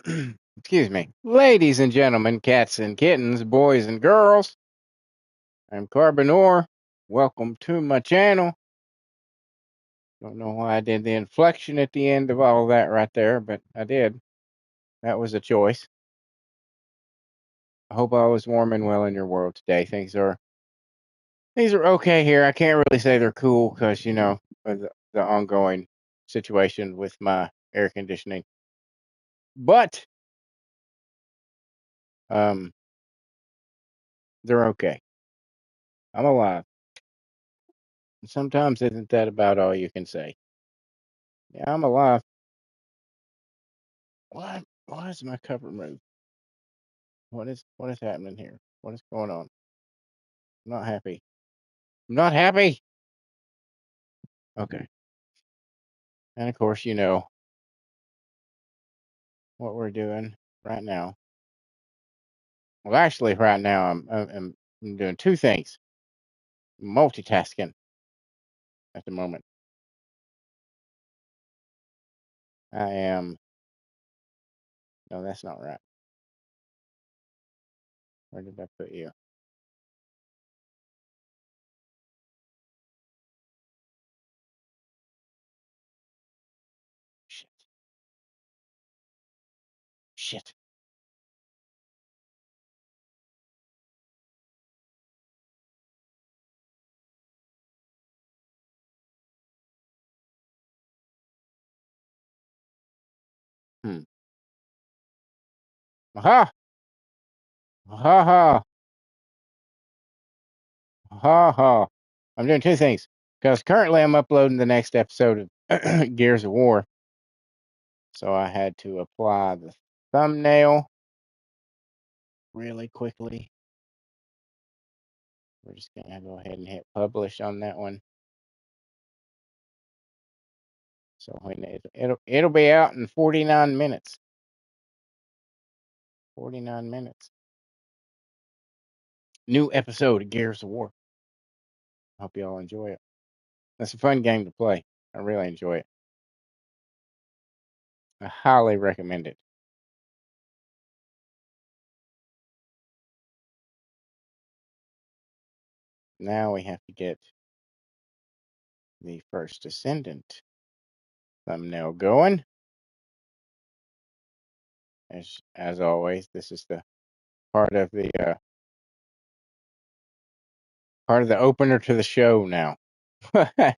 Excuse me. Ladies and gentlemen, cats and kittens, boys and girls, I'm Carbonor. Welcome to my channel. Don't know why I did the inflection at the end of all of that right there, but I did. That was a choice. I hope all is warm and well in your world today. Things are okay here. I can't really say they're cool because, of the ongoing situation with my air conditioning. But um they're okay. I'm alive. And sometimes isn't that about all you can say? Yeah, I'm alive. What? Why is my cover moved? What is happening here? What is going on? I'm not happy. I'm not happy. Okay. And of course, you know what we're doing right now. Well, actually, right now I'm doing two things. Multitasking at the moment. I am. No, that's not right. Where did I put you? Shit. Shit. Hmm. Aha! Ha ha! Ha ha! I'm doing two things because currently I'm uploading the next episode of Gears of War. So I had to apply the thumbnail really quickly. We're just gonna go ahead and hit publish on that one. So when it'll be out in 49 minutes. 49 minutes. New episode of Gears of War. Hope you all enjoy it. That's a fun game to play. I really enjoy it. I highly recommend it. Now we have to get the First Descendant thumbnail going. As always, this is the part of the opener to the show now. The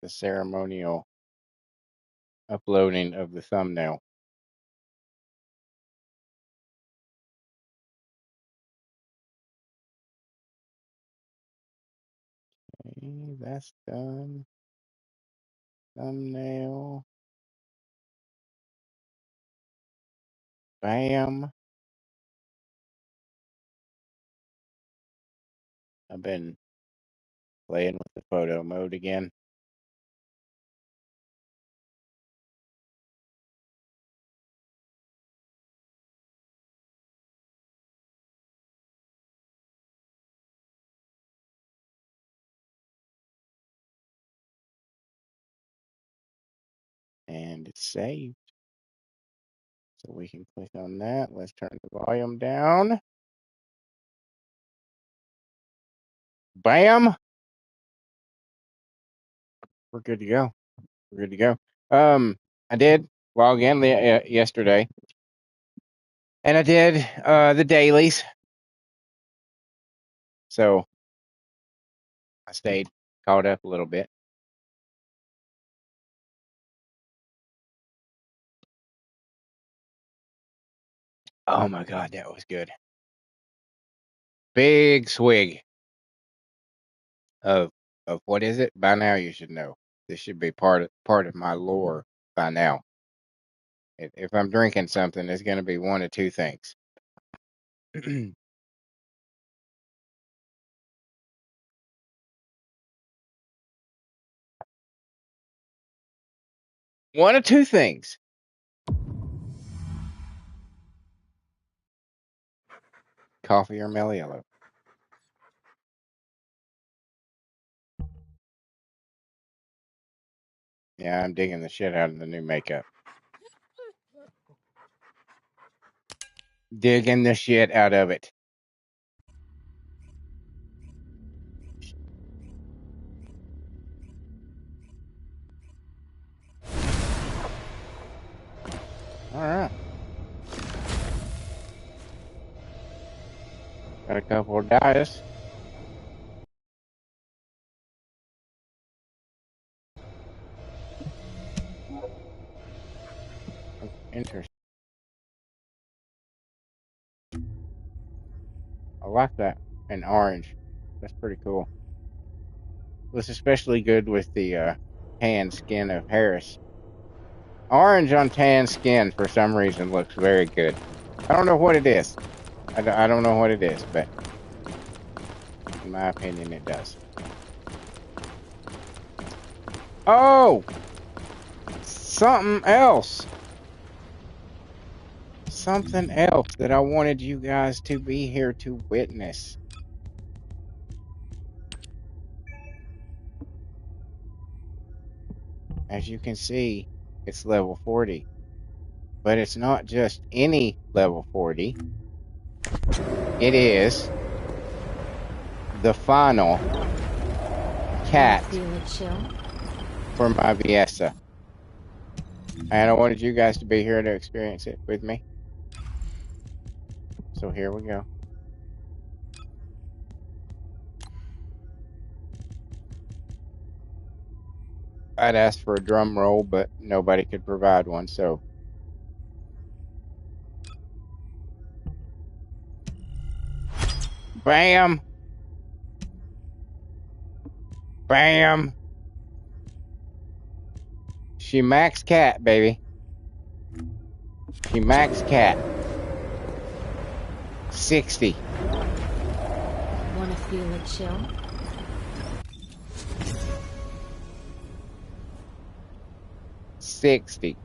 ceremonial uploading of the thumbnail. Okay, that's done. Thumbnail. Bam. I've been playing with the photo mode again. And it's saved. So we can click on that. Let's turn the volume down. Bam. We're good to go. We're good to go. I did log in yesterday, and I did the dailies. So I stayed caught up a little bit. Oh my God, that was good. Big swig of what is it? By now you should know. This should be part of my lore by now. If I'm drinking something, it's going to be one of two things. One of two things. Coffee or Mellow Yellow. Yeah, I'm digging the shit out of the new makeup. Digging the shit out of it. Alright. Got a couple of dice. Interesting. I like that. And orange. That's pretty cool. Looks especially good with the tan skin of Harris. Orange on tan skin for some reason looks very good. I don't know what it is. I don't know what it is, but in my opinion, it does. Oh! Something else. Something else that I wanted you guys to be here to witness. As you can see, it's level 40. But it's not just any level 40. It is the final cat for my Viessa. And I wanted you guys to be here to experience it with me. So here we go. I'd asked for a drum roll, but nobody could provide one, so. Bam! Bam! She max cat, baby. She max cat. 60. Wanna feel a chill? 60.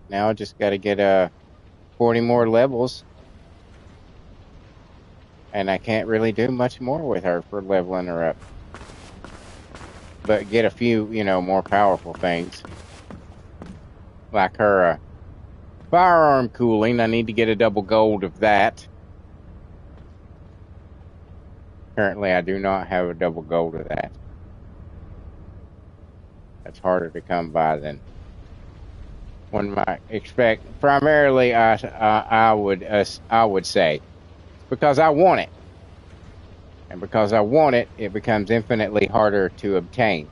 Now I just gotta get 40 more levels. And I can't really do much more with her for leveling her up. But get a few, more powerful things. Like her firearm cooling. I need to get a double gold of that. Currently, I do not have a double gold of that. That's harder to come by than one might expect. Primarily, I would say because I want it, and because I want it, it becomes infinitely harder to obtain.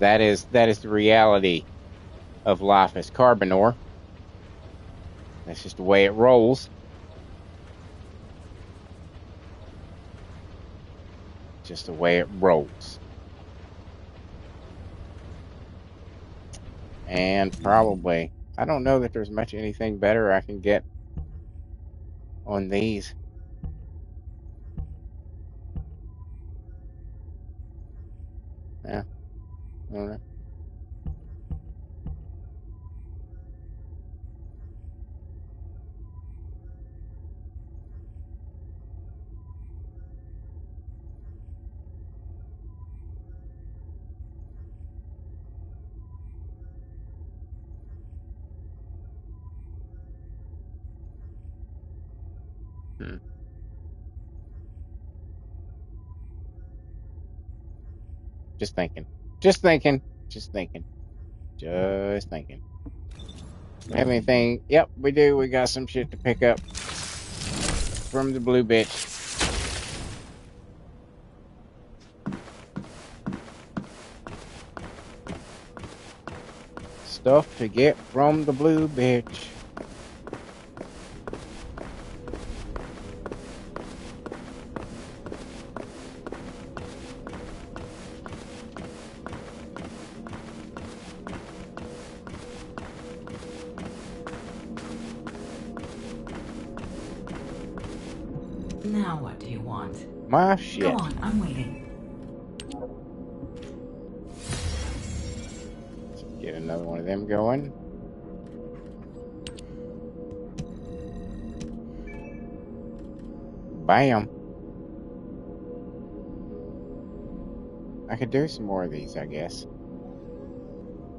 That is the reality of life as Carbonor. That's just the way it rolls. Just the way it rolls. And probably, I don't know that there's much anything better I can get on these. Yeah, I don't know. Hmm. Just thinking. Just thinking. Just thinking. Just thinking. Have anything? Yep, we do. We got some shit to pick up from the blue bitch. Stuff to get from the blue bitch. Now what do you want? My shit. Go on, I'm waiting. Let's get another one of them going. Bam. I could do some more of these, I guess.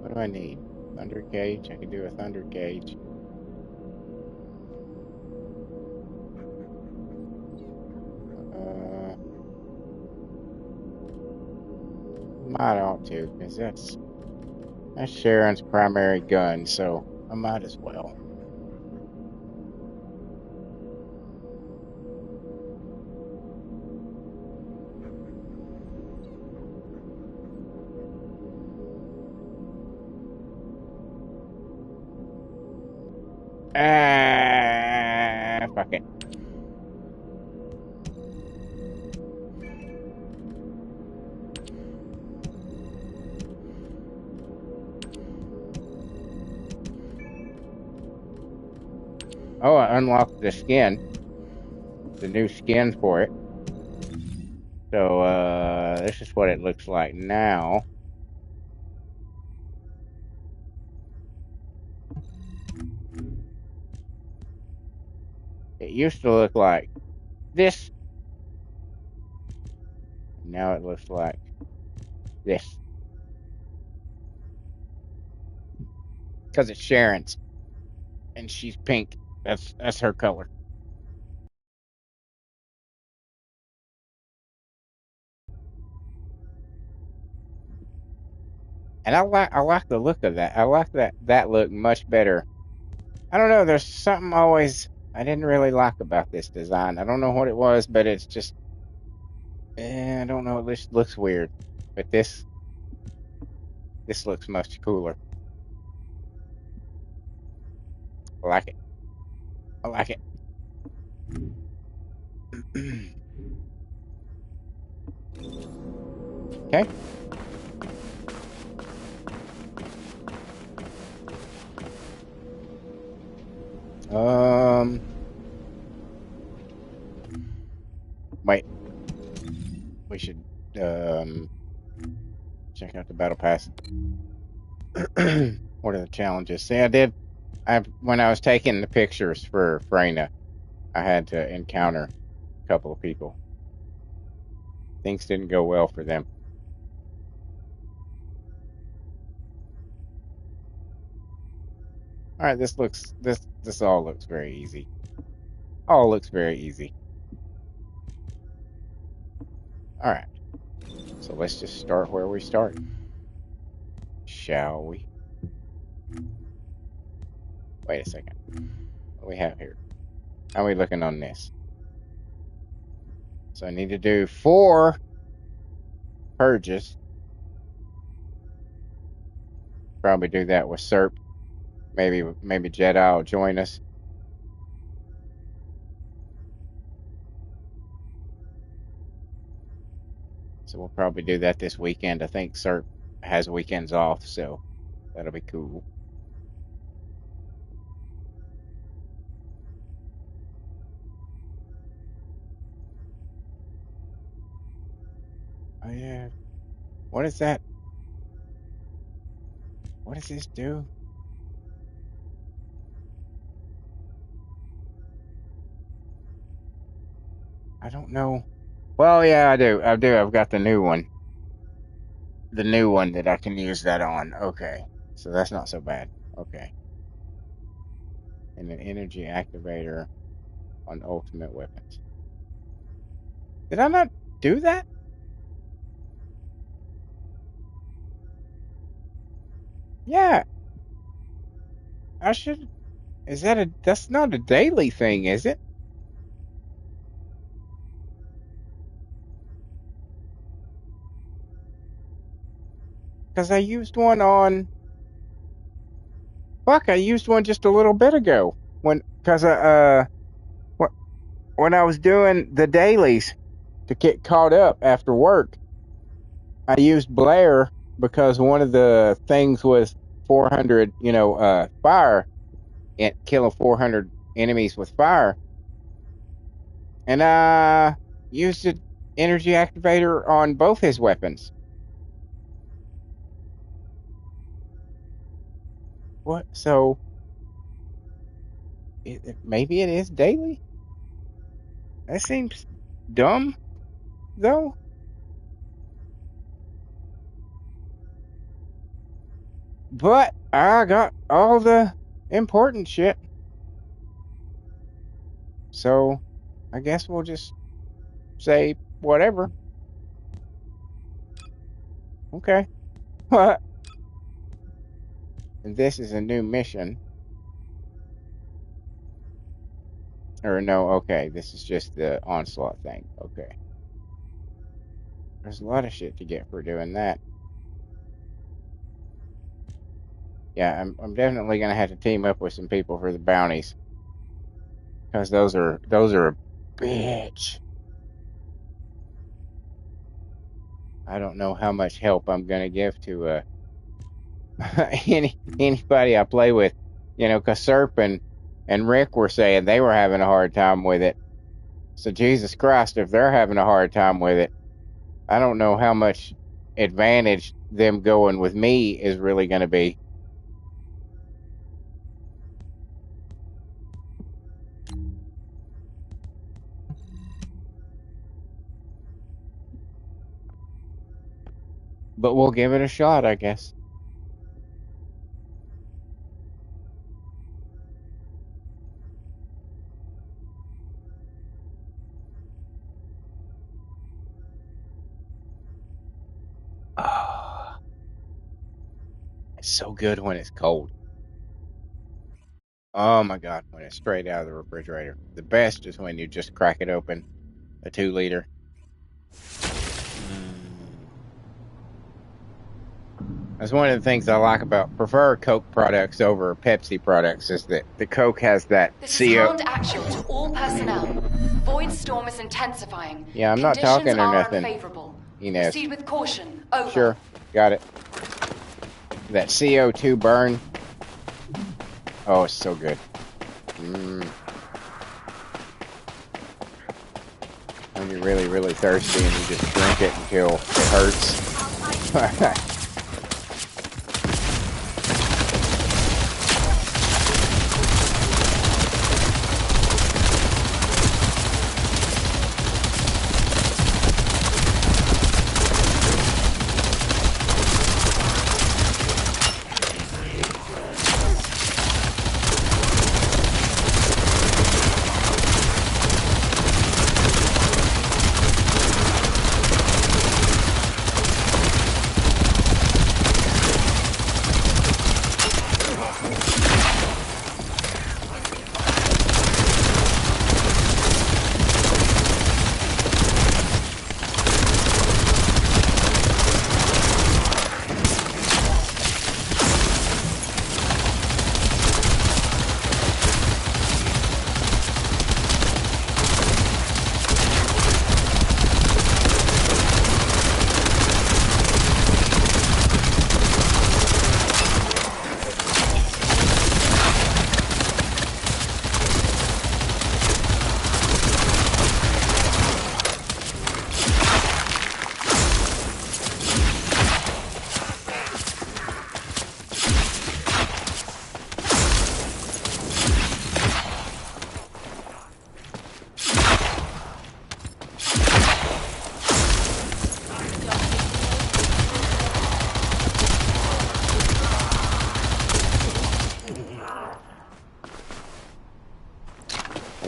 What do I need? Thunder cage. I can do a thunder cage. Might ought to, because that's Sharon's primary gun, so I might as well. Fuck it. Oh, I unlocked the skin, the new skin for it. So, this is what it looks like now. It used to look like this. Now it looks like this. Because it's Sharon's, and she's pink. That's her color. And I like the look of that. I like that look much better. I don't know. There's something always I didn't really like about this design. I don't know what it was, but it's just I don't know. It just looks weird. But this looks much cooler. I like it. I like it. Okay. Wait. We should check out the battle pass. What are the challenges? See, when I was taking the pictures for Freyna, I had to encounter a couple of people. Things didn't go well for them. All right, this all looks very easy. All looks very easy. All right, so let's just start where we start, shall we? Wait a second. What do we have here? How are we looking on this? So I need to do 4 purges. Probably do that with Serp. Maybe Jedi will join us. So we'll probably do that this weekend. I think Serp has weekends off, so that'll be cool. Oh yeah. What is that? What does this do? I don't know. Well, yeah, I do. I do. I've got the new one. The new one that I can use that on. Okay. So that's not so bad. Okay. And an energy activator on ultimate weapons. Did I not do that? Yeah, I should. Is that that's not a daily thing, is it? Because I used one on, fuck, I used one just a little bit ago. Because when I was doing the dailies to get caught up after work, I used Blair because one of the things was 400, fire, and killing 400 enemies with fire. And I used an energy activator on both his weapons. What? So maybe it is daily? That seems dumb, though. But I got all the important shit. So I guess we'll just say whatever. Okay. And this is a new mission. Or no, okay. This is just the onslaught thing. Okay. There's a lot of shit to get for doing that. Yeah, I'm definitely gonna have to team up with some people for the bounties. Because those are a bitch. I don't know how much help I'm gonna give to anybody I play with. You know, because Serp and Rick were saying they were having a hard time with it. So Jesus Christ, if they're having a hard time with it, I don't know how much advantage them going with me is really going to be. But we'll give it a shot, I guess. Oh, it's so good when it's cold. Oh my God, when it's straight out of the refrigerator. The best is when you just crack it open, a 2 liter. That's one of the things I like about prefer Coke products over Pepsi products is that the Coke has that This is CO. Hound Actual to all personnel. Void storm is intensifying. Yeah, I'm not Conditions talking or are nothing, unfavorable. Inez. Proceed with caution. Over. Sure, got it. That CO2 burn. Oh, it's so good. When you're really, really thirsty and you just drink it until it hurts.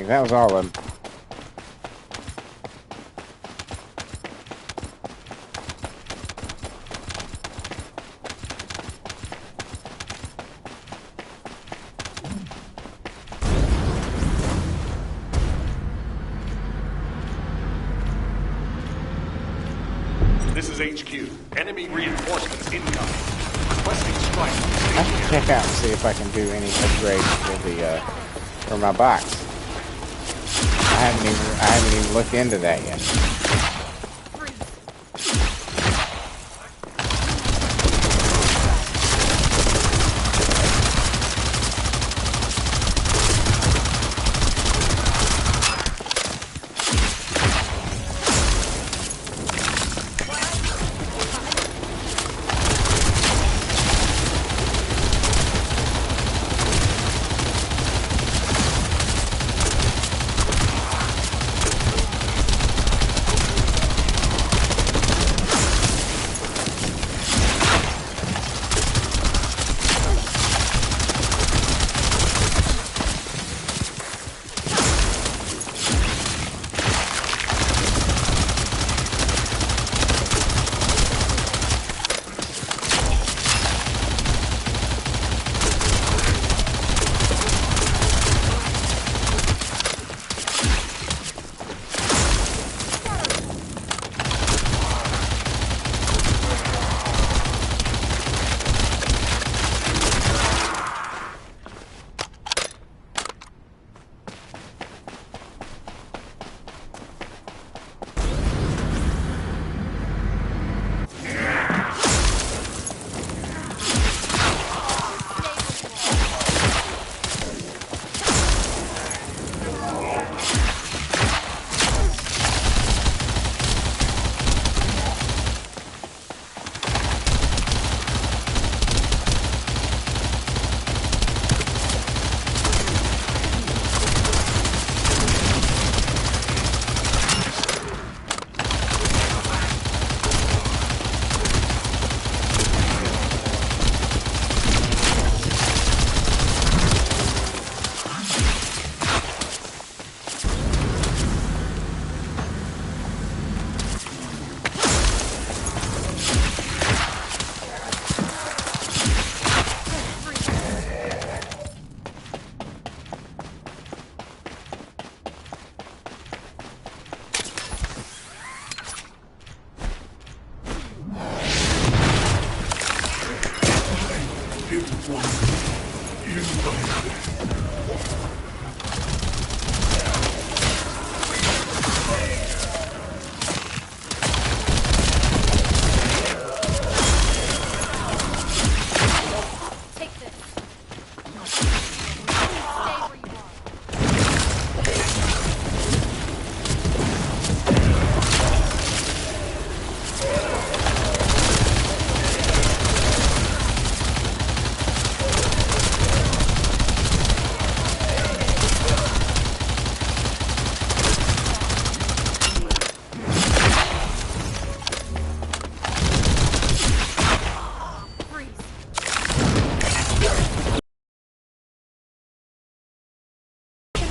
That was all of them. This is HQ. Enemy reinforcements incoming. Requesting strike. I should check out and see if I can do any upgrades for my box. I haven't even looked into that yet.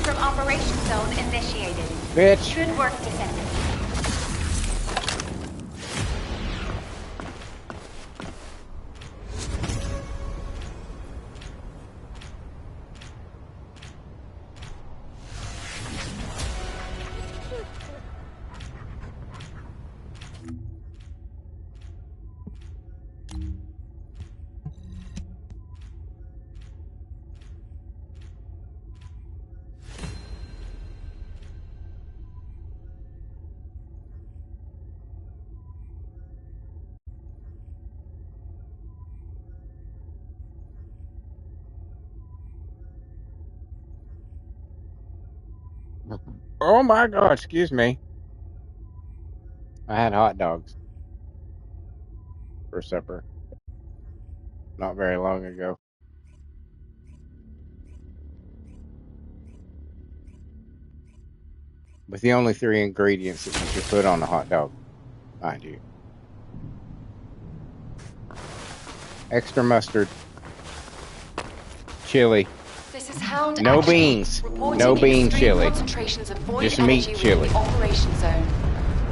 from Operation Zone initiated. Bitch. Good work, Descendant. Oh my God, excuse me. I had hot dogs for supper not very long ago. With the only 3 ingredients that you should put on a hot dog, mind you. Extra mustard, chili, This is Hound no Action, beans, reporting no in bean extreme chili, concentrations of void just energy meat within chili. the operation zone.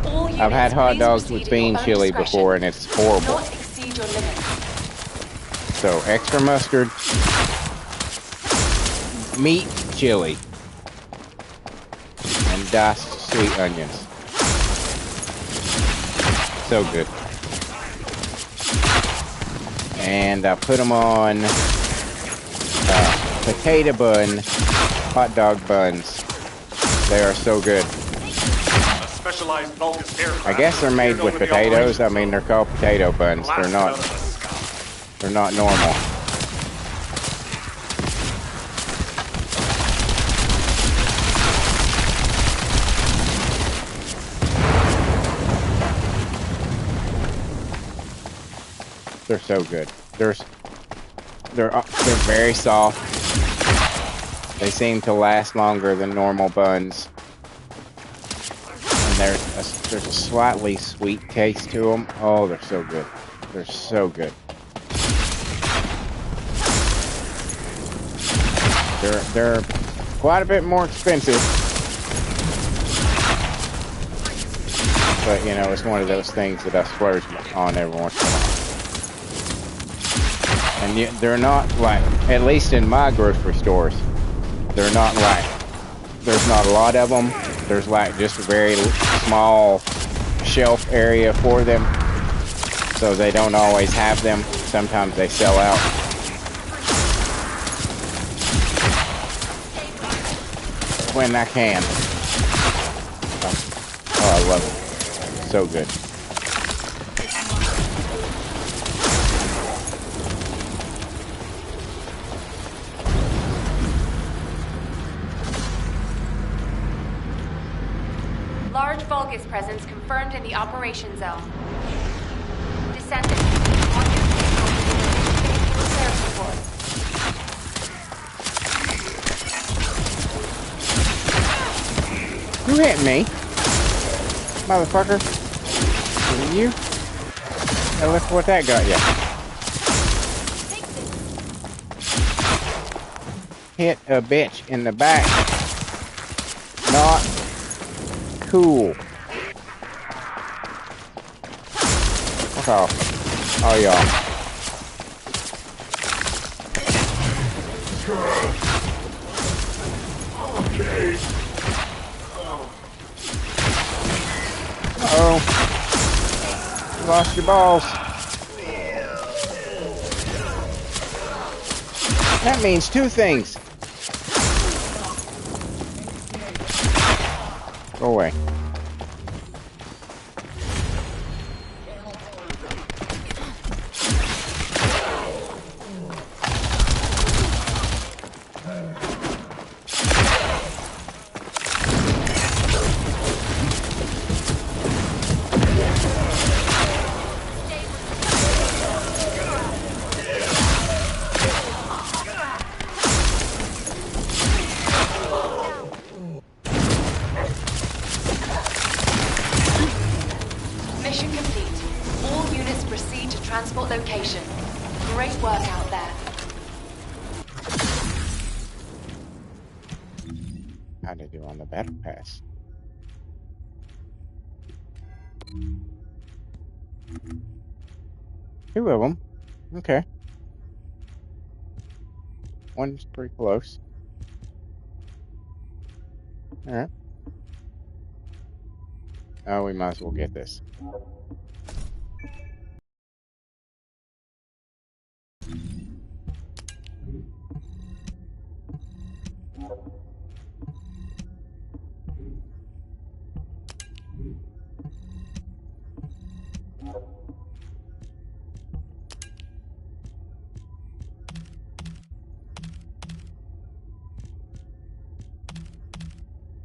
All I've had units, hot please dogs proceed with at bean your own chili discretion. before and it's Do horrible. not exceed your limits. So extra mustard, meat chili, and diced sweet onions. So good. And I put them on potato bun, hot dog buns. They are so good. A specialized Vulgus aircraft I guess they're made with appeared over the potatoes. I operation mean, zone. they're called potato buns. Blasted They're out of the sky. not normal. They're so good. They're very soft. They seem to last longer than normal buns. And there's a slightly sweet taste to them. Oh, they're so good. They're so good. They're quite a bit more expensive. But, you know, it's one of those things that I splurge on every once in a while. And they're not like, at least in my grocery stores, they're not like, there's not a lot of them. There's like just a very small shelf area for them. So they don't always have them. Sometimes they sell out. When I can. Oh, I love it. So good. Large Vulgus presence confirmed in the operation zone. Descendant, on your vehicle, service report. Who hit me? Motherfucker. Was it you? Now look what that got you. Hit a bitch in the back. Not cool. Fuck off. Oh, y'all. Uh-oh. You lost your balls. That means 2 things. Go away. Mission complete. All units proceed to transport location. Great work out there. How'd I do on the battle pass? Two of them. Okay. One's pretty close. All right. Oh, we might as well get this.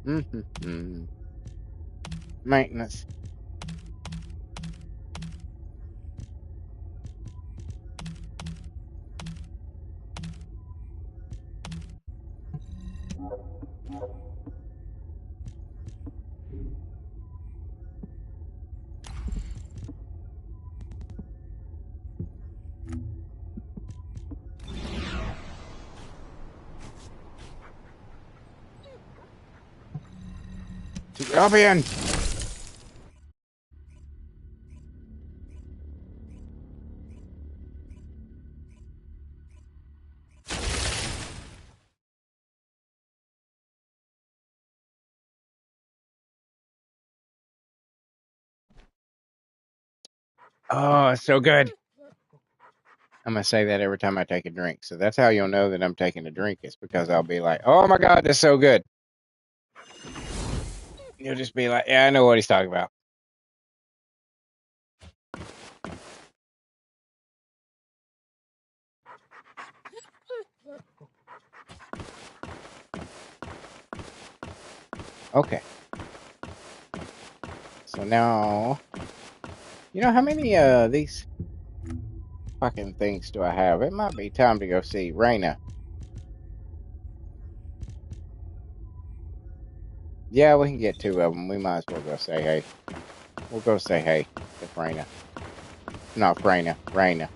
Mm-hmm. Maintenance. Up in. Oh, it's so good. I'm gonna say that every time I take a drink. So that's how you'll know that I'm taking a drink. Is because I'll be like, "Oh my God, that's so good." You'll just be like, "Yeah, I know what he's talking about." Okay. So now, how many these fucking things do I have? It might be time to go see Raina. Yeah, we can get two of them. We might as well go say hey. We'll go say hey to Freyna. Not Freyna, Raina.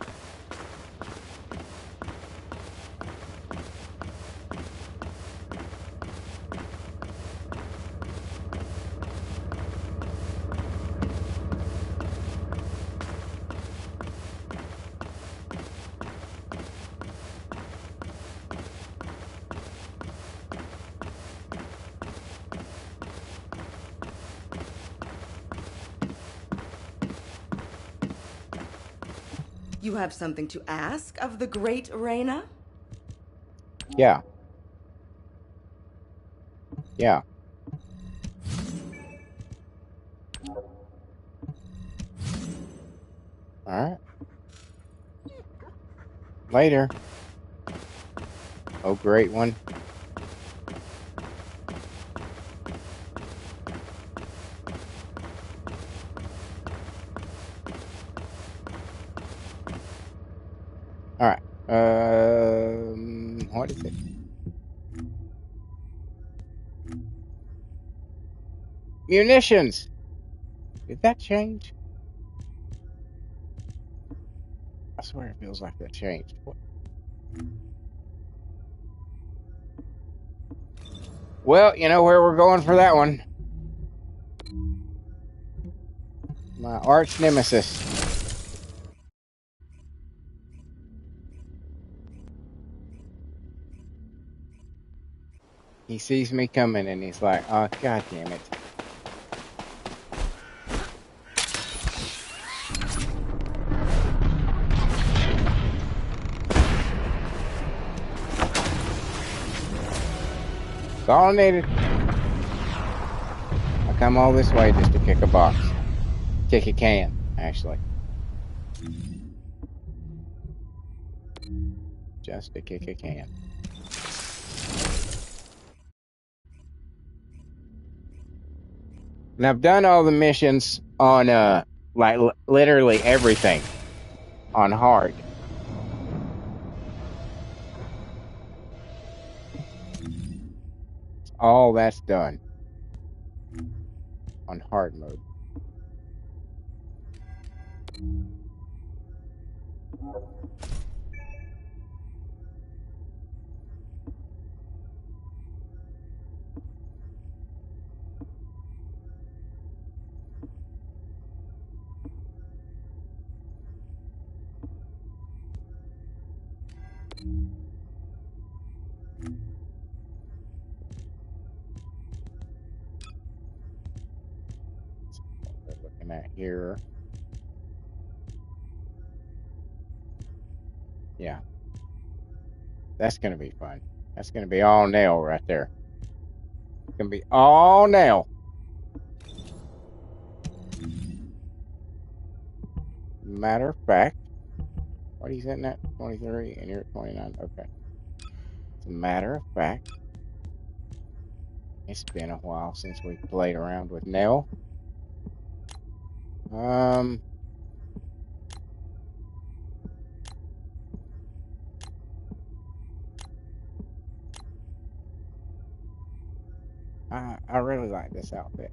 You have something to ask of the great Freyna? Yeah. Yeah. All right. Later. Oh, great one. All right. What is it? Munitions. Did that change? I swear it feels like that changed. What? Well, you know where we're going for that one. My arch nemesis. He sees me coming and he's like, "Oh, God damn it." That's all I needed. I come all this way just to kick a box. Kick a can, actually. Just to kick a can. And I've done all the missions on, like, literally everything on hard. All that's done on hard mode. here. Yeah. That's gonna be fun. That's gonna be all nail right there. It's gonna be all nail. Matter of fact, what are you sitting at? 23 and you're at 29. Okay. As a matter of fact, it's been a while since we played around with nail. I really like this outfit.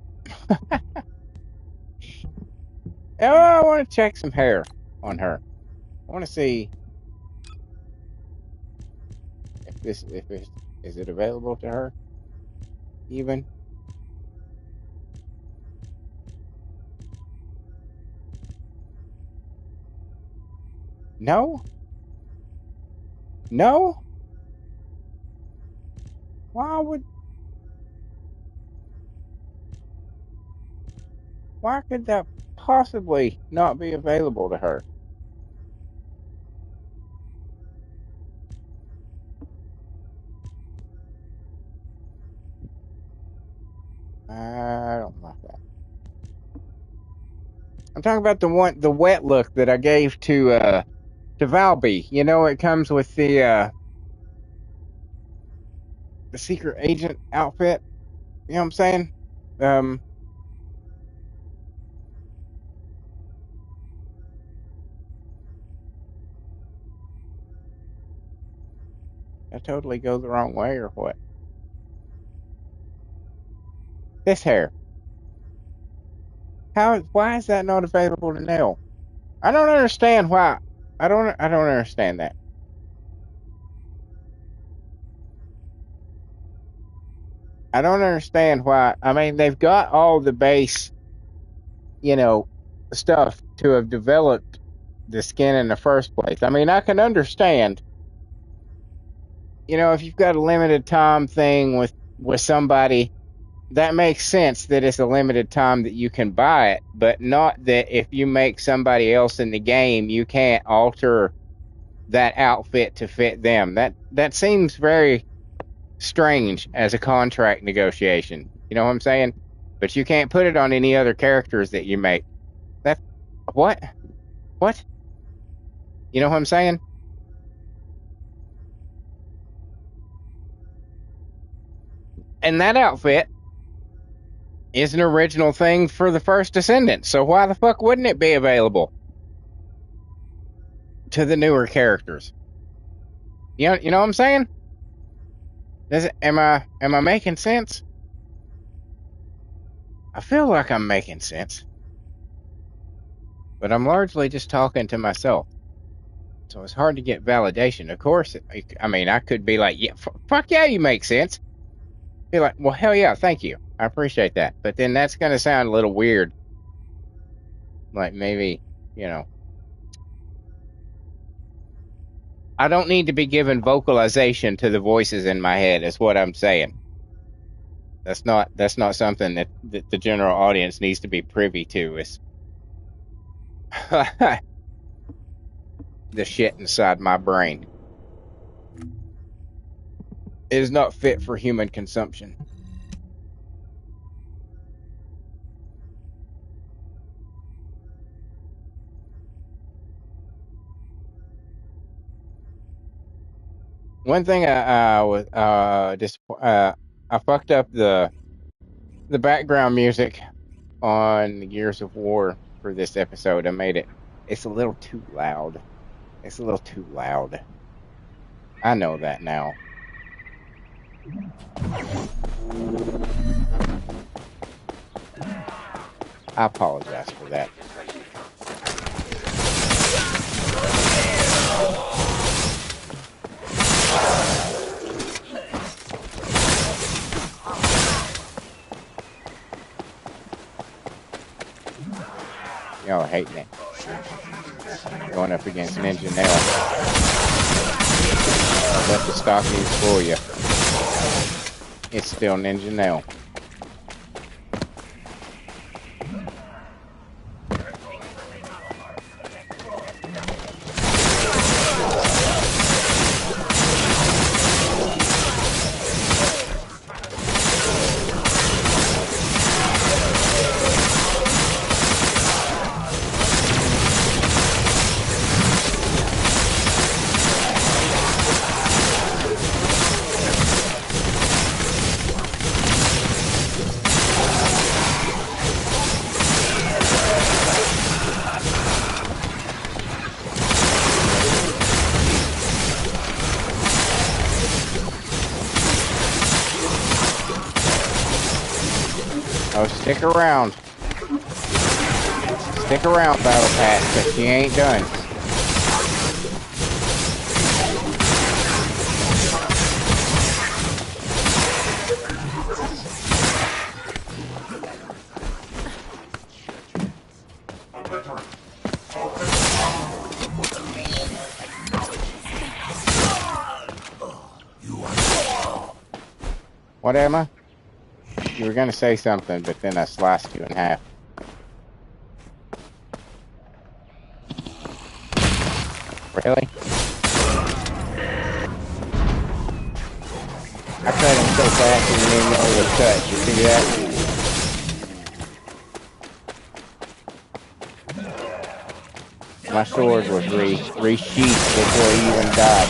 Oh, I want to check some hair on her. I want to see if it's, is it available to her even? No? No? Why could that possibly not be available to her? I don't like that. I'm talking about the wet look that I gave to Valby. You know, it comes with the secret agent outfit. You know what I'm saying? Um, I totally go the wrong way or what? This hair. Why is that not available to Nell? I don't understand why. I don't understand that. I don't understand why. I mean, they've got all the base, you know, stuff to have developed the skin in the first place. I mean, I can understand, you know, if you've got a limited time thing with somebody, that makes sense that it's a limited time that you can buy it, but not that if you make somebody else in the game, you can't alter that outfit to fit them. That seems very strange as a contract negotiation. You know what I'm saying? But you can't put it on any other characters that you make. That what? What? You know what I'm saying? And that outfit is an original thing for the First Descendant. So why the fuck wouldn't it be available to the newer characters? You know what I'm saying? Am I making sense? I feel like I'm making sense, but I'm largely just talking to myself. So it's hard to get validation. Of course, I mean, I could be like, yeah, fuck yeah, you make sense. Be like, well, hell yeah, thank you. I appreciate that. But then that's going to sound a little weird. Like maybe, you know, I don't need to be given vocalization to the voices in my head, is what I'm saying. That's not something that the general audience needs to be privy to. Is the shit inside my brain. It is not fit for human consumption. One thing I was I fucked up the background music on Gears of War for this episode. I made it. It's a little too loud. It's a little too loud. I know that now. I apologize for that. Y'all hating it. Going up against Ninja Nail. I'll let the stock news for you. It's still Ninja Nail. Oh, stick around. Stick around, Battle Pass, because she ain't done. What am I? You were gonna say something, but then I sliced you in half. Really? I cut him so fast he didn't even know it was cut. You see that? My sword was resheathed before he even died.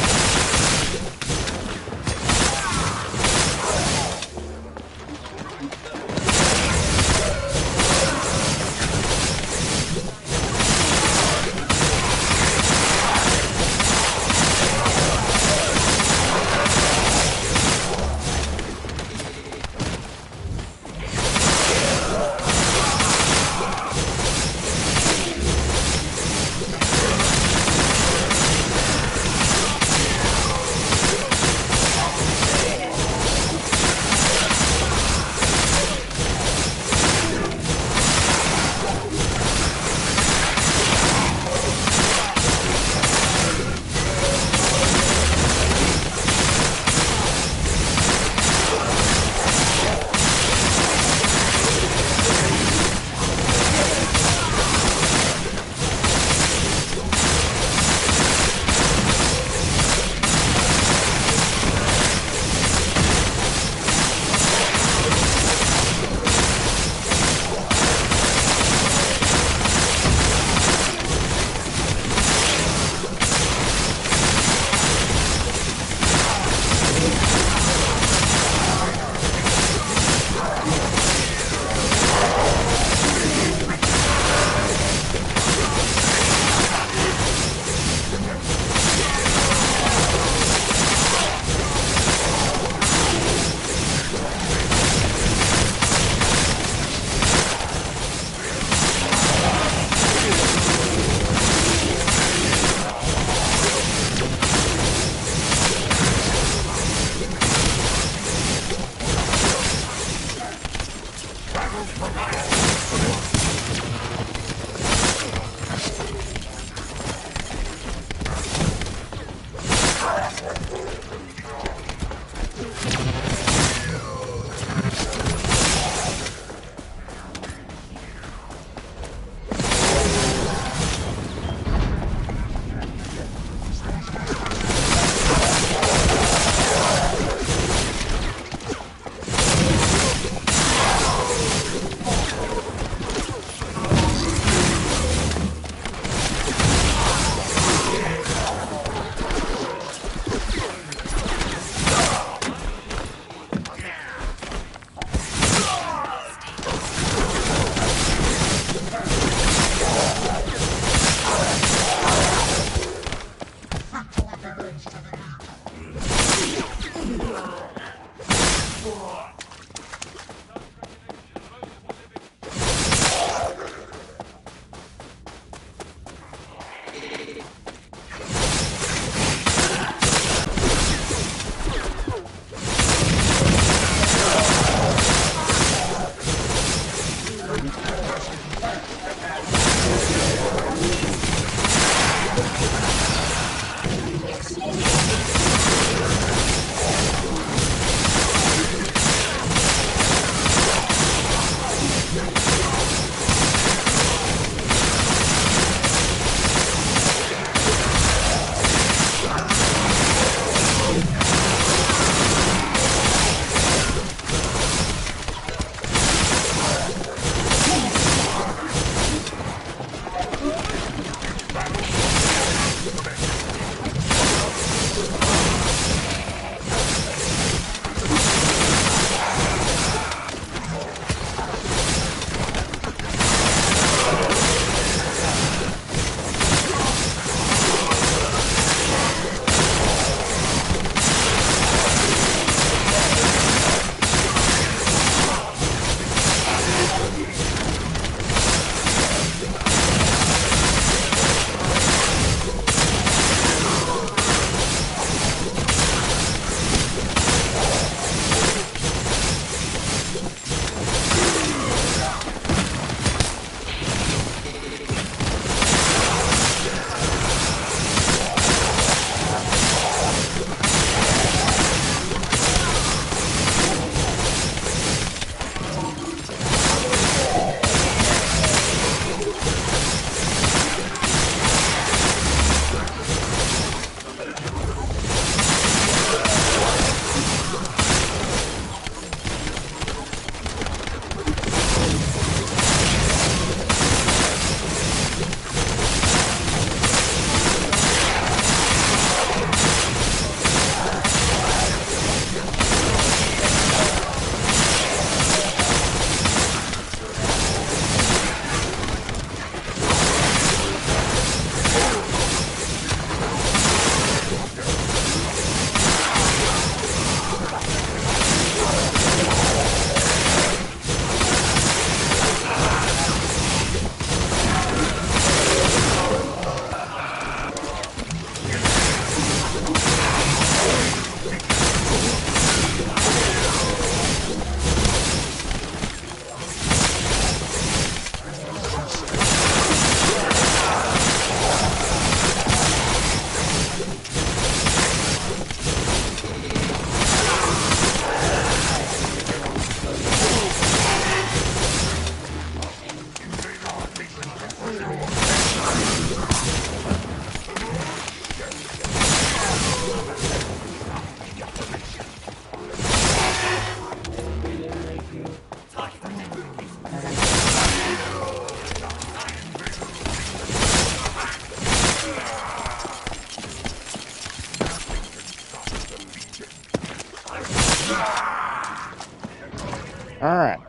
Alright.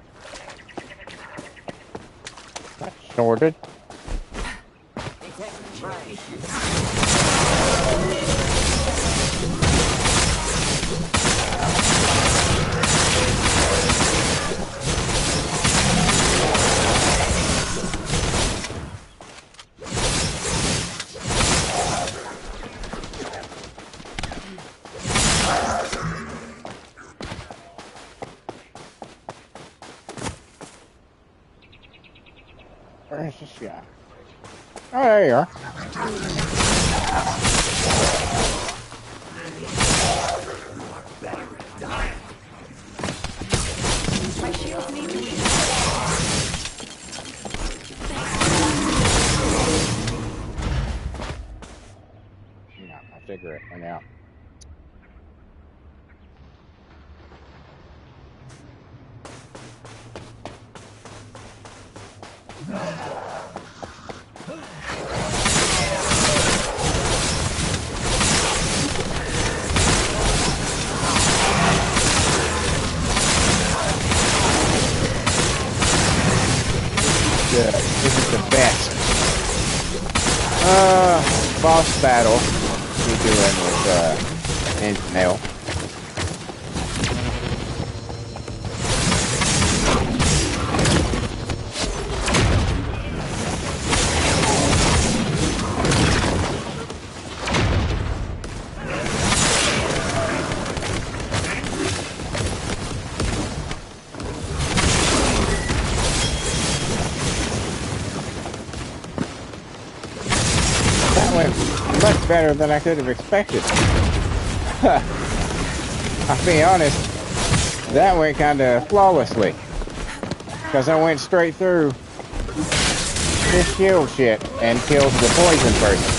That's sorted. Where's this guy? Oh, there you are. My shields need to be. No, my cigarette went out. This is the best boss battle we're doing with Ninja Nail. Much better than I could have expected. I'll be honest, that went kind of flawlessly. Because I went straight through this shield shit and killed the poison person.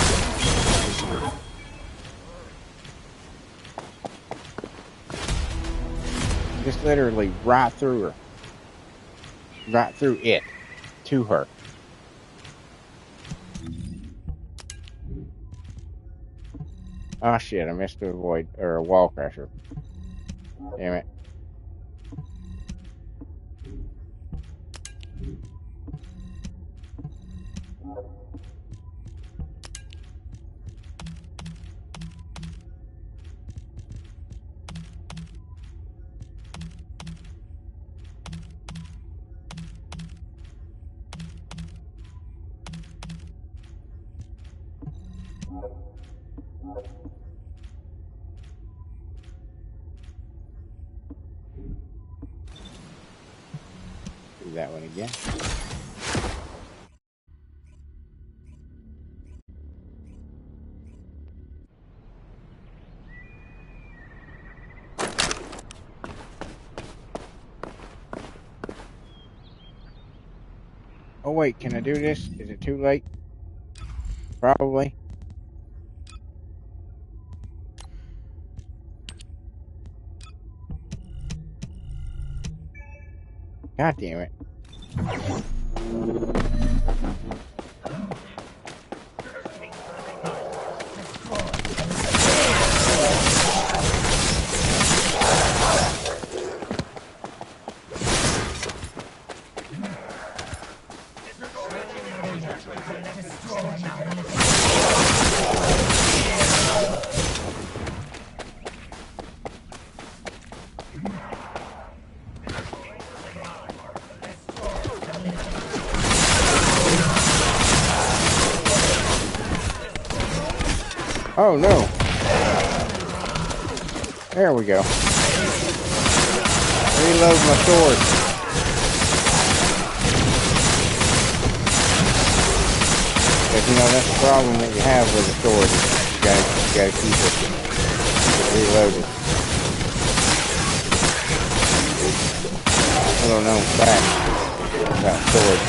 Just literally right through her. Right through it. To her. Oh shit, I missed a void or a wall crusher. Damn it. Do that one again. Oh wait, can I do this? Is it too late? Probably. God damn it. Oh no. There we go. Reload my sword. Because you know that's the problem that you have with a sword. You gotta keep it reloaded. Little known fact about swords.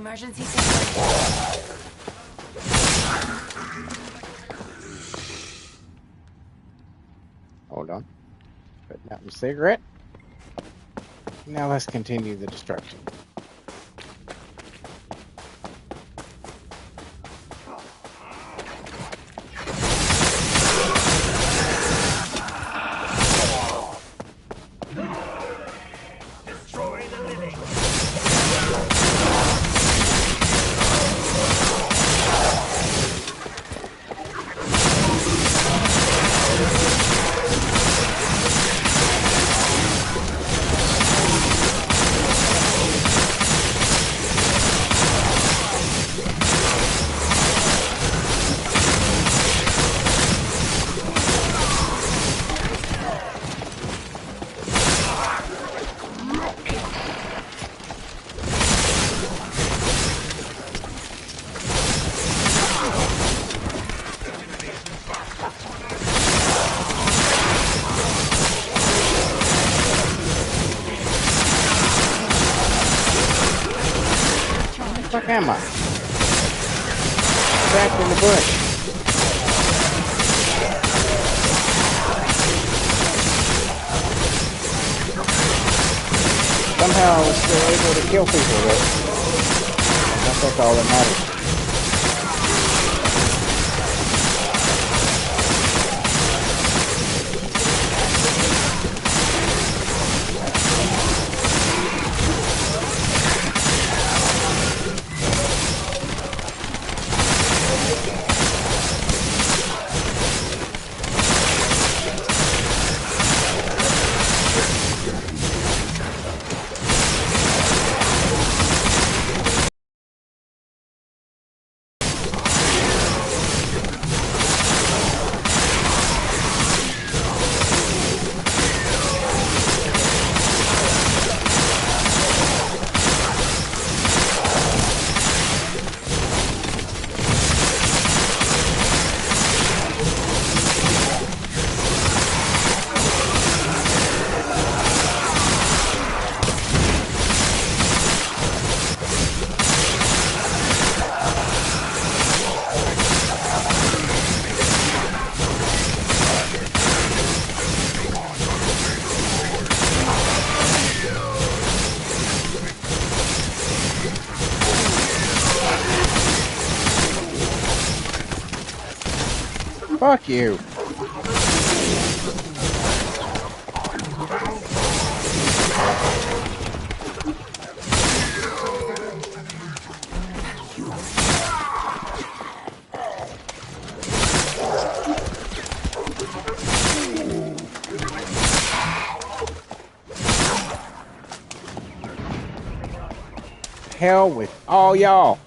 Emergency system. Hold on. Putting out my cigarette. Now let's continue the destruction. Where the fuck am I? Trapped in the bush. Somehow I was still able to kill people though. That's all that matters. Fuck you. Hell with all y'all.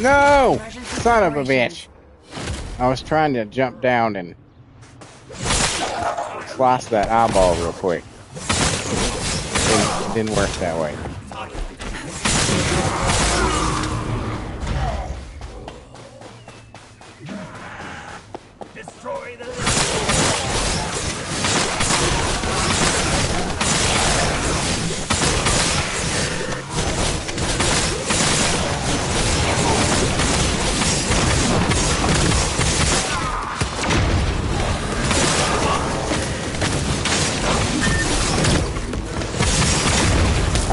No! Son of a bitch. I was trying to jump down and slice that eyeball real quick. Didn't work that way. Destroy the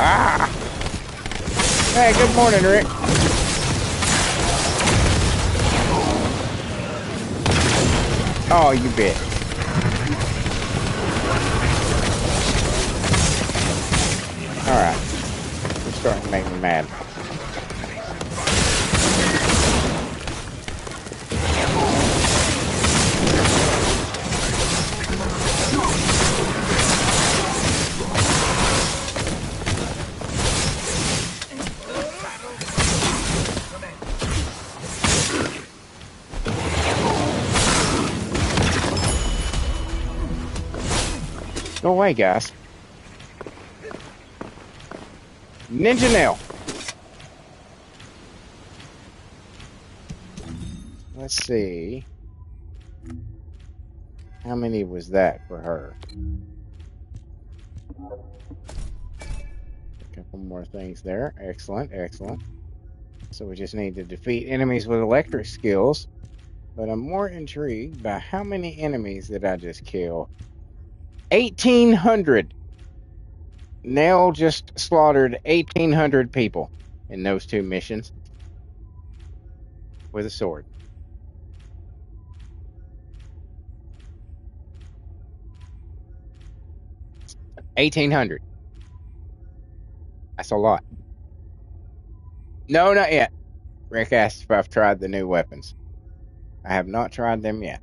Ah! Hey, good morning, Rick. Oh, you bitch. Alright. You're starting to make me mad. Go away, guys. Ninja nail. Let's see. How many was that for her? A couple more things there. Excellent, excellent. So we just need to defeat enemies with electric skills. But I'm more intrigued by how many enemies did I just kill? 1,800. Nell just slaughtered 1,800 people in those two missions with a sword. 1,800. That's a lot. No, not yet. Rick asked if I've tried the new weapons. I have not tried them yet.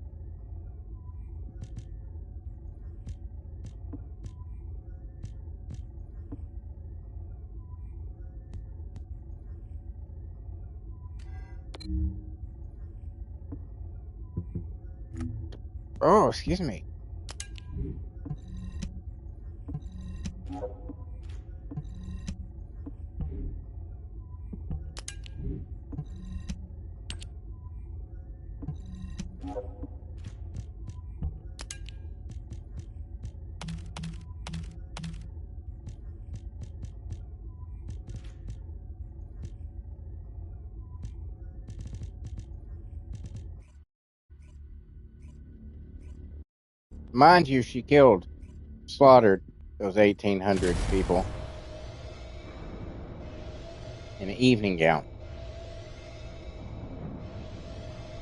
Oh, excuse me. Mind you, she slaughtered those 1,800 people in an evening gown.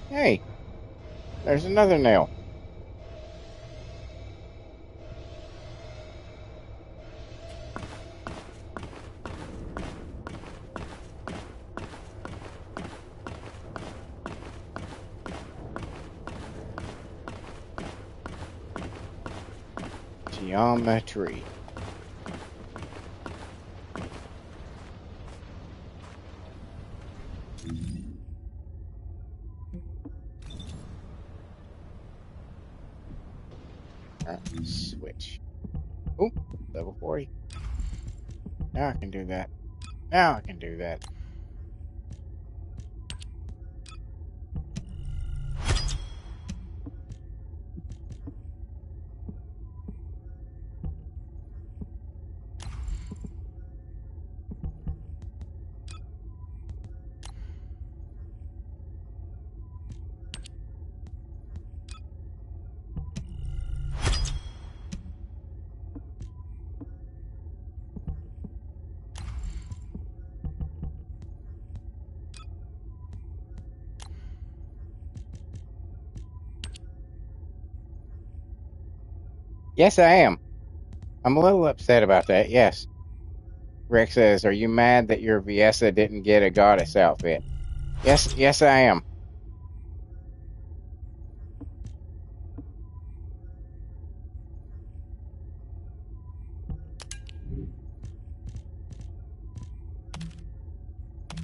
Hey, there's another nail. Geometry. Switch. Oh, level 40. Now I can do that. Now I can do that. Yes, I am. I'm a little upset about that, yes. Rex says, are you mad that your Viessa didn't get a goddess outfit? Yes, I am.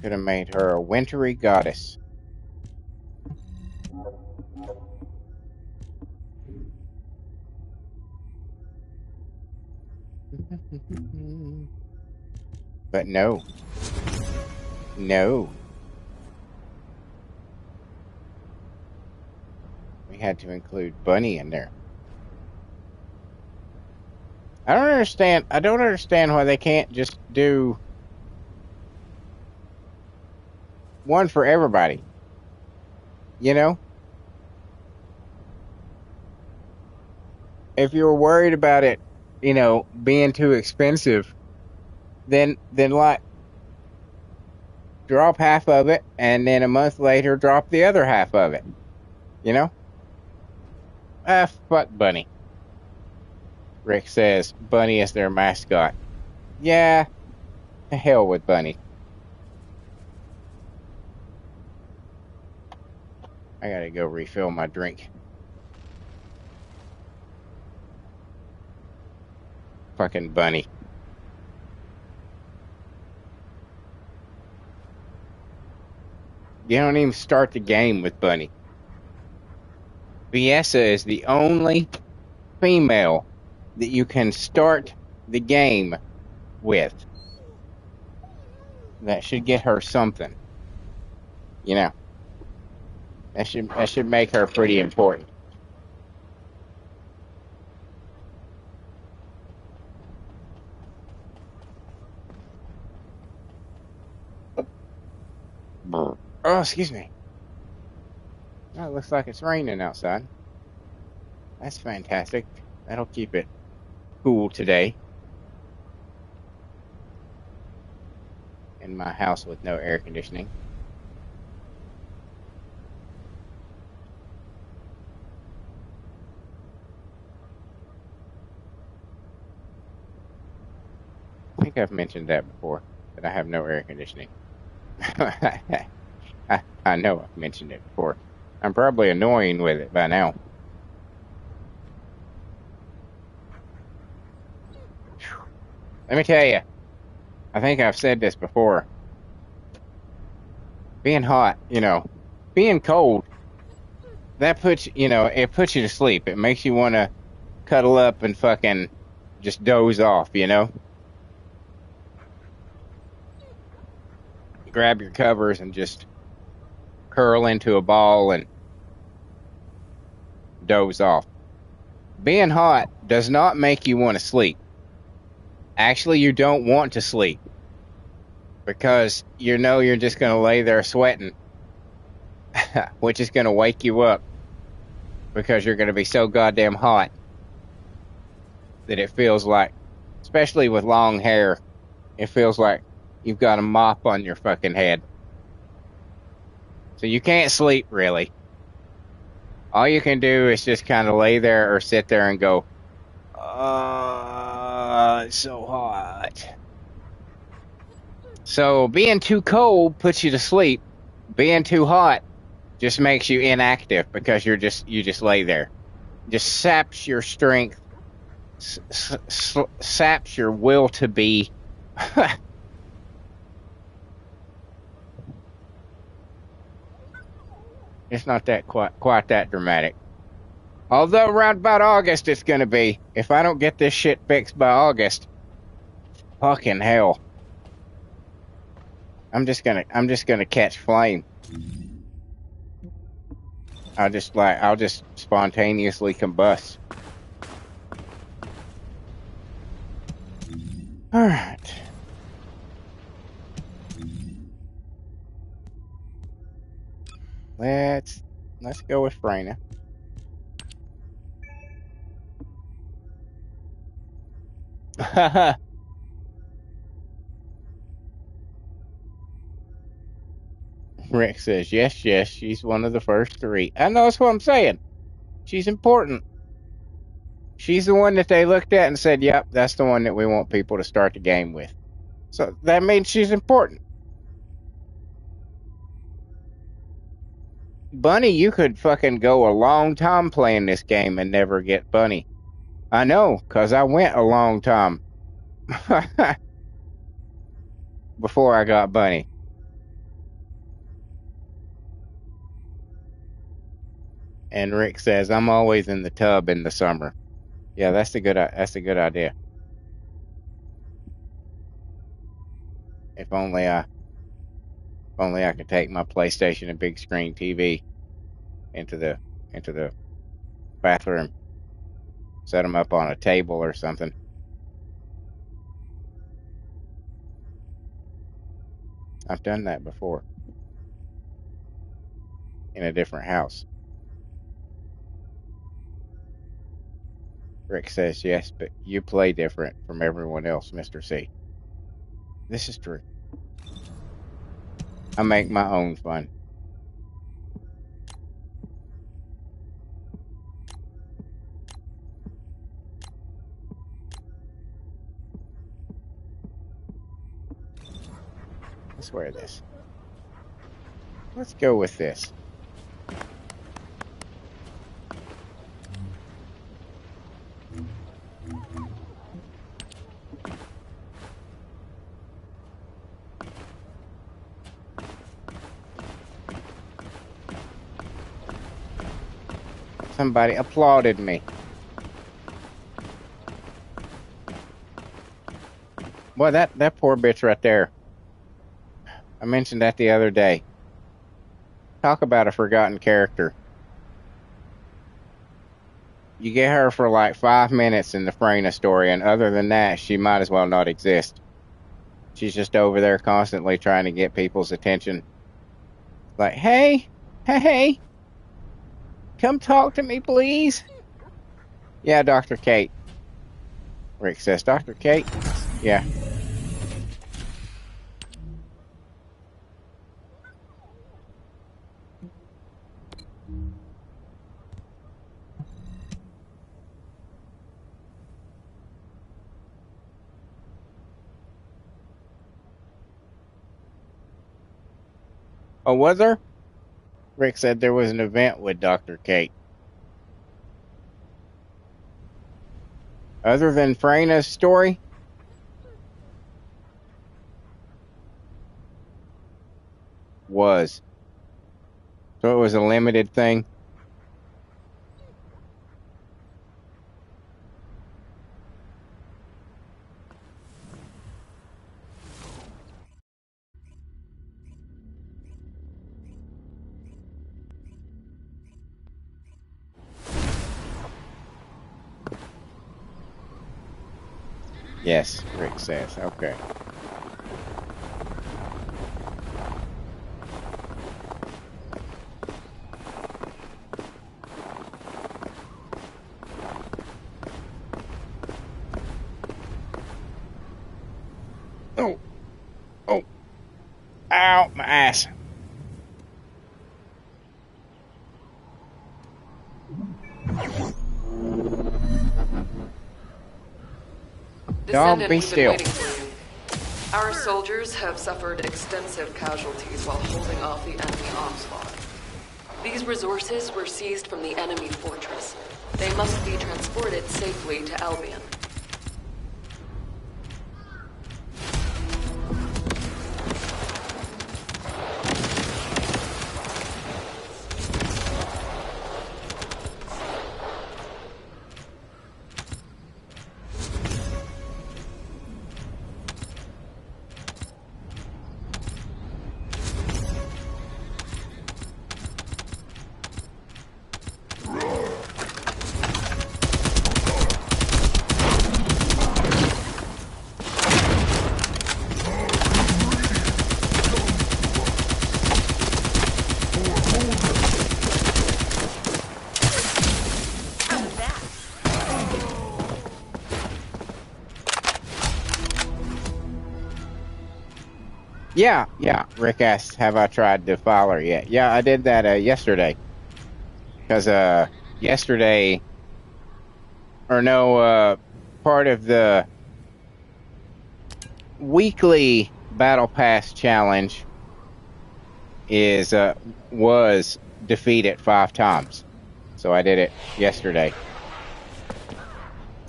Could have made her a wintry goddess. But no. No. We had to include Bunny in there. I don't understand why they can't just do one for everybody. You know? If you were worried about it, being too expensive, then like drop half of it and then a month later drop the other half of it. You know? Fuck Bunny. Rick says Bunny is their mascot. Yeah, to hell with Bunny. I gotta go refill my drink. Fucking Bunny. You don't even start the game with Bunny. Viessa is the only female that you can start the game with. That should get her something. You know. That should make her pretty important. Oh, excuse me. Oh, it looks like it's raining outside. That's fantastic. That'll keep it cool today. In my house with no air conditioning. I think I've mentioned that before, that I have no air conditioning. I know I've mentioned it before. I'm probably annoying with it by now. Let me tell you, I think I've said this before. Being hot, you know, being cold, that puts, you know, it puts you to sleep. It makes you want to cuddle up and fucking just doze off, you know? Grab your covers and just curl into a ball and doze off. Being hot does not make you want to sleep. Actually, you don't want to sleep because you know you're just going to lay there sweating, which is going to wake you up because you're going to be so goddamn hot that it feels like, especially with long hair, it feels like you've got a mop on your fucking head. So you can't sleep, really. All you can do is just kind of lay there or sit there and go, it's so hot. So being too cold puts you to sleep. Being too hot just makes you inactive because you just lay there. Just saps your strength, saps your will to be. It's not that quite that dramatic. Although around about August it's gonna be. If I don't get this shit fixed by August, fucking hell. I'm just gonna catch flame. I'll just spontaneously combust. Alright. Let's go with Freyna. Rick says, yes, she's one of the first three. I know, that's what I'm saying. She's important. She's the one that they looked at and said, yep, that's the one that we want people to start the game with. So that means she's important. Bunny, you could fucking go a long time playing this game and never get Bunny. I know, because I went a long time before I got Bunny. And Rick says, I'm always in the tub in the summer. Yeah, that's a good idea. If only I could take my PlayStation and big screen TV into the bathroom, set them up on a table or something. I've done that before in a different house. Rick says, yes, but you play different from everyone else, Mr. C. This is true. I make my own fun. Let's wear this. Let's go with this. Somebody applauded me. Boy, that poor bitch right there. I mentioned that the other day. Talk about a forgotten character. You get her for like 5 minutes in the Freyna story, and other than that, she might as well not exist. She's just over there constantly trying to get people's attention. Like, hey, come talk to me, please. Yeah, Dr. Kate. Rick says, Dr. Kate? Yeah. Oh, was there? Rick said there was an event with Dr. Kate. Other than Freyna's story? Was. So it was a limited thing? Yes, Rick says. Okay. Oh. Oh. Ow, my ass. Dog, be Descendant, we've been still. waiting for you. Our soldiers have suffered extensive casualties while holding off the enemy onslaught. These resources were seized from the enemy fortress. They must be transported safely to Albion. Yeah. Rick asked, have I tried Defiler yet? Yeah, I did that yesterday. Because yesterday, or no, part of the weekly Battle Pass challenge was defeat it 5 times. So I did it yesterday.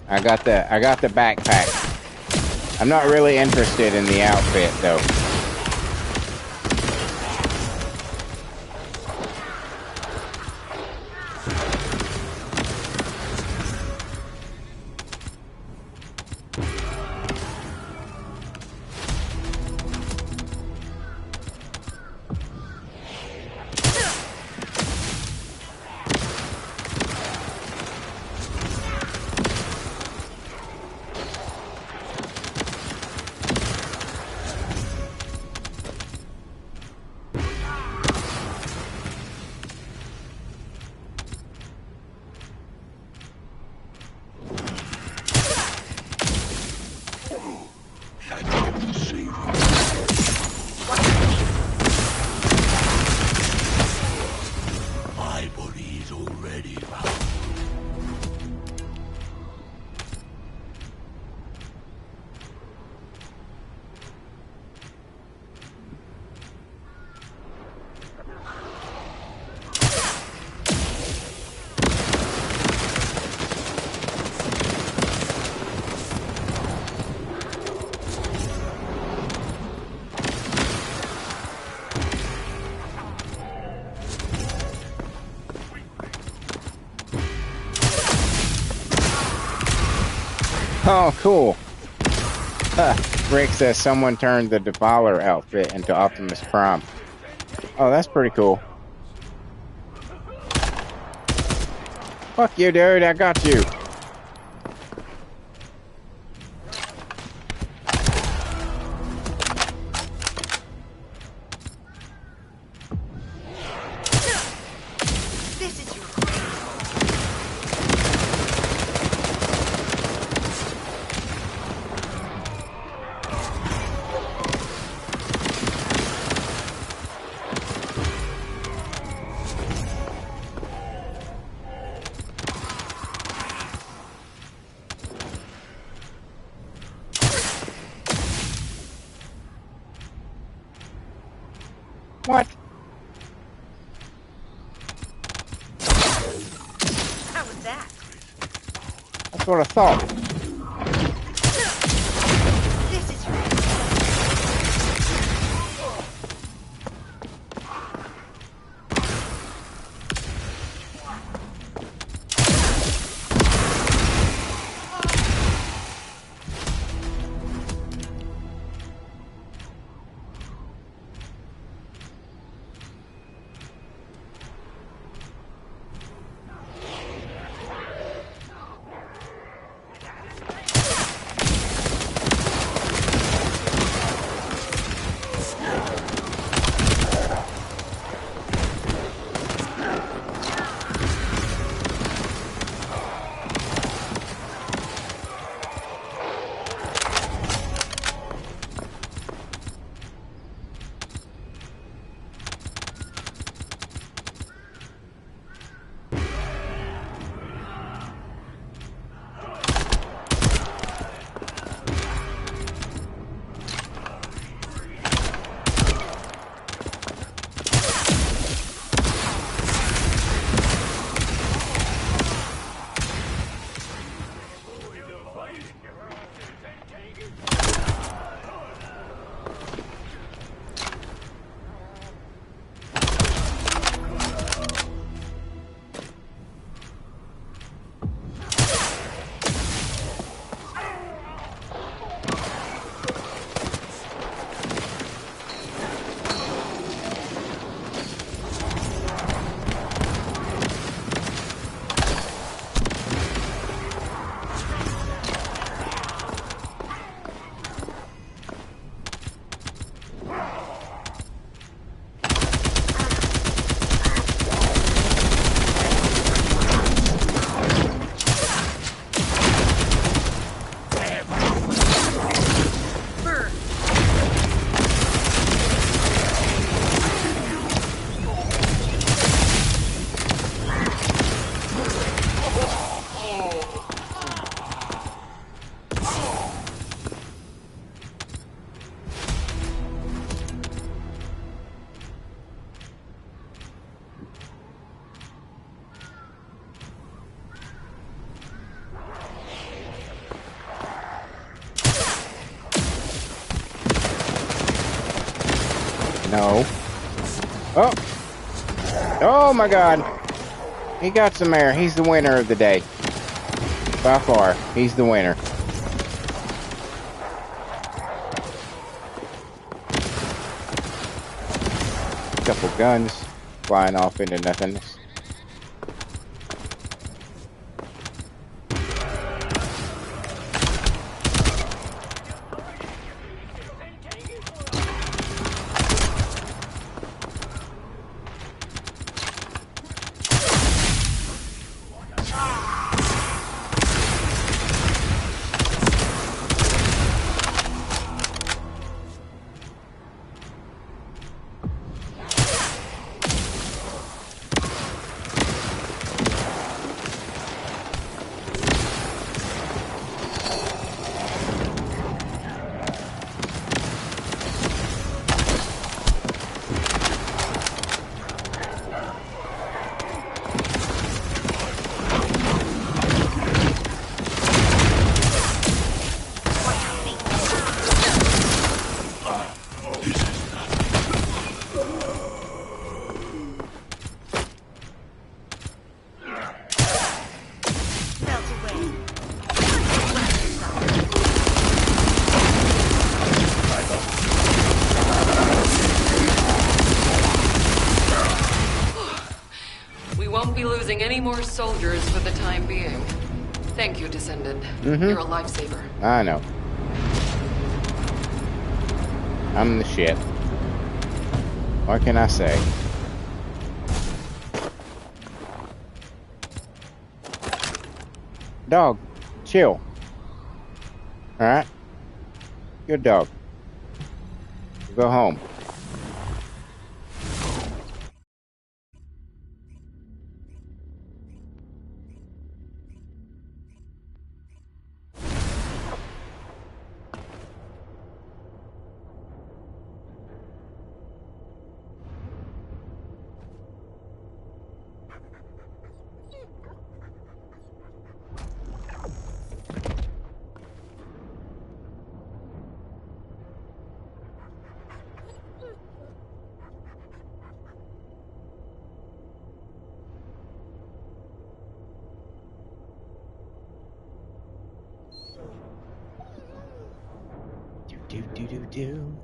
I got the backpack. I'm not really interested in the outfit though. Oh, cool. Rick says someone turned the Defiler outfit into Optimus Prime. Oh, that's pretty cool. Fuck you, dude. I got you. This is your What? How was that? That's what I thought. This is your No. Oh. Oh my god. He got some air. He's the winner of the day. By far, he's the winner. Couple guns flying off into nothingness. more soldiers for the time being. Thank you, Descendant. You're a lifesaver. I know. I'm the shit. What can I say? Dog, chill. Alright? Good dog. Go home. Do.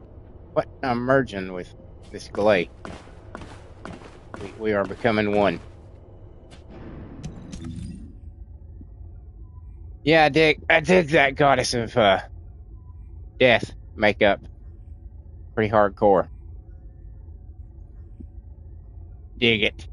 What? I'm merging with this glade. We are becoming one. Yeah, I dig that goddess of death makeup. Pretty hardcore. Dig it.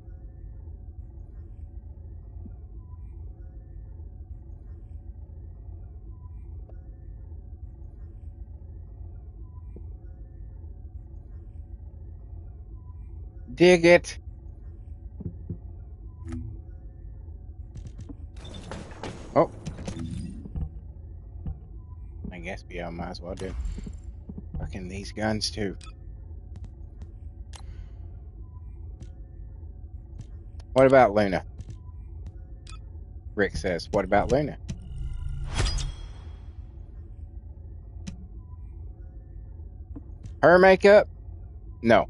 Dig it. Oh. I guess I might as well do. Fucking these guns too. What about Luna? Rick says, what about Luna? Her makeup? No.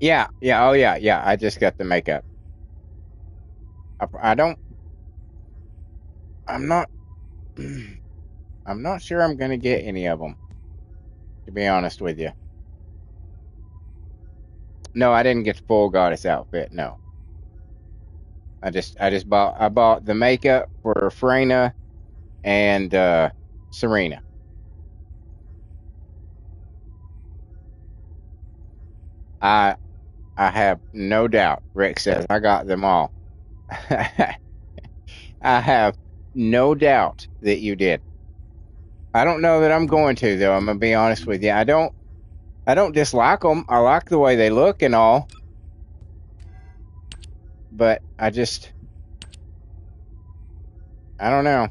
Yeah, oh yeah. I just got the makeup. I don't. I'm not. I'm not sure I'm gonna get any of them. To be honest with you. No, I didn't get the full goddess outfit. No. I bought the makeup for Freyna and Serena. I have no doubt. Rick says I got them all. I have no doubt that you did. I don't know that I'm going to though. I'm gonna be honest with you. I don't dislike them. I like the way they look and all, but I don't know.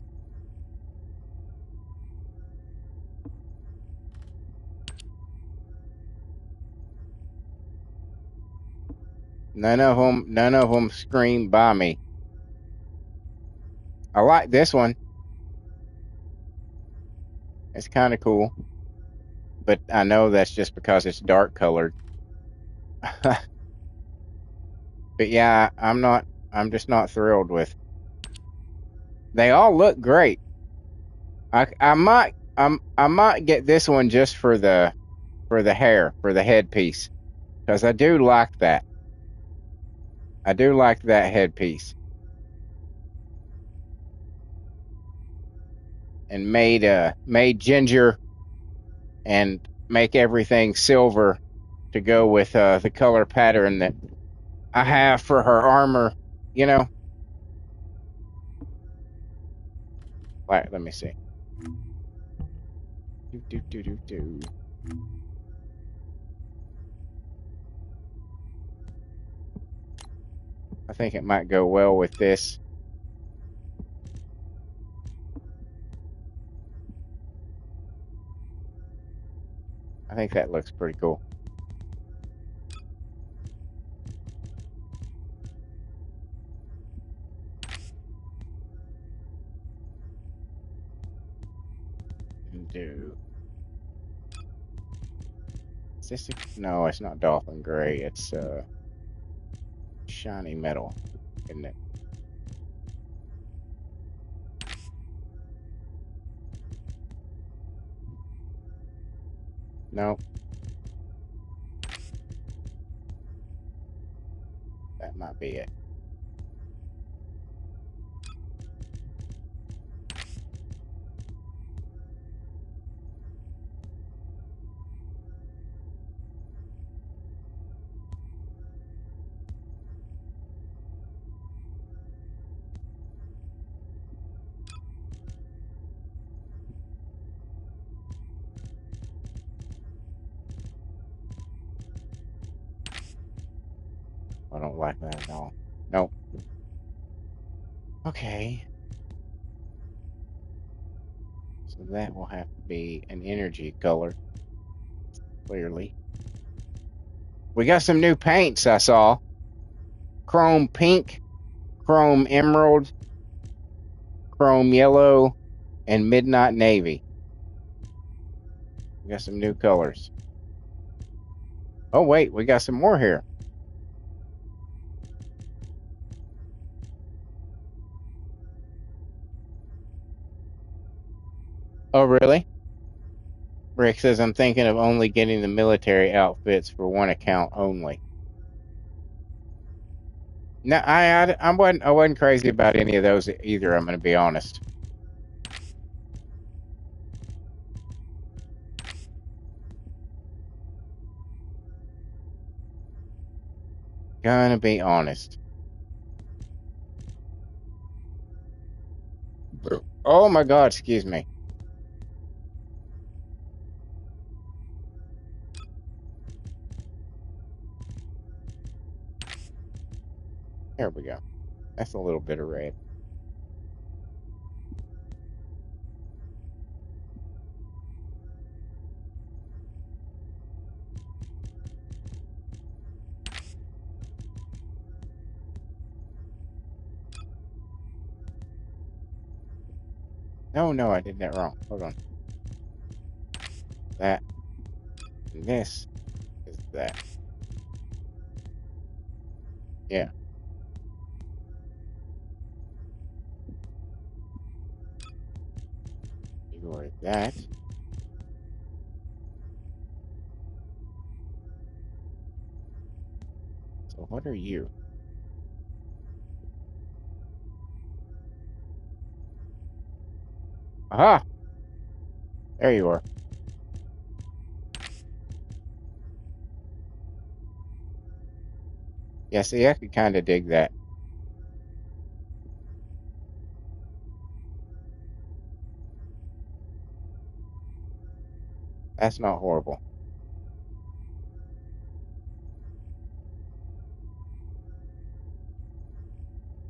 None of them scream by me. I like this one. It's kind of cool, but I know that's just because it's dark colored. But yeah, I'm just not thrilled with. They all look great. I might get this one just for the hair, for the headpiece, because I do like that. I do like that headpiece. And made ginger and make everything silver to go with the color pattern that I have for her armor, you know. Like, let me see. Do. I think it might go well with this. I think that looks pretty cool. can do. Is this no, it's not dolphin gray. It's shiny metal, isn't it? No, that might be it. I don't like that at all. Nope. Okay. So that will have to be an energy color, clearly. We got some new paints I saw. Chrome pink, chrome emerald, chrome yellow, and midnight navy. We got some new colors. Oh, wait, we got some more here. Oh, really? Rick says, I'm thinking of only getting the military outfits for one account only. No, I wasn't crazy about any of those either, I'm going to be honest. Gonna be honest. Oh my God, excuse me. There we go. That's a little bit of red. No, I did that wrong. Hold on. That. And this is that. Yeah. Ignore that. So what are you? Aha! There you are. Yeah, see, I could kind of dig that. That's not horrible.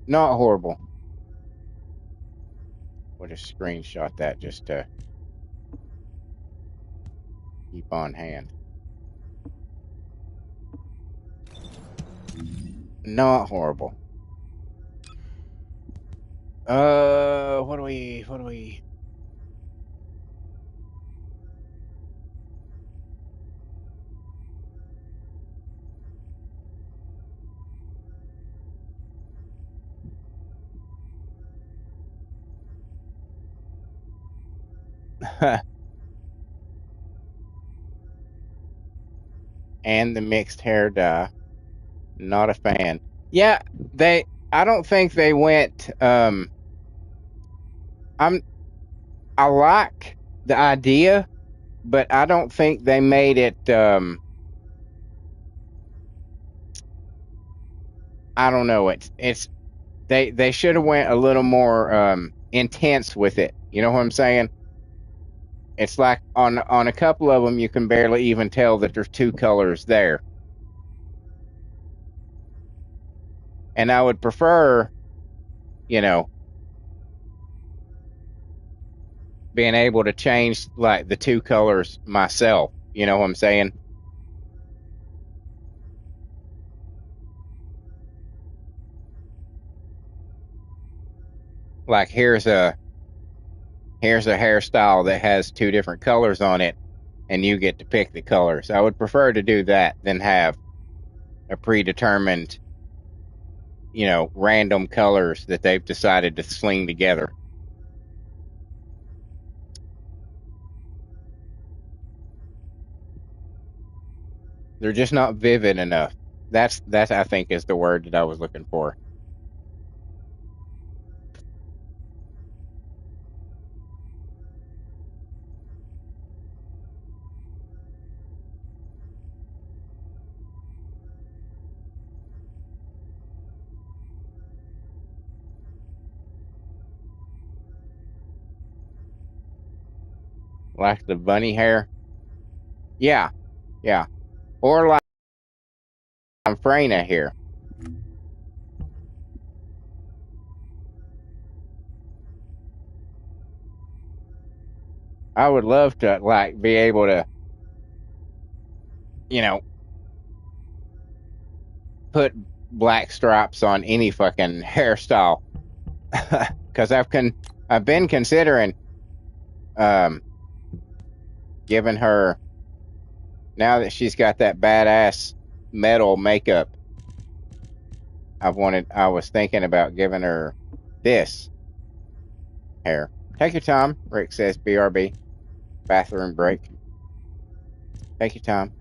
Not horrible. We'll just screenshot that just to keep on hand. Not horrible. What do we? And the mixed hair dye. Not a fan. Yeah, I don't think they went. I'm. I like the idea, but I don't think they made it. I don't know. It's they should have went a little more intense with it. You know what I'm saying? It's like on a couple of them, you can barely even tell that there's two colors there. And I would prefer, you know, being able to change like the two colors myself. You know what I'm saying? Like here's a here's a hairstyle that has 2 different colors on it, and you get to pick the colors. I would prefer to do that than have a predetermined, random colors that they've decided to sling together. They're just not vivid enough. That's I think is the word that I was looking for. Like the bunny hair. Yeah, yeah. Or like Freyna here. I would love to like be able to, you know, put black stripes on any fucking hairstyle. Because I've been considering giving her, now that she's got that badass metal makeup, I was thinking about giving her this hair. Take your time, Rick says. BRB. Bathroom break. Take your time.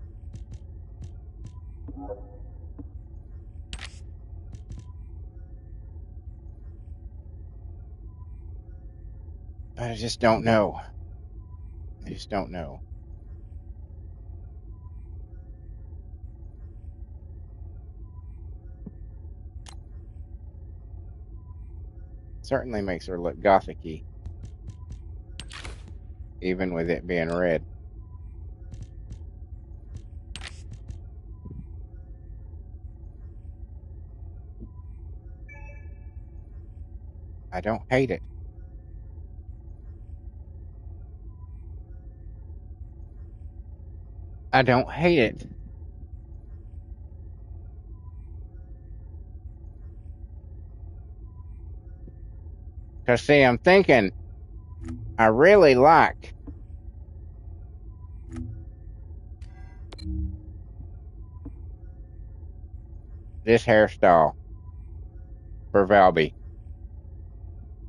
But I just don't know. I just don't know. Certainly makes her look gothic-y, even with it being red. I don't hate it. I don't hate it. Because, see, I'm thinking I really like this hairstyle for Valby.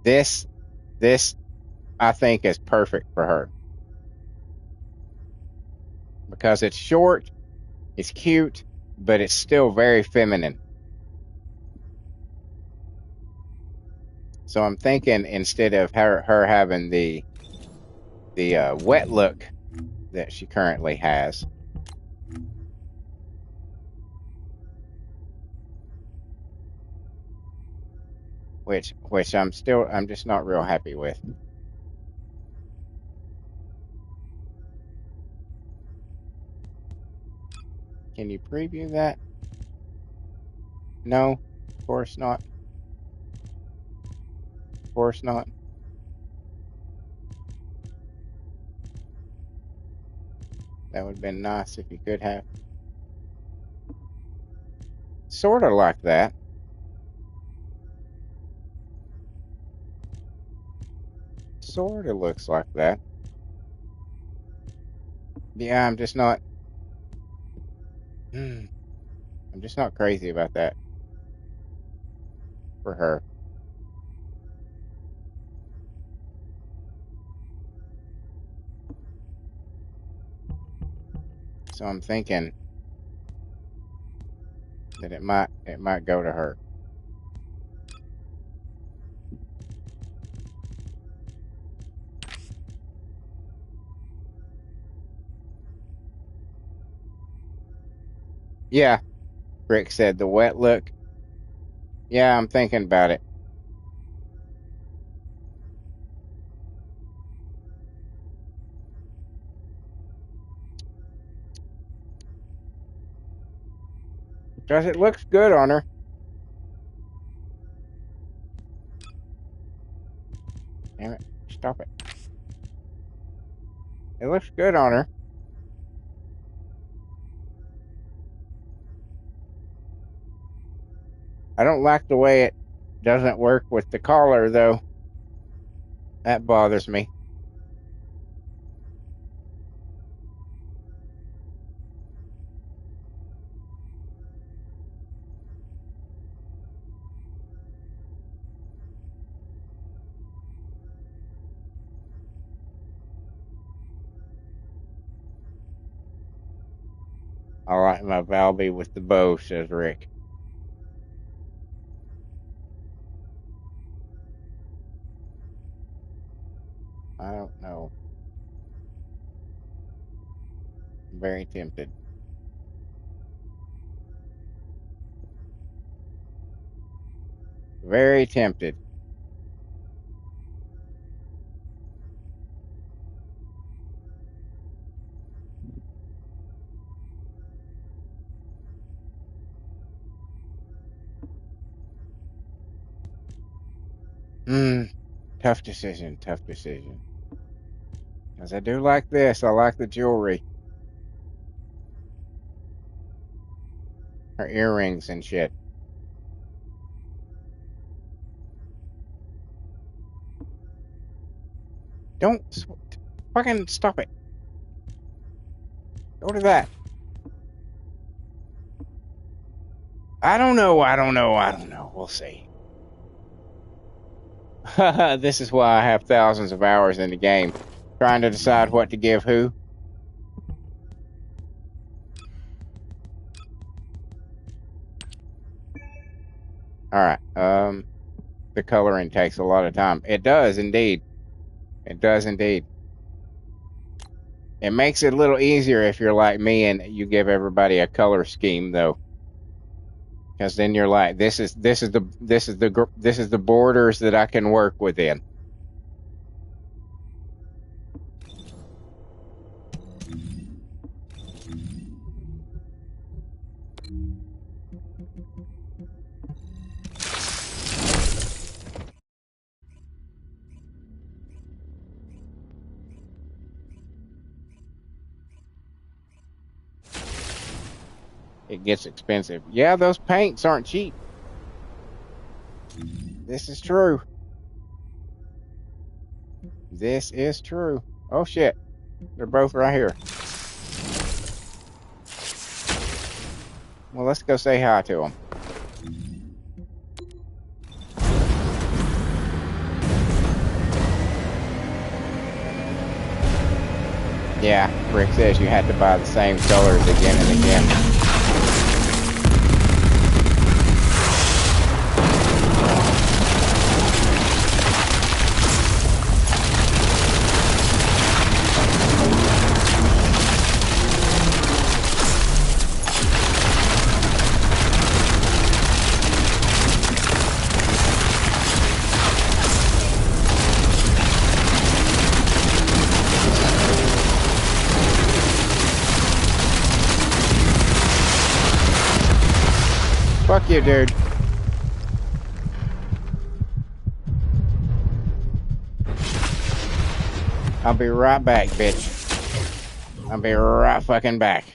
This, I think is perfect for her. Because it's short, it's cute, but it's still very feminine. So I'm thinking instead of her having the wet look that she currently has, which I'm just not real happy with. Can you preview that? No, of course not. Of course not. That would have been nice if you could have. Sort of like that. Sort of looks like that. Yeah, I'm just not. I'm just not crazy about that for her. So I'm thinking that it might go to her. Yeah, Rick said the wet look. Yeah, I'm thinking about it. Because it looks good on her. Damn it. Stop it. It looks good on her. I don't like the way it doesn't work with the collar, though. That bothers me. I like my Valby with the bow, says Rick. I don't know. I'm very tempted. Very tempted. Hmm. Tough decision. Tough decision. Because I do like this. I like the jewelry. Her earrings and shit. Don't fucking stop it. Go to that. I don't know. I don't know. I don't know. We'll see. This is why I have thousands of hours in the game. Trying to decide what to give who. Alright. The coloring takes a lot of time. It does indeed. It does indeed. It makes it a little easier if you're like me and you give everybody a color scheme though. Because then you're like, this is the borders that I can work within. It gets expensive. Yeah, those paints aren't cheap. This is true. This is true. Oh shit. They're both right here. Well, let's go say hi to them. Yeah, Rick says you had to buy the same colors again and again. Fuck you, dude. I'll be right back, bitch. I'll be right fucking back.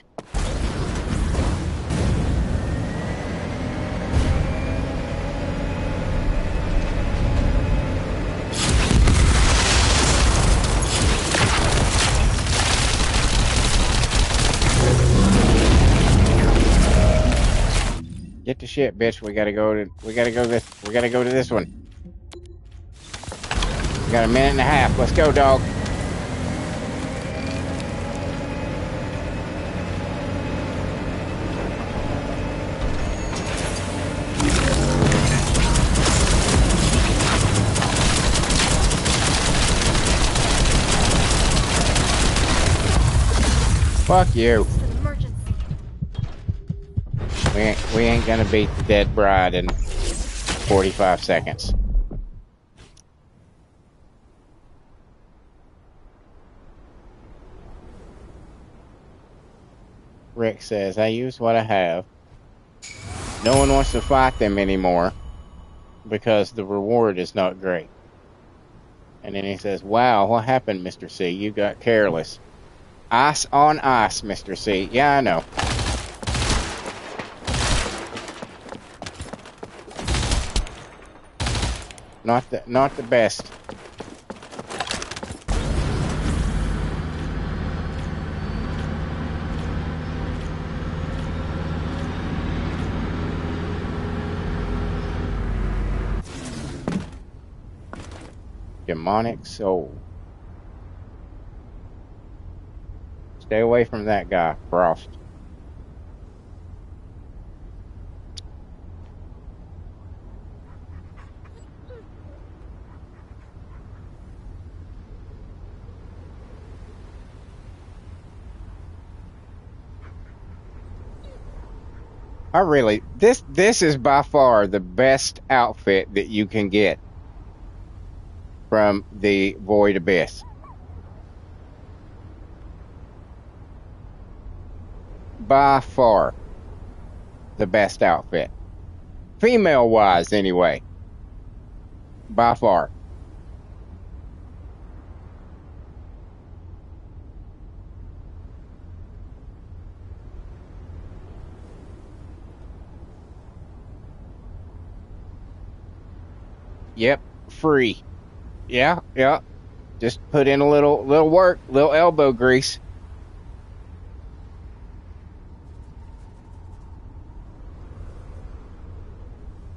Get the shit, bitch. We gotta go to this one. We got a minute and a half. Let's go, dog. Fuck you. We ain't gonna beat the dead bride in 45 seconds. Rick says, I use what I have. No one wants to fight them anymore because the reward is not great. And then he says, wow, what happened, Mr. C? You got careless. Ice on ice, Mr. C. Yeah, I know. Not the best. Demonic soul. Stay away from that guy, Frost. I really, this is by far the best outfit that you can get from the Void Abyss. By far the best outfit. Female wise, anyway. By far. Yep, free. Yeah, yeah. Just put in a little work, little elbow grease.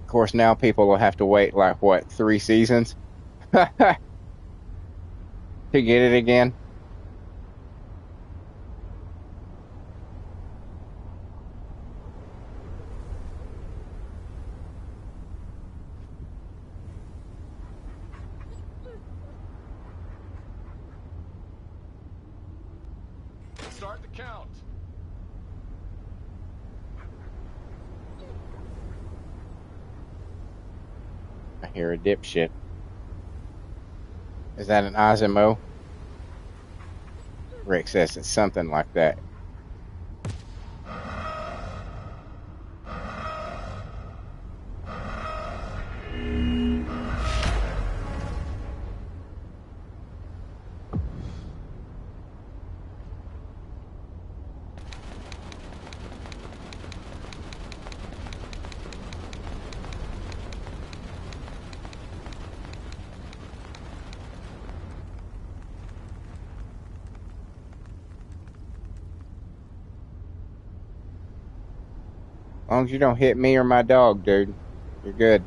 Of course, now people will have to wait like what, 3 seasons to get it again. Start the count. I hear a dipshit. Is that an Osmo? Rick says it's something like that. As long as you don't hit me or my dog, dude, you're good.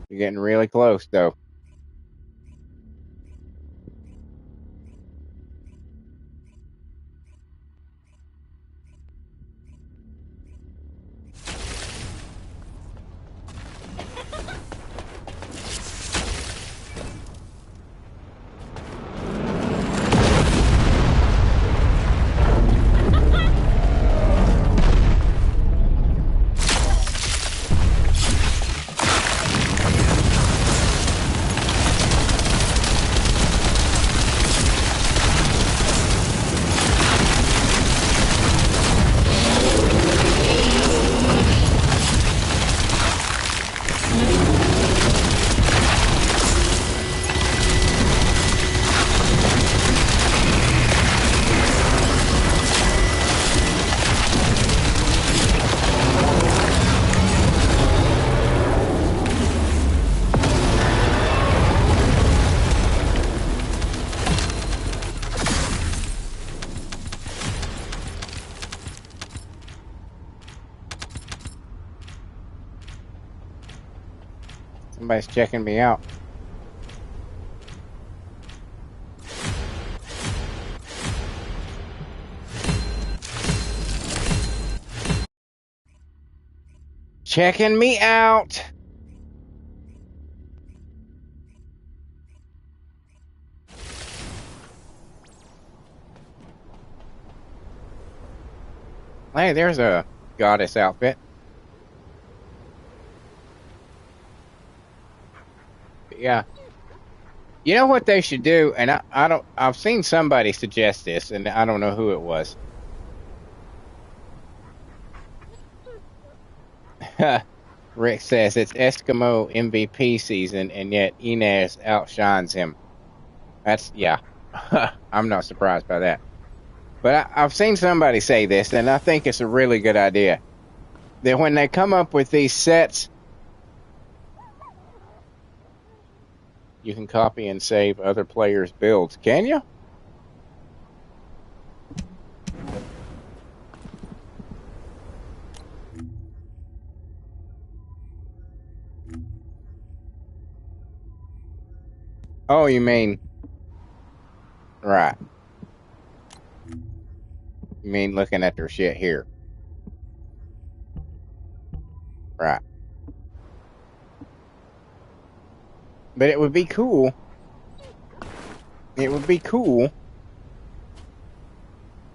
You're getting really close, though. Somebody's checking me out. Checking me out. Hey, there's a goddess outfit. Yeah. You know what they should do? And I've seen somebody suggest this, and I don't know who it was. Rick says it's Eskimo MVP season, and yet Inez outshines him. That's, yeah. I'm not surprised by that. But I've seen somebody say this, and I think it's a really good idea. That when they come up with these sets, you can copy and save other players' builds. Can you? Oh, you mean... Right. You mean looking at their shit here. Right. But it would be cool. It would be cool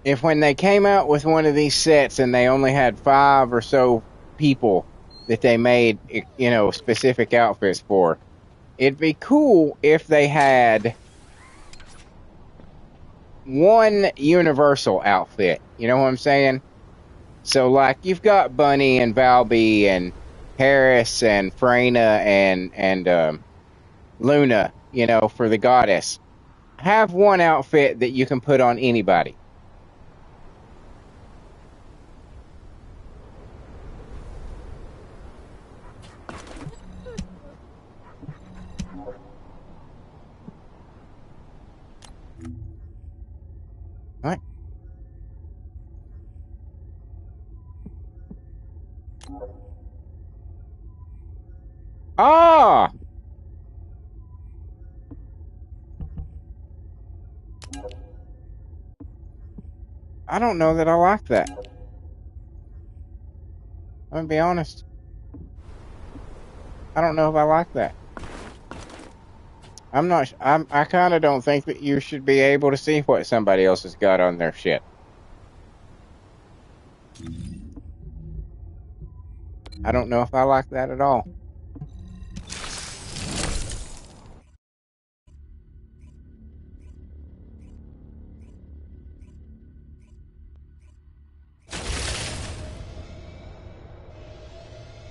if when they came out with one of these sets and they only had 5 or so people that they made, you know, specific outfits for, it'd be cool if they had one universal outfit. You know what I'm saying? So, like, you've got Bunny and Valby and Harris and Freyna and Luna, you know, for the goddess. Have one outfit that you can put on anybody. What? Ah! I don't know that I like that. I'm gonna be honest. I don't know if I like that. I'm not. I kind of don't think that you should be able to see what somebody else has got on their shit. I don't know if I like that at all.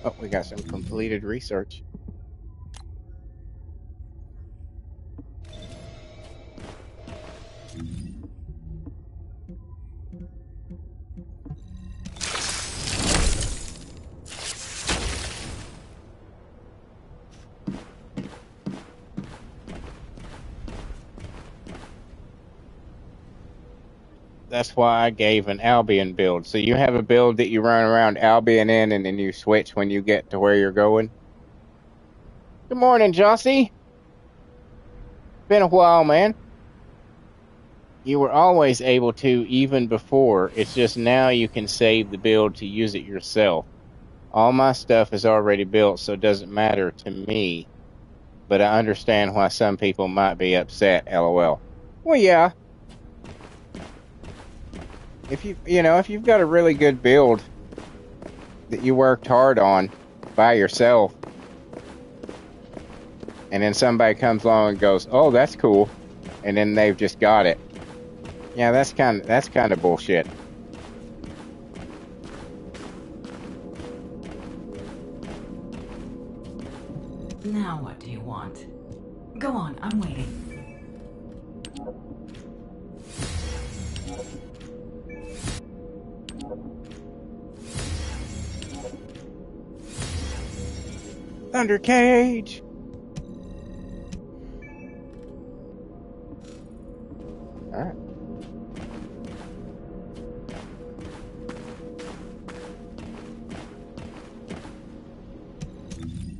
Oh, we got some completed research. That's why I gave an Albion build. So you have a build that you run around Albion in, and then you switch when you get to where you're going. Good morning, Jossie. Been a while, man. You were always able to, even before. It's just now you can save the build to use it yourself. All my stuff is already built, so it doesn't matter to me. But I understand why some people might be upset, lol. Well, yeah. If you've got a really good build that you worked hard on by yourself, and then somebody comes along and goes, "Oh, that's cool," and then they've just got it. Yeah, that's kind of bullshit. Now what do you want? Go on, I'm waiting. Thunder Cage. All right.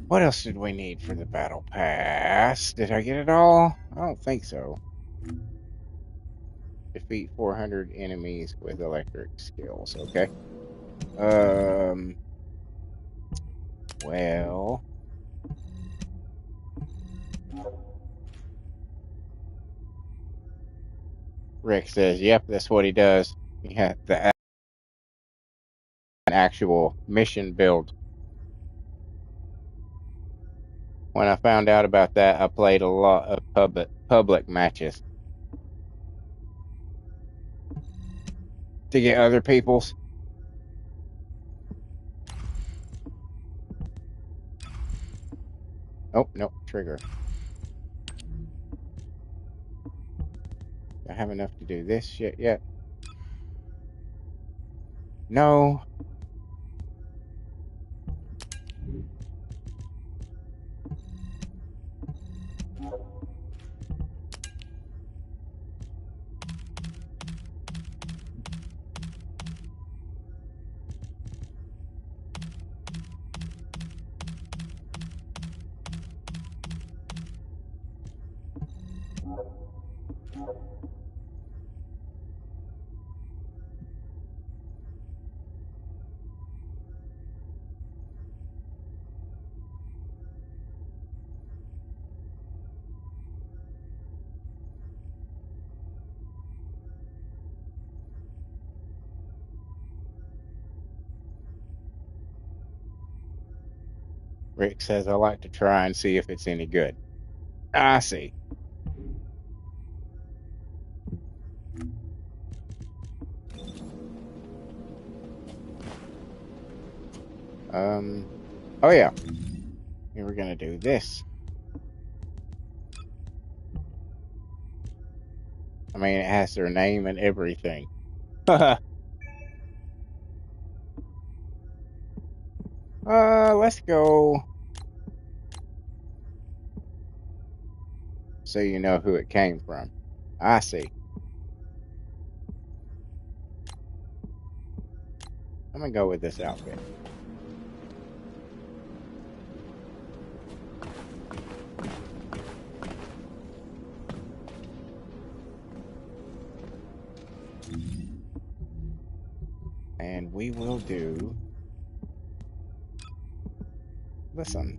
What else did we need for the battle pass? Did I get it all? I don't think so. Defeat 400 enemies with electric skills. Okay. Well. Rick says, "Yep, that's what he does. He had the actual mission build." When I found out about that, I played a lot of public matches to get other people's. Oh, no, trigger. Do I have enough to do this shit yet? No. Rick says, I like to try and see if it's any good. I see. Oh yeah. We were gonna do this. I mean, it has their name and everything. Let's go. So you know who it came from. I see. I'm gonna go with this outfit. And we will do, listen,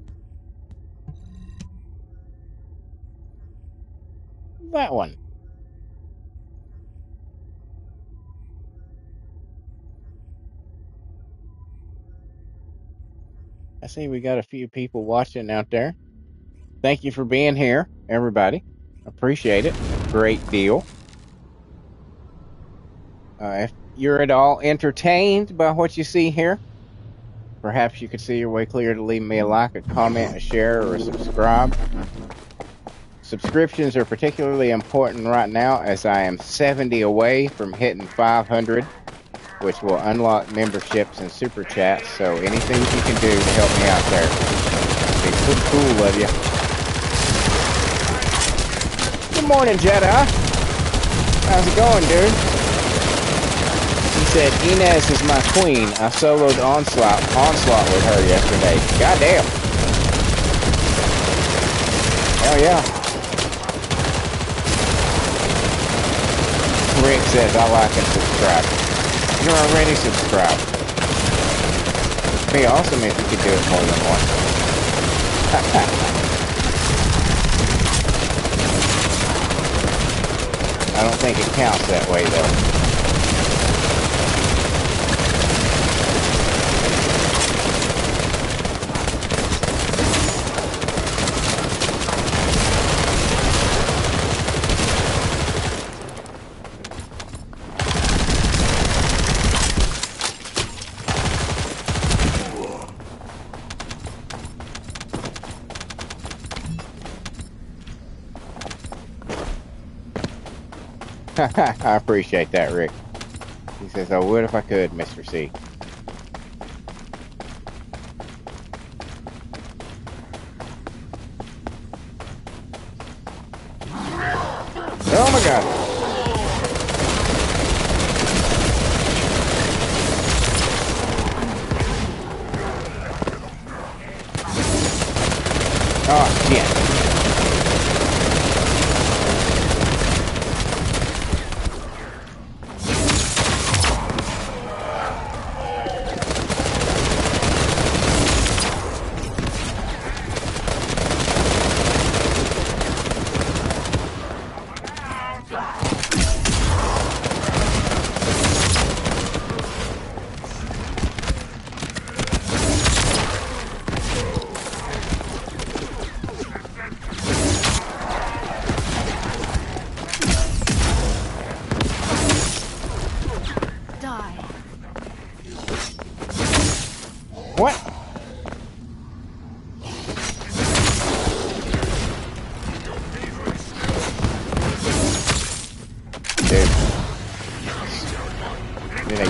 that one. I see we got a few people watching out there. Thank you for being here, everybody. Appreciate it. Great deal. If you're at all entertained by what you see here, perhaps you could see your way clear to leave me a like, a comment, a share, or a subscribe. Subscriptions are particularly important right now as I am 70 away from hitting 500, which will unlock memberships and super chats. So anything you can do to help me out there, it'd be so cool of you. Good morning, Jedi. How's it going, dude? He said, Inez is my queen. I soloed Onslaught with her yesterday. Goddamn. Hell yeah. Rick says, I like and subscribe. You're already subscribed. It'd be awesome if you could do it more than once. I don't think it counts that way, though. I appreciate that, Rick. He says, I would if I could, Mr. C. Oh my God. Oh, shit.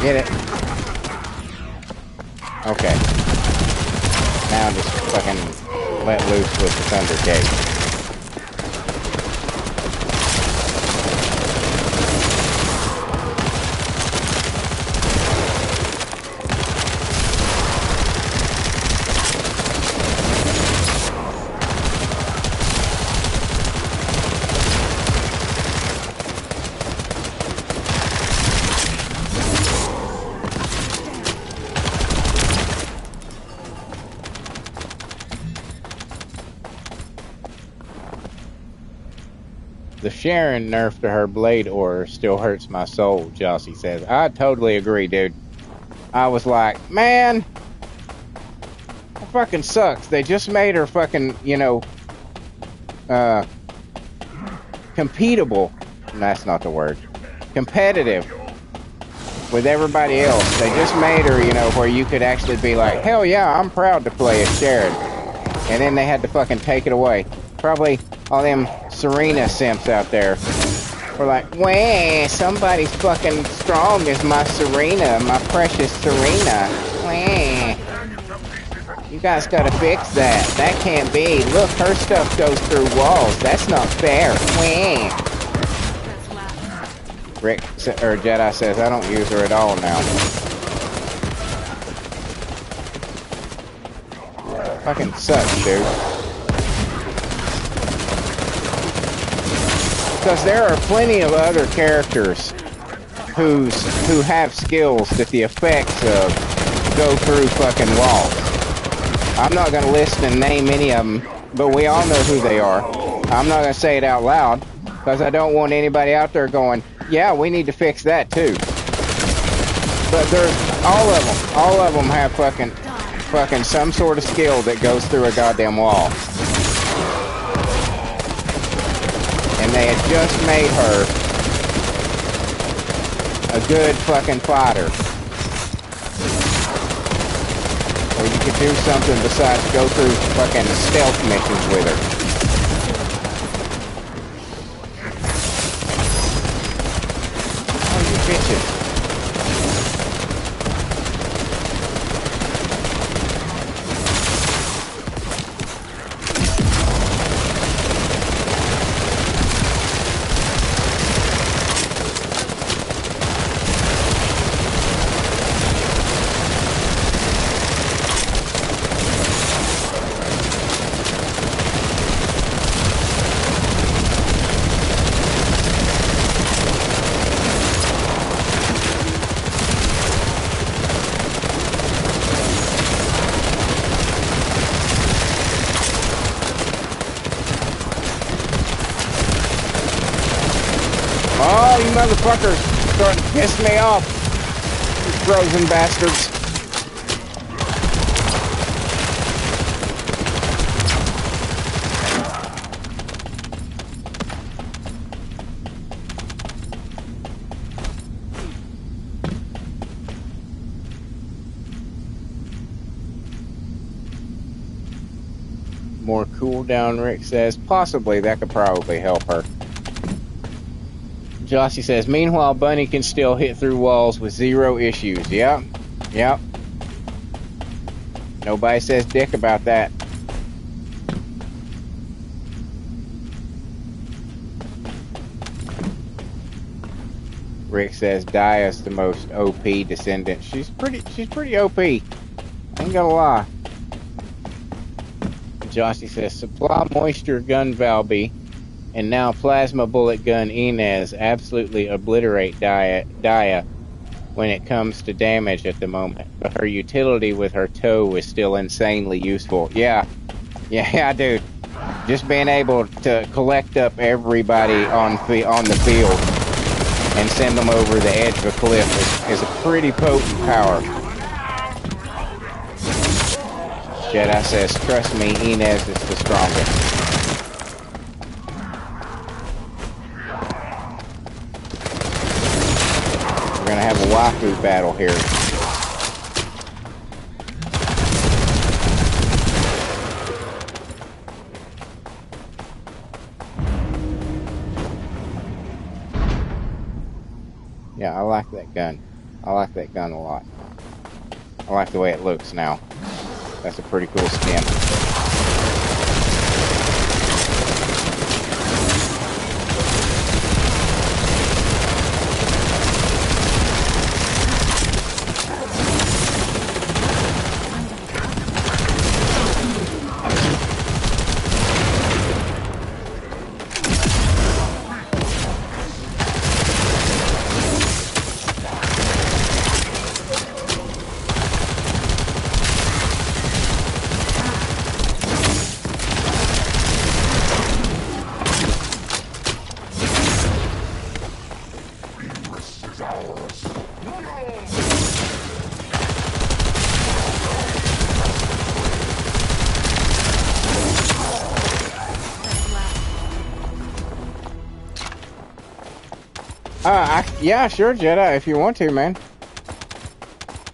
Get it? Okay. Now just fucking let loose with the Thunder Gate. The Sharon nerf to her blade order still hurts my soul, Jossie says. I totally agree, dude. I was like, man, I fucking sucks. They just made her fucking, you know, competitive. That's not the word. Competitive with everybody else. They just made her, you know, where you could actually be like, hell yeah, I'm proud to play as Sharon. And then they had to fucking take it away. Probably all them Serena simps out there were like, wah, somebody's fucking strong as my Serena, my precious Serena. Wah. You guys gotta fix that. That can't be. Look, her stuff goes through walls. That's not fair. Wah. Rick, or Jedi says, I don't use her at all now. Fucking sucks, dude. Because there are plenty of other characters who have skills that the effects of go through fucking walls. I'm not gonna list and name any of them, but we all know who they are. I'm not gonna say it out loud because I don't want anybody out there going, yeah, we need to fix that too. But there's all of them have fucking some sort of skill that goes through a goddamn wall. And they had just made her a good fucking fighter. Or you could do something besides go through fucking stealth missions with her. Bitches. Oh, you motherfuckers starting to piss me off. You frozen bastards. More cooldown, Rick says. Possibly, that could probably help her. Jossie says, meanwhile, Bunny can still hit through walls with zero issues. Yep. Yep. Nobody says dick about that. Rick says, Dia's the most OP descendant. She's pretty OP. Ain't gonna lie. Jossie says, supply moisture gun Valby. And now plasma bullet gun Inez absolutely obliterate Dia when it comes to damage at the moment. But her utility with her toe is still insanely useful. Yeah, dude. Just being able to collect up everybody on the field and send them over the edge of a cliff is a pretty potent power. Jedi says, trust me, Inez is the strongest. We're gonna have a waifu battle here. Yeah, I like that gun. I like that gun a lot. I like the way it looks now. That's a pretty cool skin. Yeah, sure, Jedi, if you want to, man.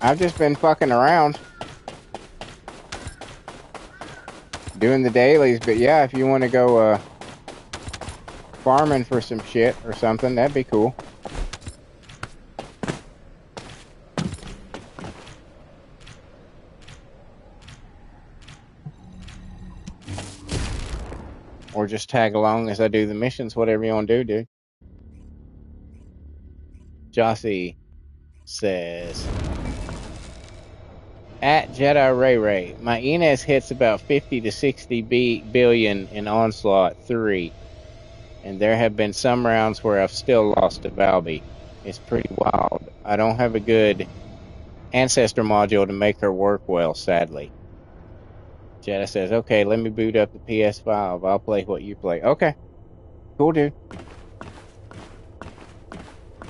I've just been fucking around. Doing the dailies, but yeah, if you want to go, farming for some shit or something, that'd be cool. Or just tag along as I do the missions, whatever you want to do, dude. Jossie says, at Jedi Ray Ray, my Inez hits about 50 to 60 billion in Onslaught 3, and there have been some rounds where I've still lost to Valby. It's pretty wild. I don't have a good ancestor module to make her work well, sadly. Jedi says, okay, let me boot up the PS5. I'll play what you play. Okay. Cool, dude.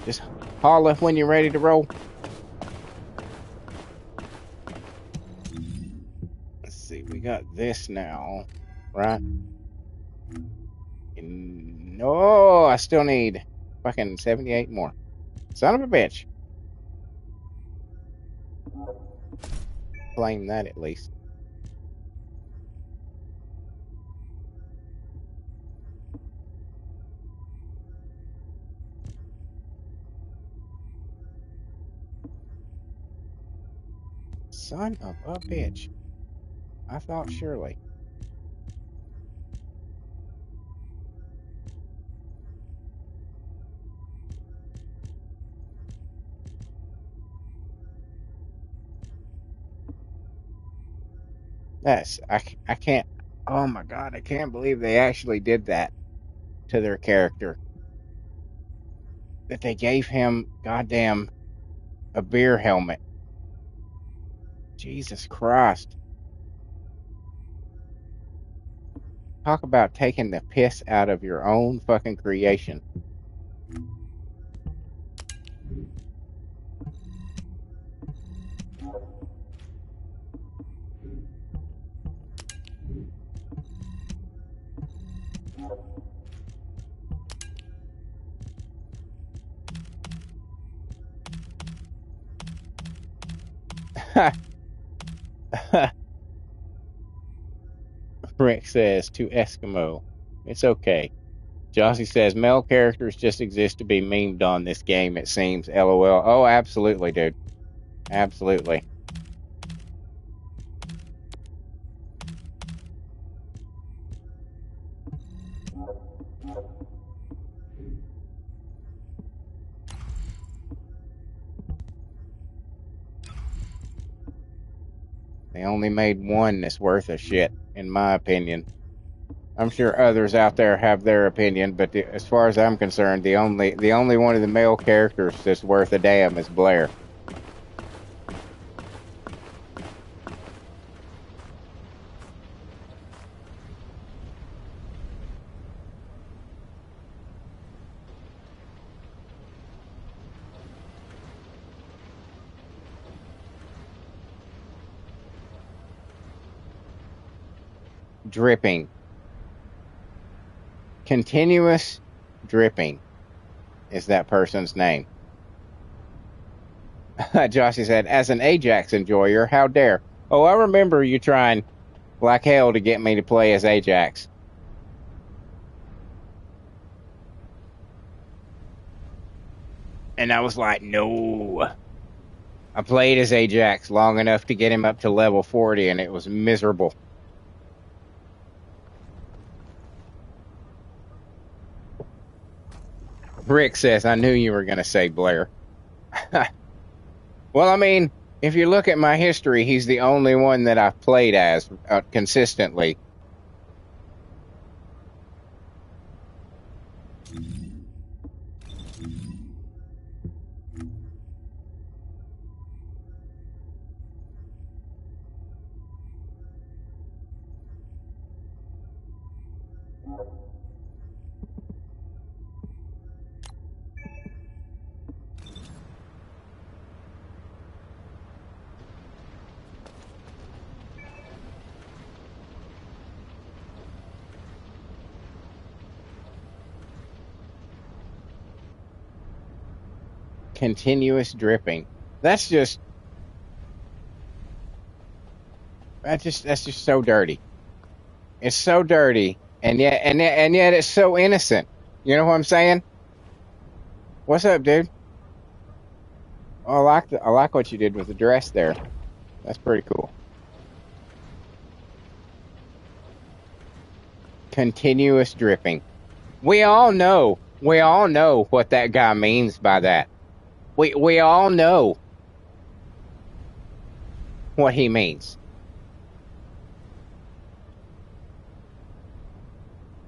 Just holler when you're ready to roll. Let's see. We got this now, right? No, I still need fucking 78 more. Son of a bitch. Claim that at least. Son of a bitch. I thought surely. Yes, I can't. Oh my god, I can't believe they actually did that to their character. That they gave him goddamn a beer helmet. Jesus Christ. Talk about taking the piss out of your own fucking creation. Rick says to Eskimo, it's okay. Jossie says, male characters just exist to be memed on this game, it seems. LOL. Oh, absolutely, dude. Absolutely. They only made one that's worth a shit, in my opinion. I'm sure others out there have their opinion, but as far as I'm concerned, the only one of the male characters that's worth a damn is Blair. Dripping. Continuous dripping is that person's name. Jossie said, as an Ajax enjoyer, how dare. Oh, I remember you trying like hell to get me to play as Ajax. And I was like, no. I played as Ajax long enough to get him up to level 40, and it was miserable. Rick says, I knew you were going to say Blair. Well, I mean, if you look at my history, he's the only one that I've played as consistently. Continuous dripping. That's just so dirty. It's so dirty, and yet it's so innocent. You know what I'm saying? What's up, dude? Oh, I like what you did with the dress there. That's pretty cool. Continuous dripping. We all know what that guy means by that. We all know what he means.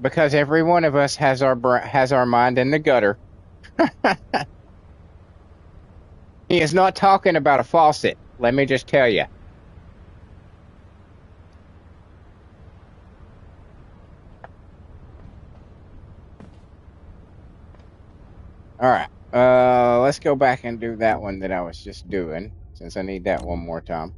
Because every one of us has our mind in the gutter. He is not talking about a faucet. Let me just tell you. All right. Let's go back and do that one that I was just doing, since I need that one more time.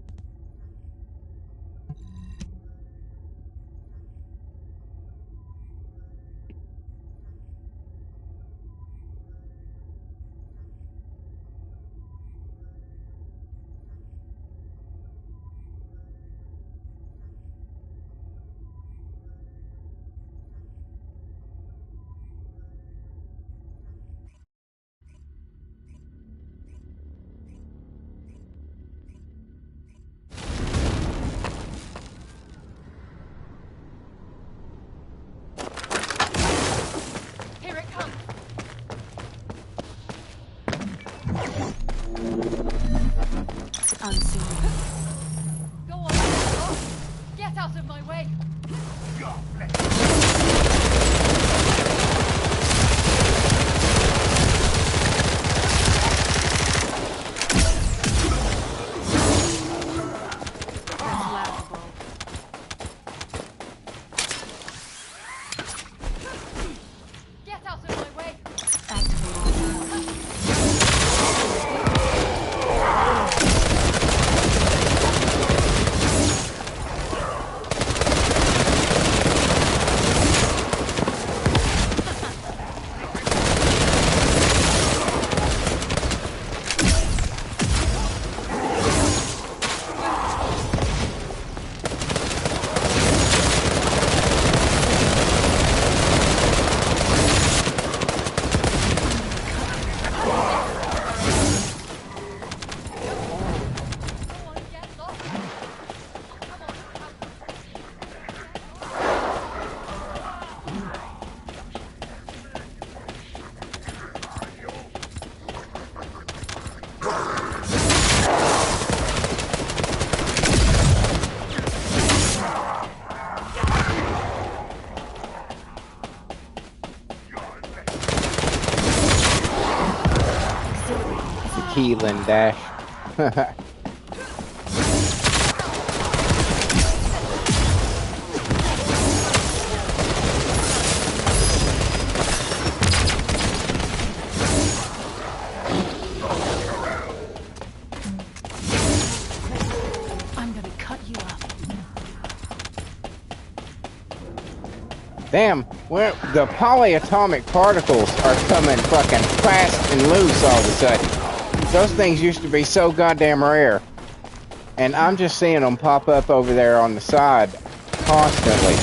Here it comes. Unseen. Go on. Oh, get out of my way. Get out of my way. Go on, get lost. Come on. Keelan Dash. I'm gonna cut you up. Damn, where the polyatomic particles are coming fucking fast and loose all of a sudden. Those things used to be so goddamn rare. And I'm just seeing them pop up over there on the side constantly.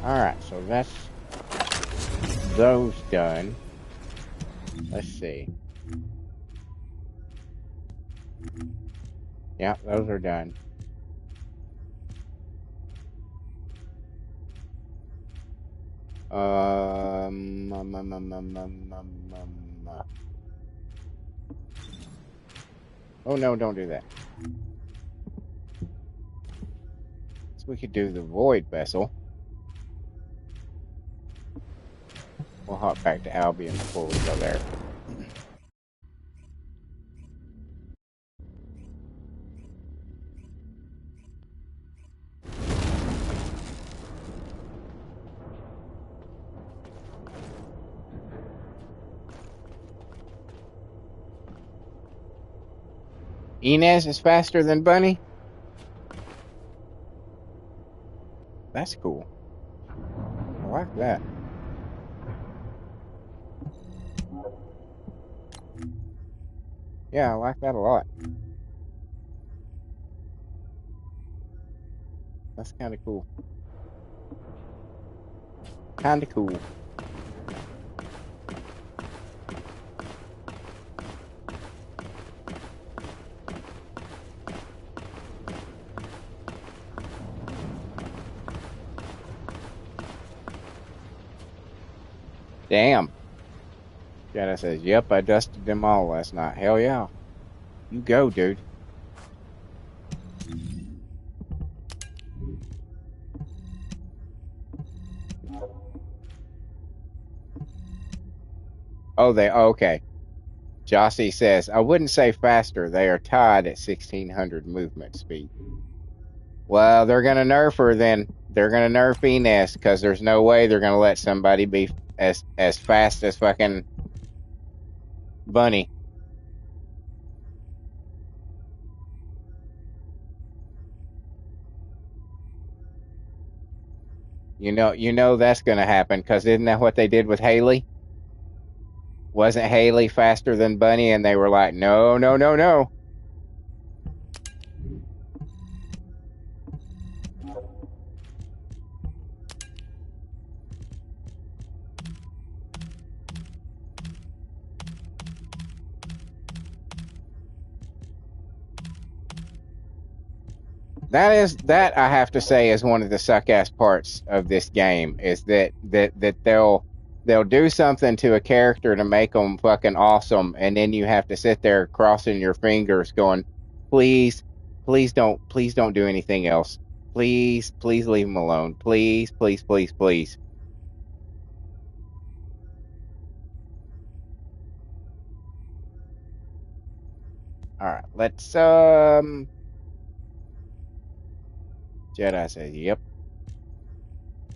Alright, so that's those done. Let's see. Yeah, those are done. Oh no, don't do that. So we could do the void vessel. We'll hop back to Albion before we go there. Inez is faster than Bunny? That's cool. I like that. Yeah, I like that a lot. That's kind of cool. Kind of cool. Damn. Jedi says, yep, I dusted them all last night. Hell yeah. You go, dude. Oh, okay. Jossie says, I wouldn't say faster. They are tied at 1600 movement speed. Well, they're going to nerf her then. They're going to nerf Inez because there's no way they're going to let somebody be as fast as fucking Bunny. You know that's going to happen because isn't that what they did with Haley? Wasn't Haley faster than Bunny? And they were like, no, no, no, no. That I have to say is one of the suck ass parts of this game is that they'll do something to a character to make them fucking awesome, and then you have to sit there crossing your fingers, going, please, please don't do anything else, please leave them alone, please. All right, let's Jedi says, yep.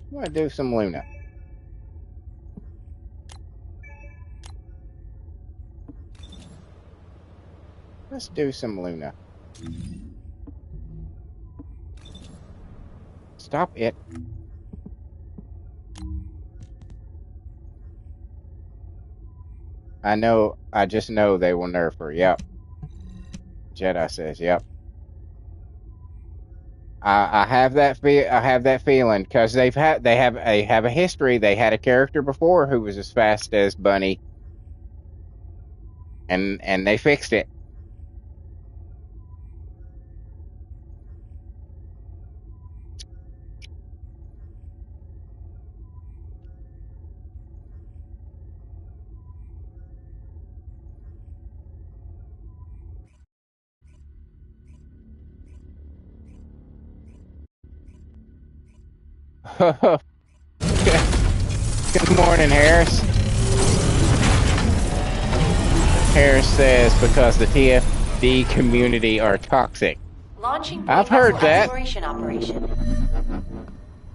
I'm gonna do some Luna. Let's do some Luna. Stop it. I just know they will nerf her. Yep. Jedi says, yep. I have that feeling because they have a history. They had a character before who was as fast as Bunny, and they fixed it. Good morning, Harris. Harris says because the TFD community are toxic. Launching I've heard that. exploration operation.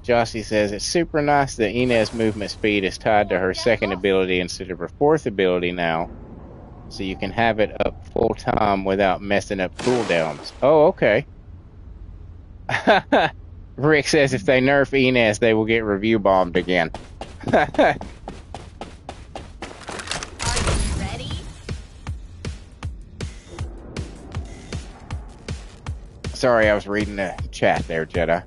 Jossie says it's super nice that Inez movement speed is tied to her second ability instead of her fourth ability now, so you can have it up full time without messing up cooldowns. Oh, okay. Rick says if they nerf Inez, they will get review bombed again. Are you ready? Sorry, I was reading the chat there, Jedi.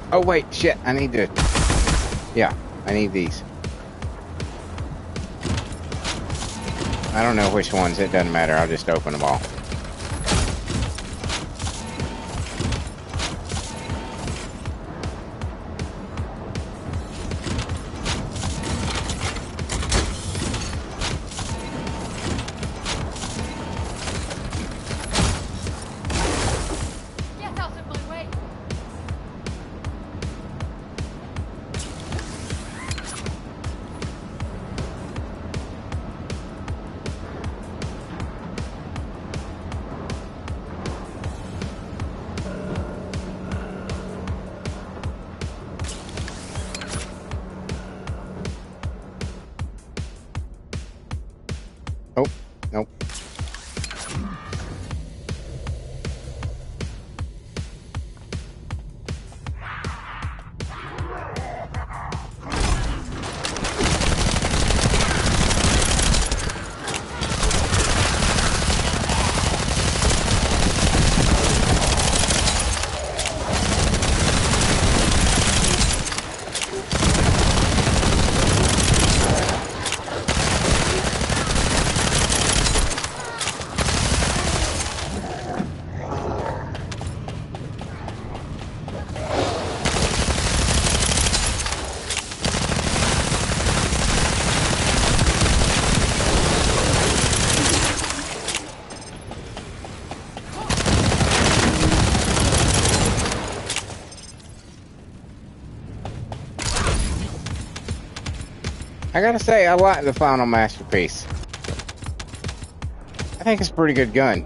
Oh wait, shit! I need to. Yeah, I need these. I don't know which ones. It doesn't matter. I'll just open them all. Get out of my way! Oh, nope. I gotta say, I like the final masterpiece. I think it's a pretty good gun.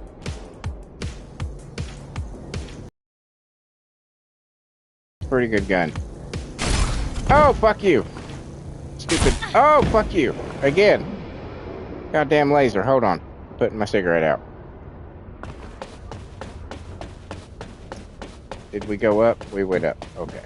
Pretty good gun. Oh, fuck you. Stupid. Oh, fuck you. Again. Goddamn laser. Hold on. Putting my cigarette out. Did we go up? We went up. Okay.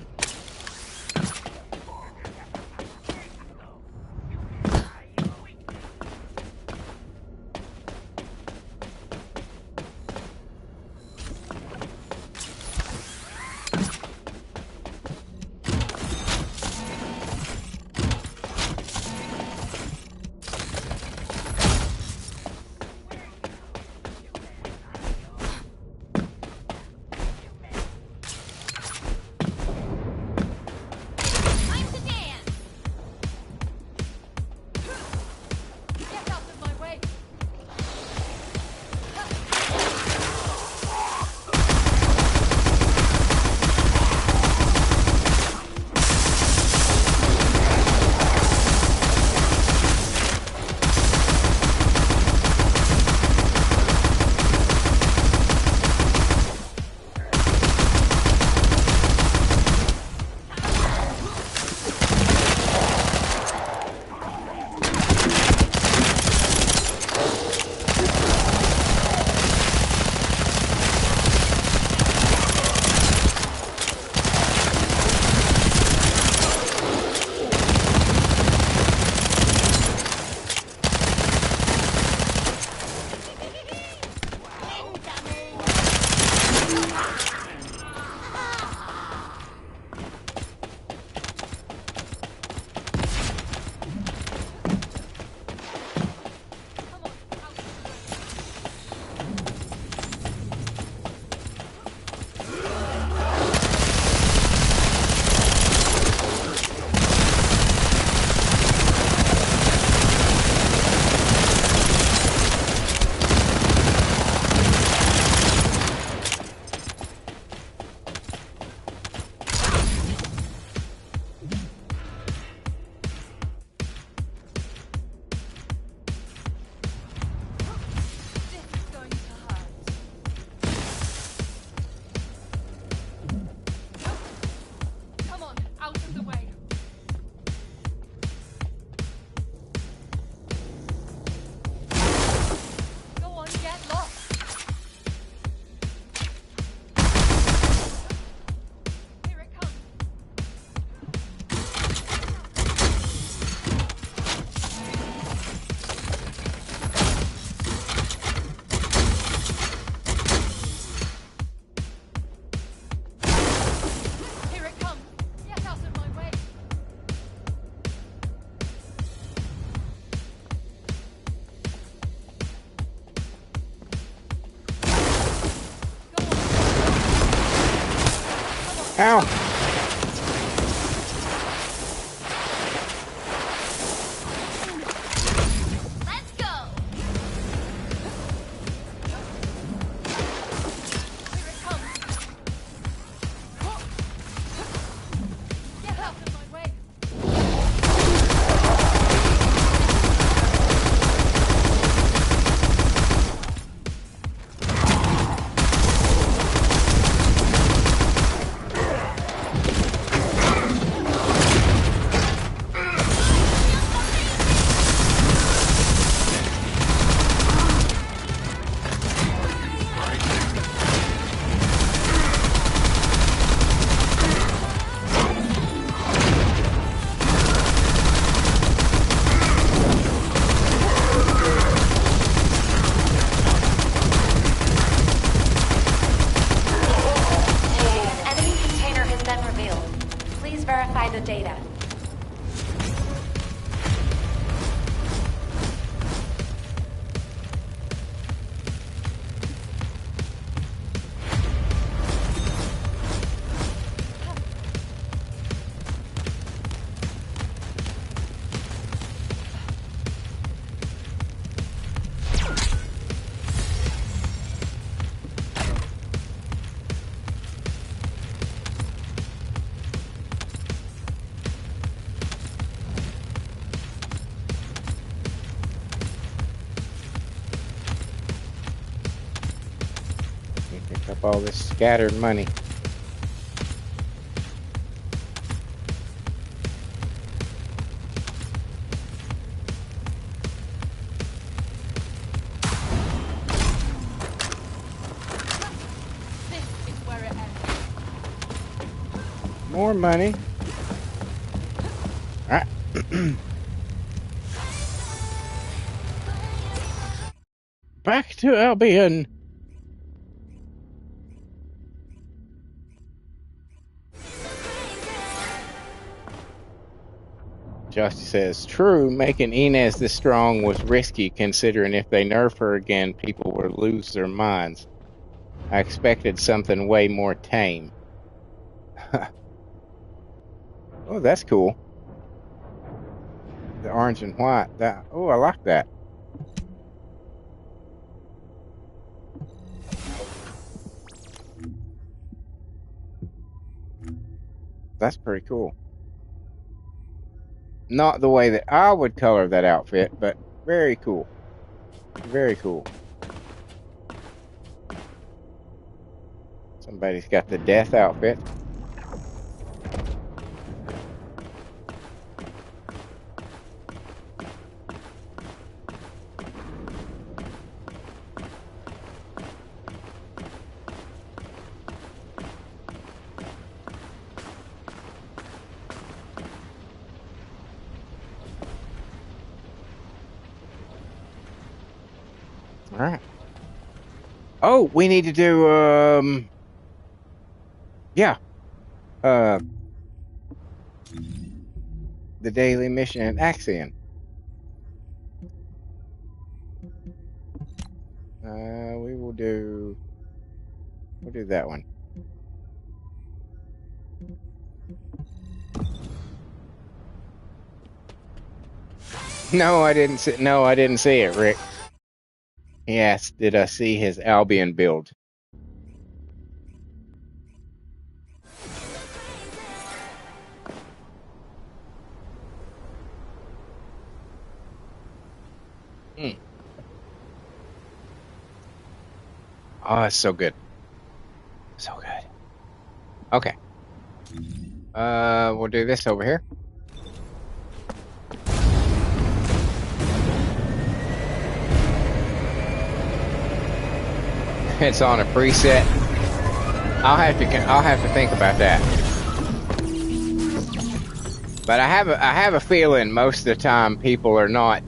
Ow! Let's go. Here it comes. Get out of my way. Verify the data. Pick up all this scattered money. This is where it ends. More money. Alright. Back to Albion. Justice says, true, making Inez this strong was risky considering if they nerf her again, people would lose their minds. I expected something way more tame. Oh, that's cool. The orange and white. That, oh, I like that. That's pretty cool. Not the way that I would color that outfit, but very cool. Very cool. Somebody's got the death outfit. All right. Oh, we need to do yeah. The daily mission in Axion. We'll do that one. No, I didn't see it, Rick. He asked, did I see his Albion build? Oh, it's so good. So good. Okay. We'll do this over here. It's on a preset. I'll have to think about that. But I have a feeling most of the time people are not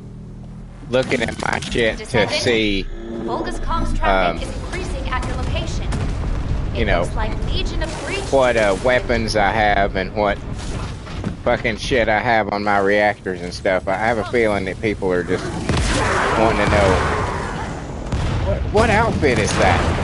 looking at my shit to see Volga's comms traffic is increasing at your location. You know, looks like Legion of Breach. What weapons I have and what fucking shit I have on my reactors and stuff. I have a feeling that people are just wanting to know what outfit is that?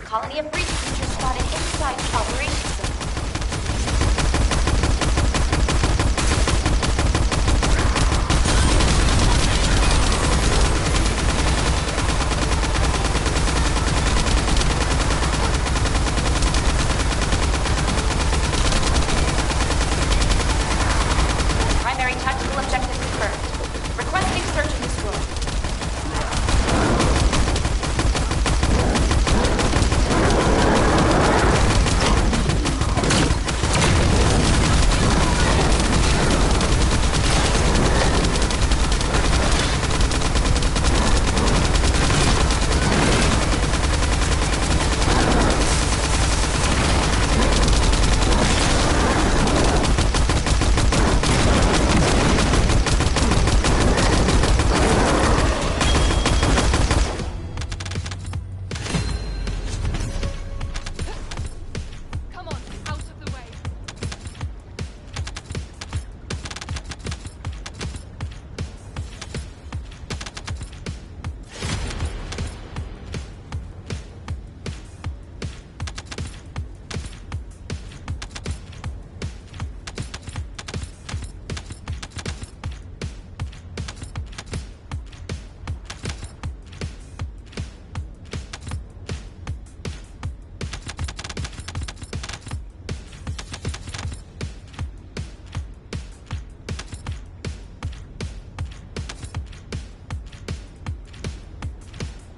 colony of breach creatures spotted inside the operations zone. Primary tactical objective confirmed. Requesting search and destroy.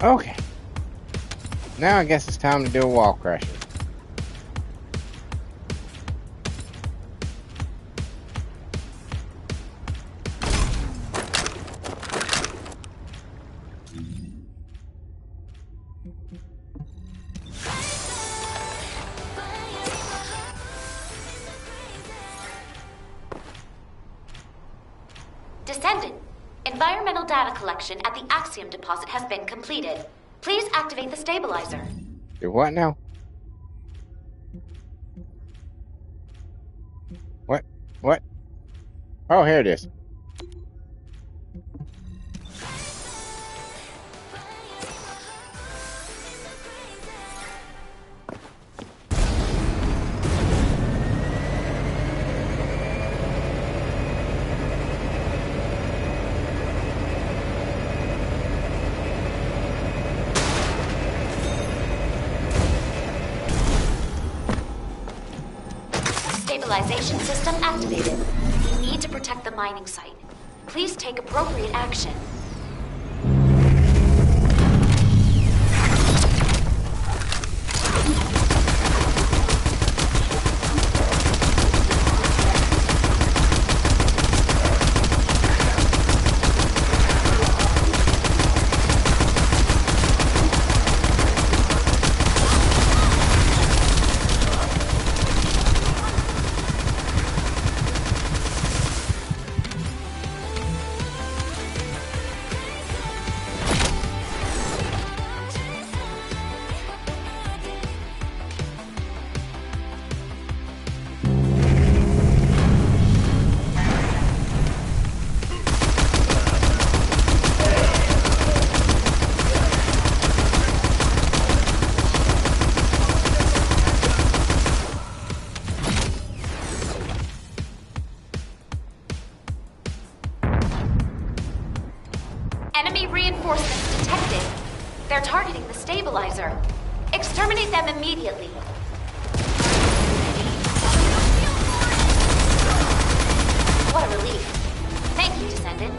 Okay. Now I guess it's time to do a wall crusher. Descendant, environmental data collection at the Axiom deposit has been completed. Please activate the stabilizer. Do what now? What? What? Oh, here it is. Stabilization system activated. We need to protect the mining site. Please take appropriate action. Enemy reinforcements detected. They're targeting the stabilizer. Exterminate them immediately. What a relief. Thank you, Descendant.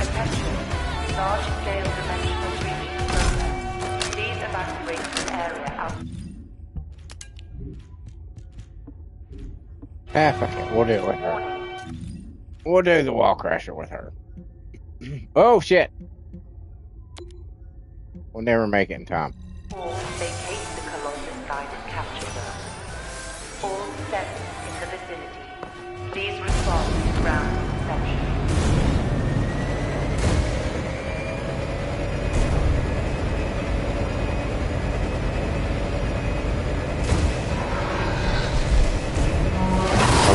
Attention. Large-scale dimensional breaching process. Please evacuate the area out. Ah, fuck it. We'll do it with her. We'll do the wall crusher with her. Oh, shit. We'll never make it in time. All vacate the Colossus guided capture zone. All sensors in the vicinity, please respond to ground inspection.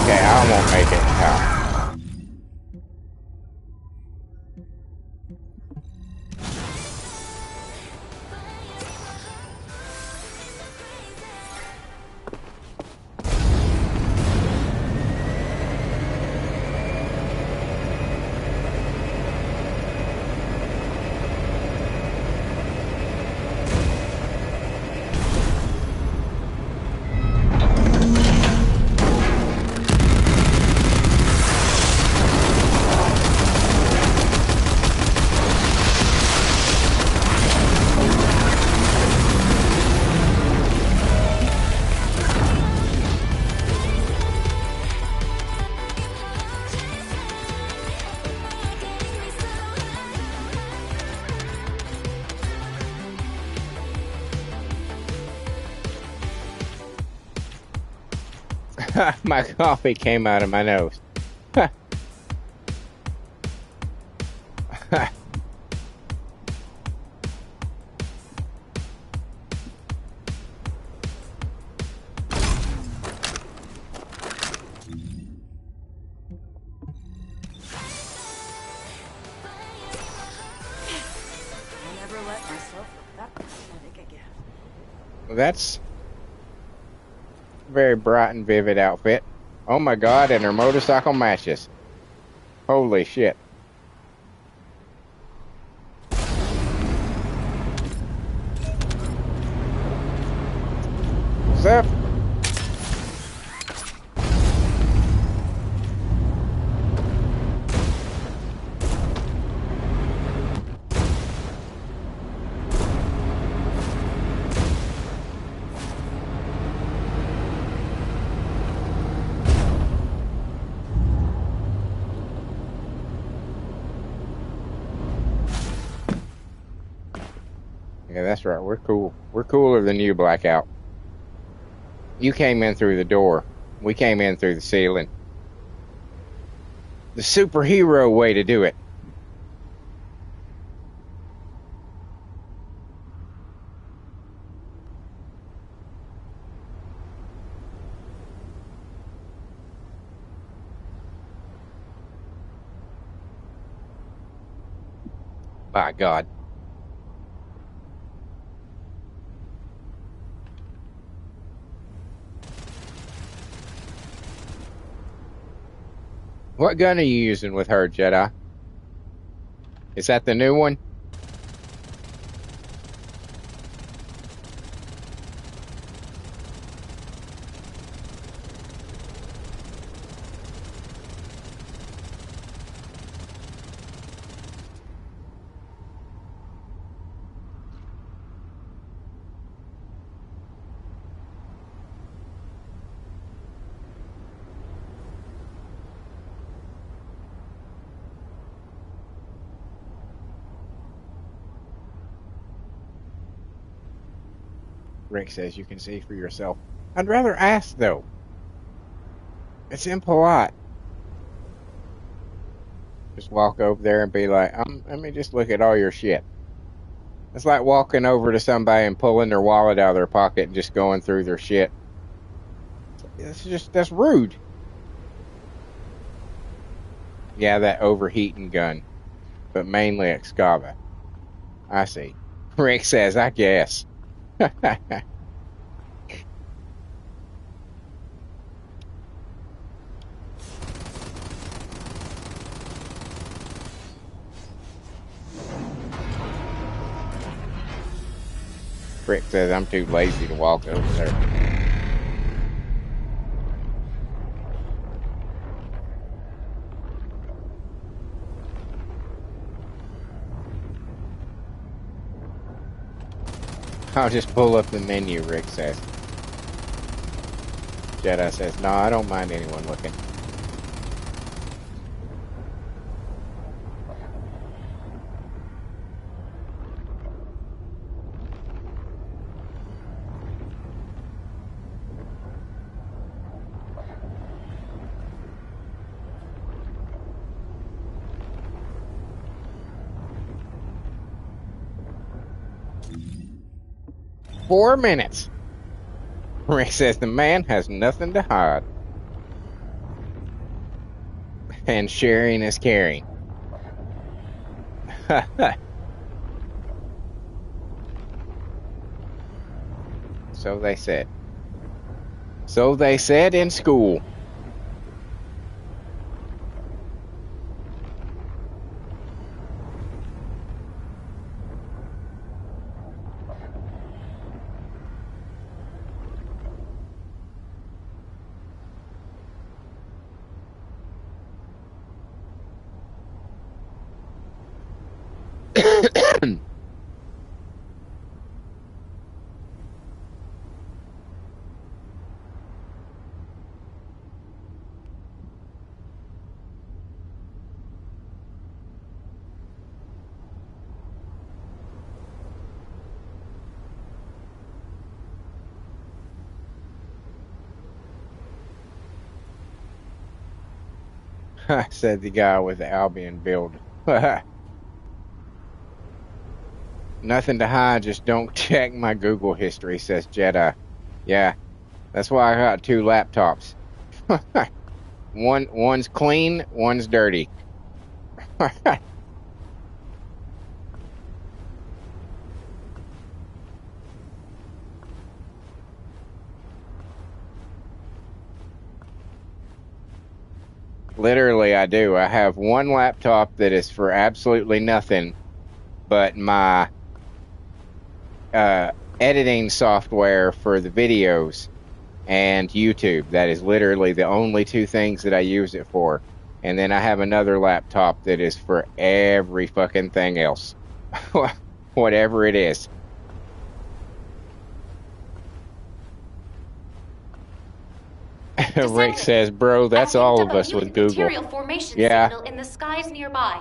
Okay, I won't make it in time. My coffee came out of my nose. That's a very bright and vivid outfit. Oh my god, and her motorcycle matches. Holy shit. What's up? Yeah, that's right. We're cool. We're cooler than you, Blackout. You came in through the door. We came in through the ceiling. The superhero way to do it. By God. What gun are you using with her, Jedi? Is that the new one? Rick says you can see for yourself. I'd rather ask, though. It's impolite. Just walk over there and be like, let me just look at all your shit. It's like walking over to somebody and pulling their wallet out of their pocket and just going through their shit. That's rude. Yeah, that overheating gun. But mainly Excava. I see. Rick says, I guess. Rick says I'm too lazy to walk over there. I'll just pull up the menu, Rick says. Jedi says, no, I don't mind anyone looking. "4 minutes. Rick says the man has nothing to hide. And sharing is caring. So they said. So they said in school. Said the guy with the Albion build. Nothing to hide, just don't check my Google history, says Jedi. Yeah, that's why I got two laptops. One's clean, one's dirty. Literally, I do. I have one laptop that is for absolutely nothing but my editing software for the videos and YouTube. That is literally the only two things that I use it for. And then I have another laptop that is for every fucking thing else. Whatever it is. Rick says, bro, that's all of us with Google. Material formation Yeah. signal in the skies nearby.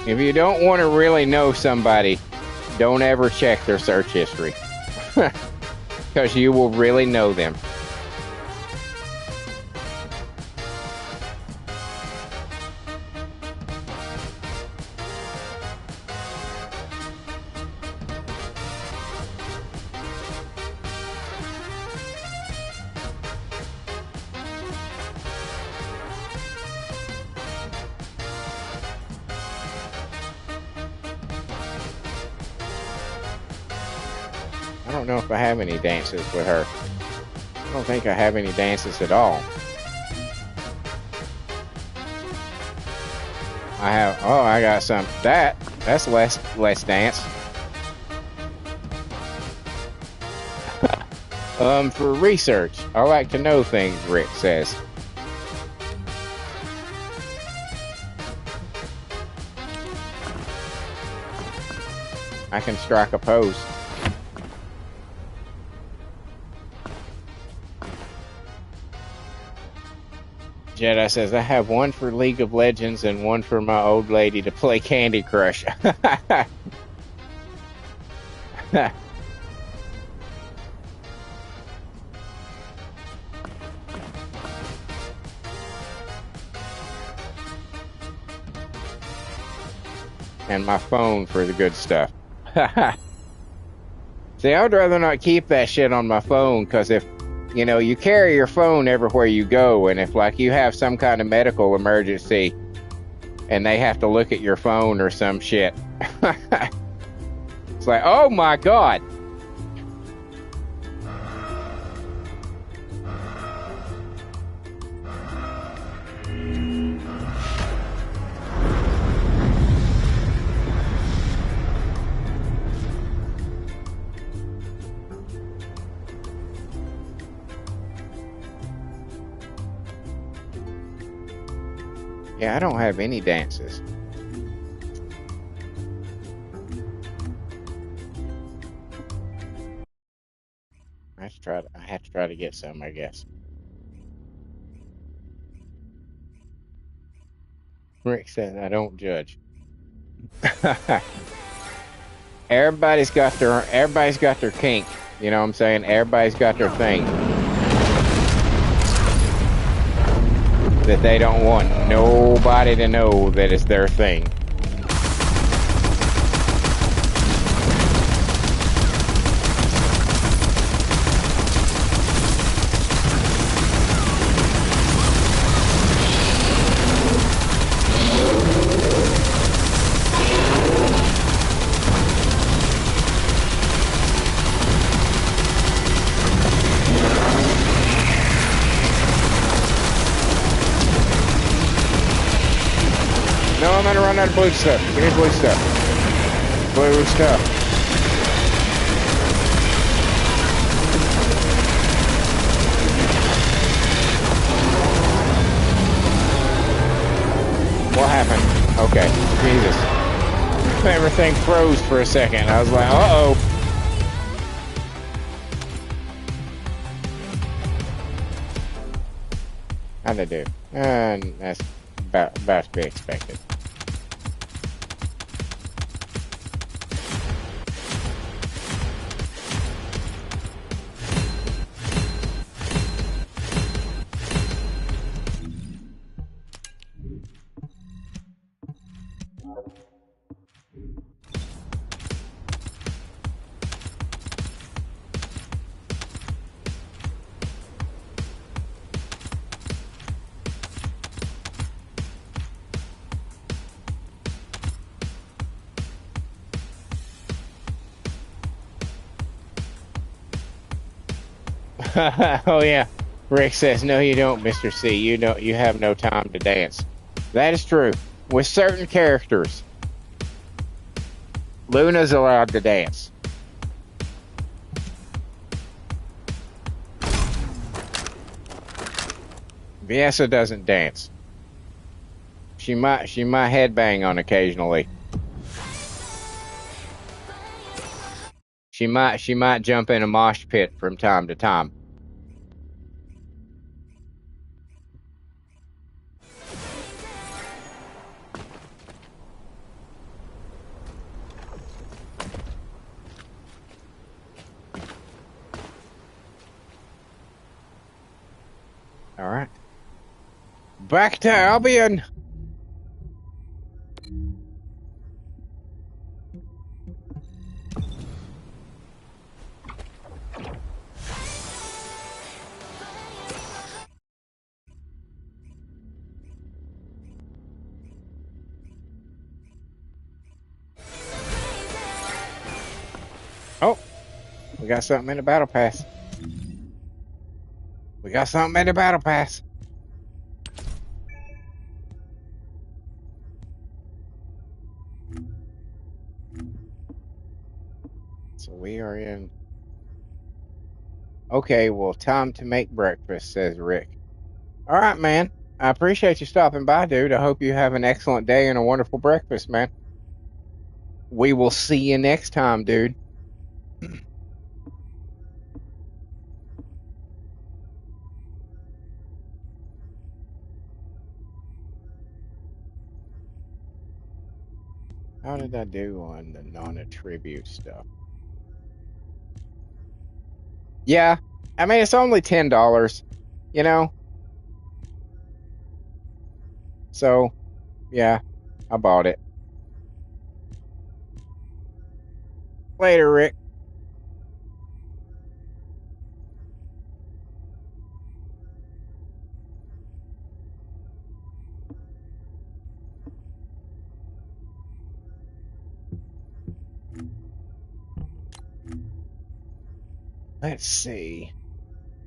If you don't want to really know somebody, don't ever check their search history. Because you will really know them. I don't know if I have any dances with her. I don't think I have any dances at all. I have, oh, I got some. That's less dance. For research, I like to know things, Rick says. I can strike a pose. Jedi says, I have one for League of Legends and one for my old lady to play Candy Crush. And my phone for the good stuff. See, I would rather not keep that shit on my phone, because if, you know, you carry your phone everywhere you go, and if, like, you have some kind of medical emergency and they have to look at your phone or some shit, it's like, oh my God. Yeah, I don't have any dances. I have to try to get some, I guess. Rick said, I don't judge. Everybody's got their kink. You know what I'm saying? Everybody's got their thing that they don't want nobody to know that it's their thing. No, I'm gonna run out of blue stuff. Give me blue stuff. Blue stuff. What happened? Okay. Jesus. Everything froze for a second. I was like, uh-oh. How'd I do? That's about to be expected. Oh yeah. Rick says, no, you don't, Mr. C. You know, you have no time to dance. That is true. With certain characters, Luna's allowed to dance. Viessa doesn't dance. She might headbang on occasionally. She might jump in a mosh pit from time to time. All right. Back to Albion. Oh, we got something in the battle pass. We got something in the battle pass. So we are in. Okay, well, time to make breakfast, says Rick. All right, man. I appreciate you stopping by, dude. I hope you have an excellent day and a wonderful breakfast, man. We will see you next time, dude. How did I do on the non-attribute stuff? Yeah, I mean, it's only $10, you know? So, yeah, I bought it. Later, Rick. Let's see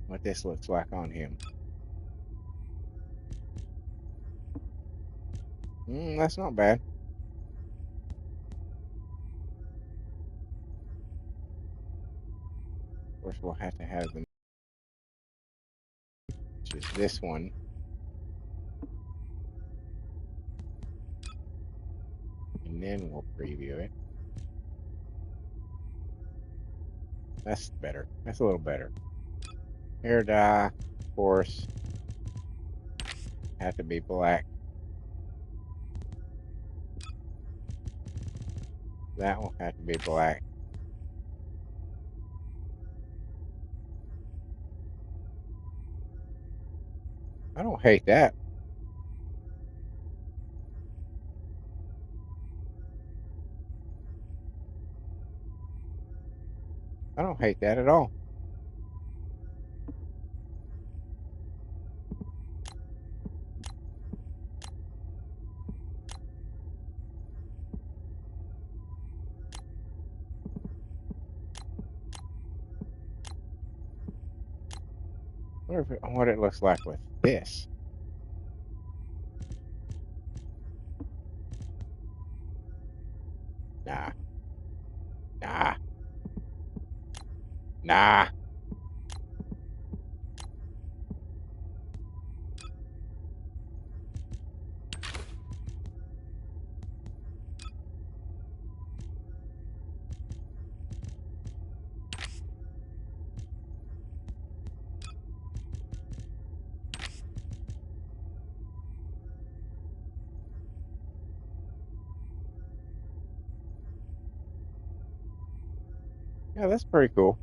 what this looks like on him. That's not bad. Of course, we'll have to have the, which is this one. And then we'll preview it. That's better. That's a little better. Hair dye, of course, have to be black. That will have to be black. I don't hate that. I don't hate that at all. What it looks like with this. Nah. Nah. Nah. Yeah, that's pretty cool.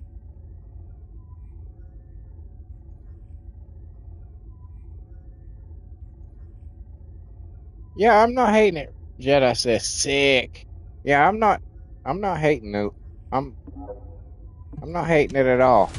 Yeah, I'm not hating it. Jedi says sick. Yeah, I'm not hating it. I'm not hating it at all.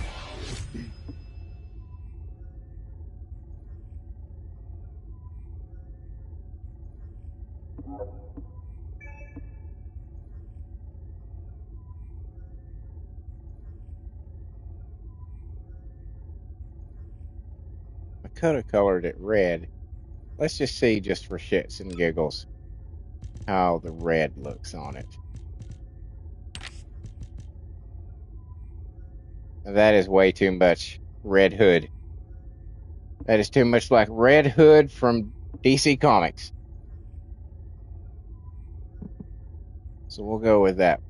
I could have colored it red. Let's just see, just for shits and giggles, how the red looks on it. That is way too much Red Hood. That is too much like Red Hood from DC Comics. So we'll go with that.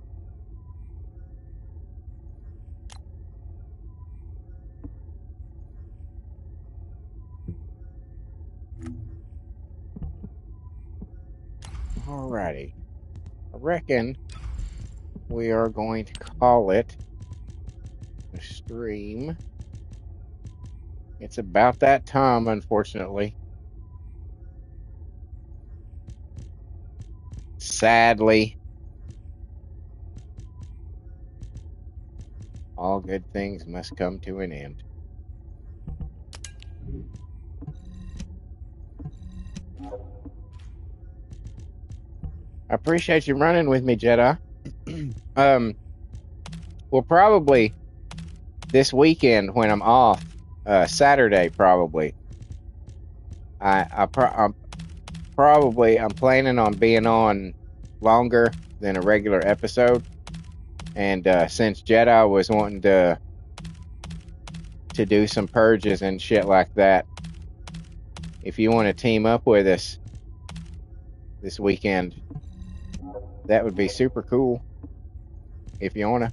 Alrighty. I reckon we are going to call it a stream. It's about that time, unfortunately. Sadly. All good things must come to an end. I appreciate you running with me, Jedi. We'll probably this weekend when I'm off, Saturday probably. I'm planning on being on longer than a regular episode, and since Jedi was wanting to do some purges and shit like that, if you want to team up with us this weekend, that would be super cool. If you want to.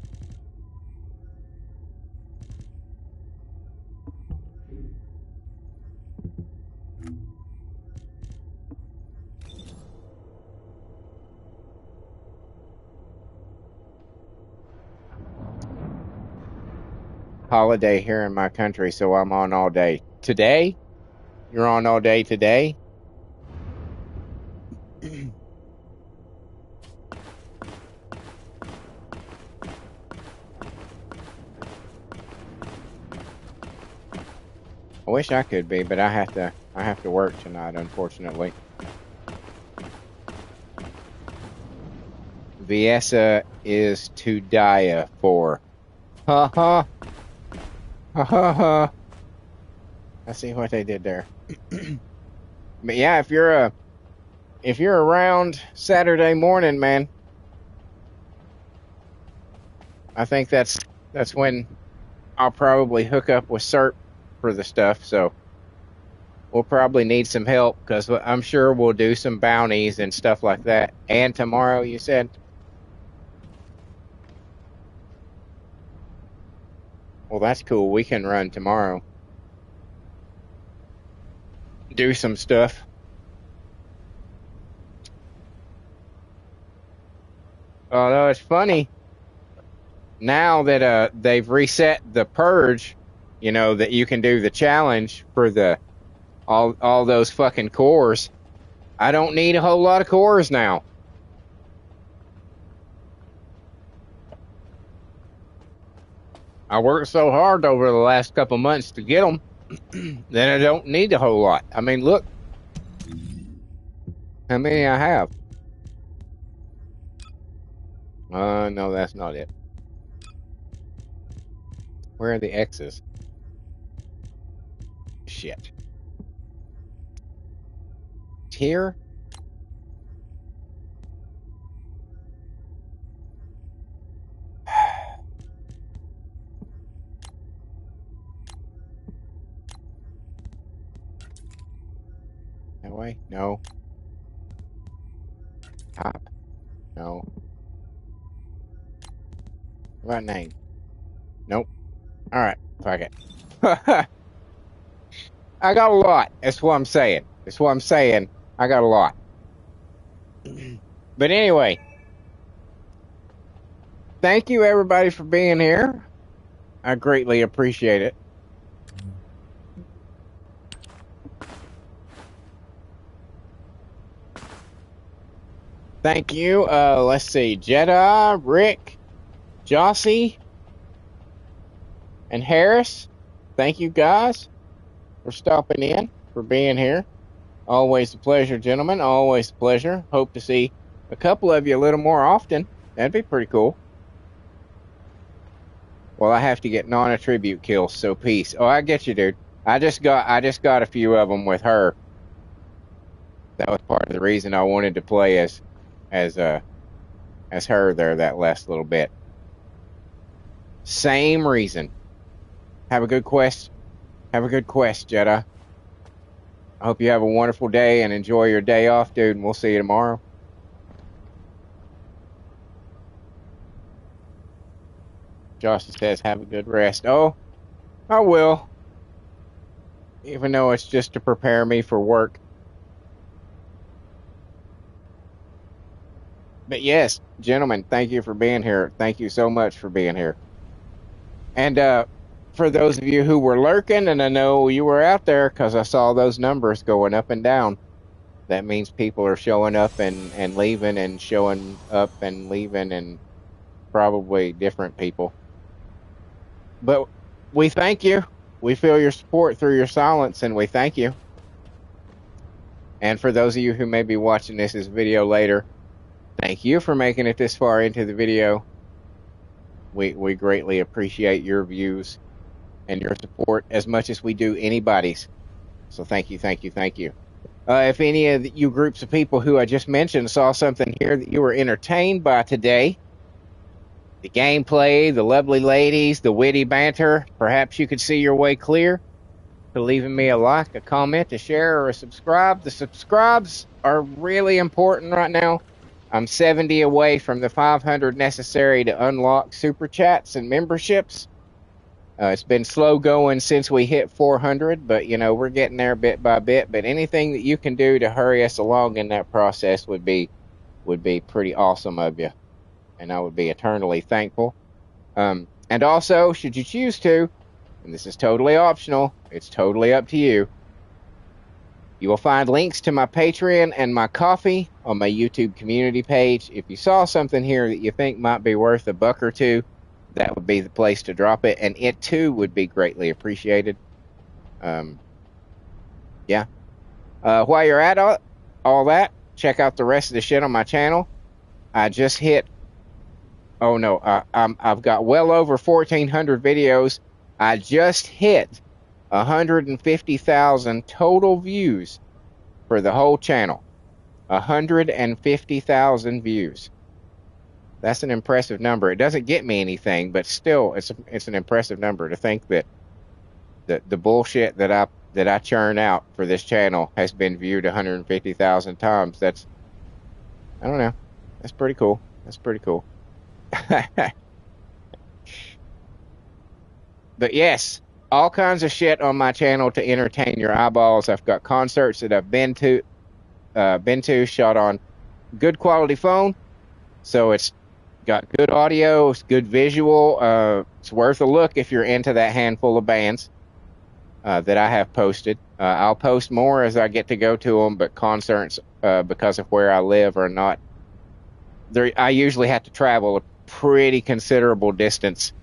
Holiday here in my country, so I'm on all day. Today? You're on all day today? I wish I could be, but I have to work tonight, unfortunately. Viessa is to die for. Ha ha. Ha ha ha. I see what they did there. But yeah, if you're around Saturday morning, man, I think that's when I'll probably hook up with Serp for the stuff. So we'll probably need some help because I'm sure we'll do some bounties and stuff like that. And tomorrow, you said? Well, that's cool. We can run tomorrow. Do some stuff. Although it's funny, now that they've reset the purge, you know, that you can do the challenge for the all those fucking cores. I don't need a whole lot of cores now. I worked so hard over the last couple months to get them that I don't need a whole lot. I mean, look how many I have. No, that's not it. Where are the X's? Shit. Tier? That way? No. Top? No. What about name? Nope. Alright, fuck it. I got a lot. That's what I'm saying. I got a lot. But anyway, thank you everybody for being here. I greatly appreciate it. Thank you. Let's see. Jedi, Rick, Jossie, and Harris. Thank you guys for stopping in, for being here. Always a pleasure, gentlemen. Always a pleasure. Hope to see a couple of you a little more often. That'd be pretty cool. Well, I have to get non-attribute kills, so peace. Oh, I get you, dude. I just got a few of them with her. That was part of the reason I wanted to play as her there that last little bit. Same reason. Have a good quest. Have a good quest, Jedi. I hope you have a wonderful day and enjoy your day off, dude, and we'll see you tomorrow. Josh says, have a good rest. Oh, I will. Even though it's just to prepare me for work. But yes, gentlemen, thank you for being here. Thank you so much for being here. And for those of you who were lurking, and I know you were out there because I saw those numbers going up and down, that means people are showing up and leaving and showing up and leaving, and probably different people. But we thank you. We feel your support through your silence, and we thank you. And for those of you who may be watching this as video later, thank you for making it this far into the video. We greatly appreciate your views and your support as much as we do anybody's. So thank you, thank you, thank you. If any of you groups of people who I just mentioned saw something here that you were entertained by today, the gameplay, the lovely ladies, the witty banter, perhaps you could see your way clear to leaving me a like, a comment, a share, or a subscribe. The subscribes are really important right now. I'm 70 away from the 500 necessary to unlock super chats and memberships. It's been slow going since we hit 400, but you know, we're getting there bit by bit. But anything that you can do to hurry us along in that process would be pretty awesome of you, and I would be eternally thankful. And also, should you choose to, and this is totally optional, it's totally up to you, you will find links to my Patreon and my Ko-fi on my YouTube community page. If you saw something here that you think might be worth a buck or two, that would be the place to drop it, and it too would be greatly appreciated. Yeah. While you're at all that, check out the rest of the shit on my channel. I just hit, oh no, I've got well over 1,400 videos. I just hit 150,000 total views for the whole channel. 150,000 views. That's an impressive number. It doesn't get me anything, but still, it's an impressive number to think that the bullshit that I churn out for this channel has been viewed 150,000 times. That's, I don't know. That's pretty cool. That's pretty cool. But yes, all kinds of shit on my channel to entertain your eyeballs. I've got concerts that I've been to, shot on good quality phone, so it's got good audio, it's good visual. It's worth a look if you're into that handful of bands that I have posted. I'll post more as I get to go to them, but concerts, because of where I live, are not there. I usually have to travel a pretty considerable distance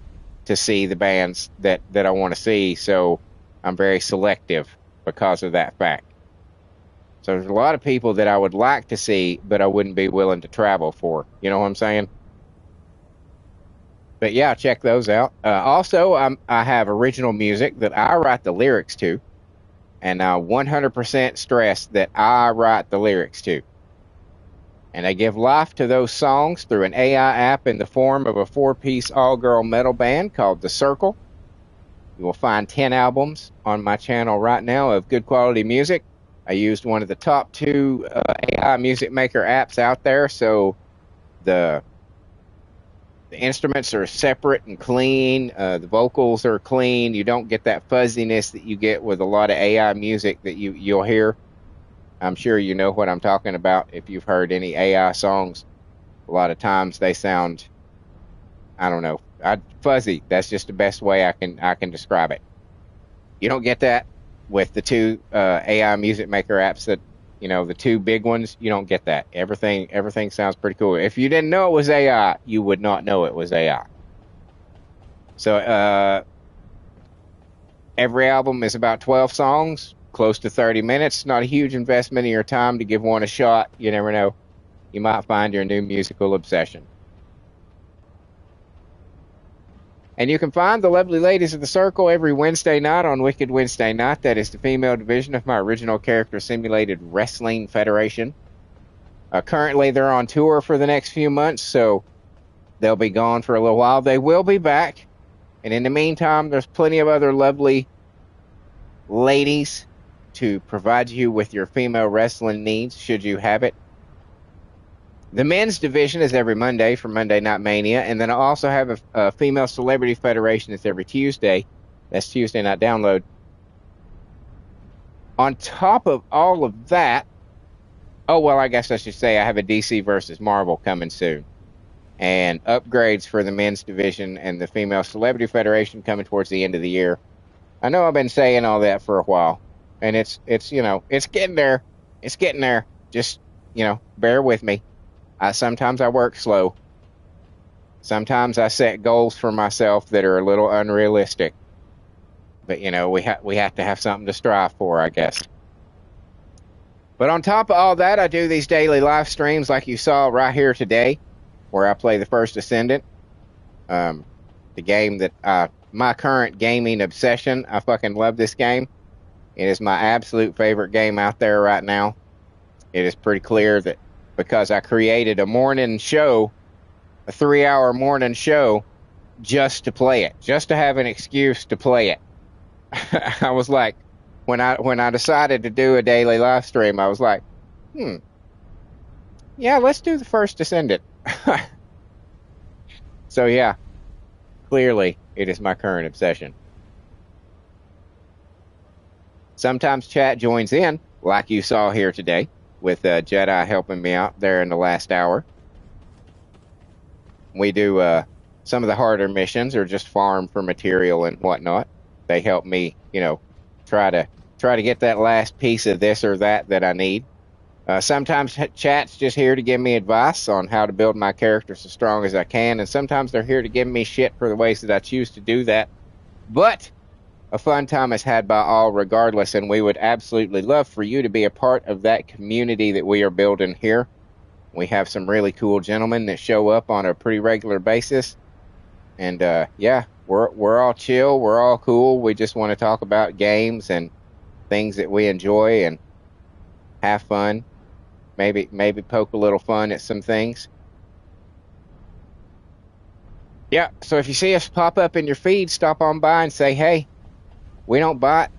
to see the bands that I want to see, so I'm very selective because of that fact. So there's a lot of people that I would like to see, but I wouldn't be willing to travel for. You know what I'm saying? But yeah, check those out. Also, I have original music that I write the lyrics to, and I 100% stress that I write the lyrics to. And I give life to those songs through an AI app in the form of a 4-piece all-girl metal band called The Circle. You will find 10 albums on my channel right now of good quality music. I used one of the top 2 AI music maker apps out there, so the instruments are separate and clean. The vocals are clean. You don't get that fuzziness that you get with a lot of AI music that you'll hear. I'm sure you know what I'm talking about if you've heard any AI songs. A lot of times they sound, I don't know, fuzzy. That's just the best way I can describe it. You don't get that with the 2 AI music maker apps You know, the two big ones, you don't get that. Everything sounds pretty cool. If you didn't know it was AI, you would not know it was AI. So every album is about 12 songs, close to 30 minutes. Not a huge investment of your time to give one a shot. You never know. You might find your new musical obsession. And you can find the lovely ladies of the Circle every Wednesday night on Wicked Wednesday Night. That is the female division of my original character simulated wrestling federation. Currently, they're on tour for the next few months, so they'll be gone for a little while. They will be back. And in the meantime, there's plenty of other lovely ladies to provide you with your female wrestling needs, should you have it. The men's division is every Monday for Monday Night Mania, and then I also have a female celebrity federation that's every Tuesday. That's Tuesday Night Download. On top of all of that, oh, well, I guess I should say I have a DC versus Marvel coming soon. And upgrades for the men's division and the female celebrity federation coming towards the end of the year. I know I've been saying all that for a while, and it's you know, it's getting there. It's getting there. Just, you know, bear with me. Sometimes I work slow. Sometimes I set goals for myself that are a little unrealistic. But, you know, we have to have something to strive for, I guess. But on top of all that, I do these daily live streams like you saw right here today, where I play the First Descendant. The game that my current gaming obsession. I fucking love this game. It is my absolute favorite game out there right now. It is pretty clear that because I created a morning show, a 3-hour morning show, just to play it, just to have an excuse to play it. I was like, when I decided to do a daily live stream, I was like, yeah, let's do the First Descendant. So yeah, clearly it is my current obsession. Sometimes chat joins in, like you saw here today, with Jedi helping me out there in the last hour. We do some of the harder missions, or just farm for material and whatnot. They help me, you know, try to get that last piece of this or that I need. Sometimes chat's just here to give me advice on how to build my characters as strong as I can, and sometimes they're here to give me shit for the ways that I choose to do that. But a fun time is had by all regardless, and we would absolutely love for you to be a part of that community that we are building here. We have some really cool gentlemen that show up on a pretty regular basis. And yeah, we're all chill, we're all cool. We just want to talk about games and things that we enjoy and have fun. Maybe poke a little fun at some things. Yeah, so if you see us pop up in your feed, stop on by and say, hey, we don't bite.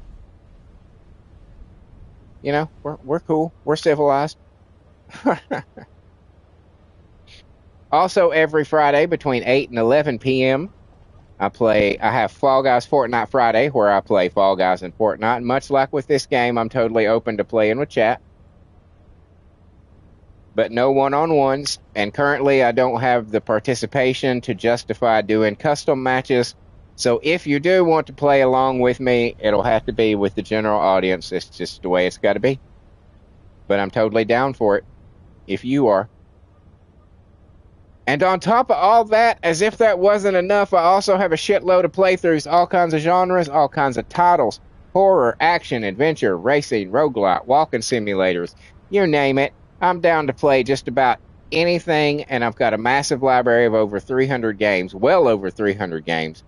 You know, we're cool. We're civilized. Also, every Friday between 8 and 11 p.m., I have Fall Guys Fortnite Friday, where I play Fall Guys and Fortnite. And much like with this game, I'm totally open to playing with chat, but no one-on-ones. And currently, I don't have the participation to justify doing custom matches. So if you do want to play along with me, it'll have to be with the general audience. It's just the way it's got to be. But I'm totally down for it, if you are. And on top of all that, as if that wasn't enough, I also have a shitload of playthroughs, all kinds of genres, all kinds of titles: horror, action, adventure, racing, roguelite, walking simulators, you name it. I'm down to play just about anything, and I've got a massive library of over 300 games, well over 300 games,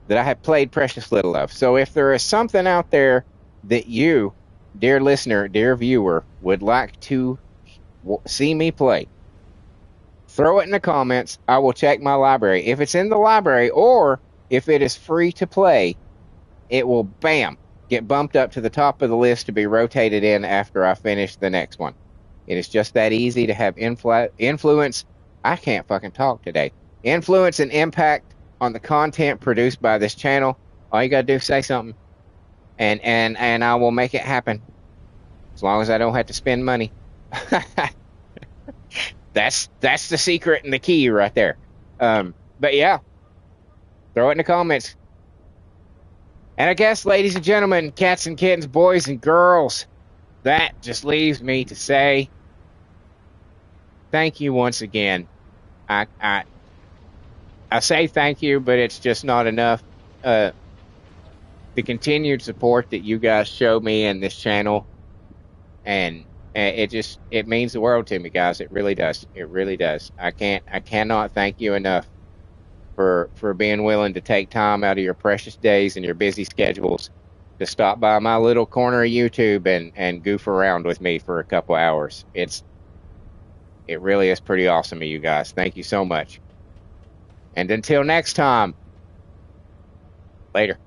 that I have played precious little of. So if there is something out there that you, dear listener, dear viewer, would like to see me play, throw it in the comments. I will check my library. If it's in the library, or if it is free to play, it will, bam, get bumped up to the top of the list to be rotated in after I finish the next one. It is just that easy to have influence. I can't fucking talk today. Influence and impact on the content produced by this channel. All you gotta do is say something, and I will make it happen, as long as I don't have to spend money. That's the secret and the key right there. But yeah, throw it in the comments. And I guess, ladies and gentlemen, cats and kittens, boys and girls, that just leaves me to say thank you once again. I say thank you, but it's just not enough. The continued support that you guys show me in this channel, and it means the world to me, guys. It really does. It really does. I cannot thank you enough for being willing to take time out of your precious days and your busy schedules to stop by my little corner of YouTube and goof around with me for a couple hours. It really is pretty awesome of you guys. Thank you so much. And until next time, later.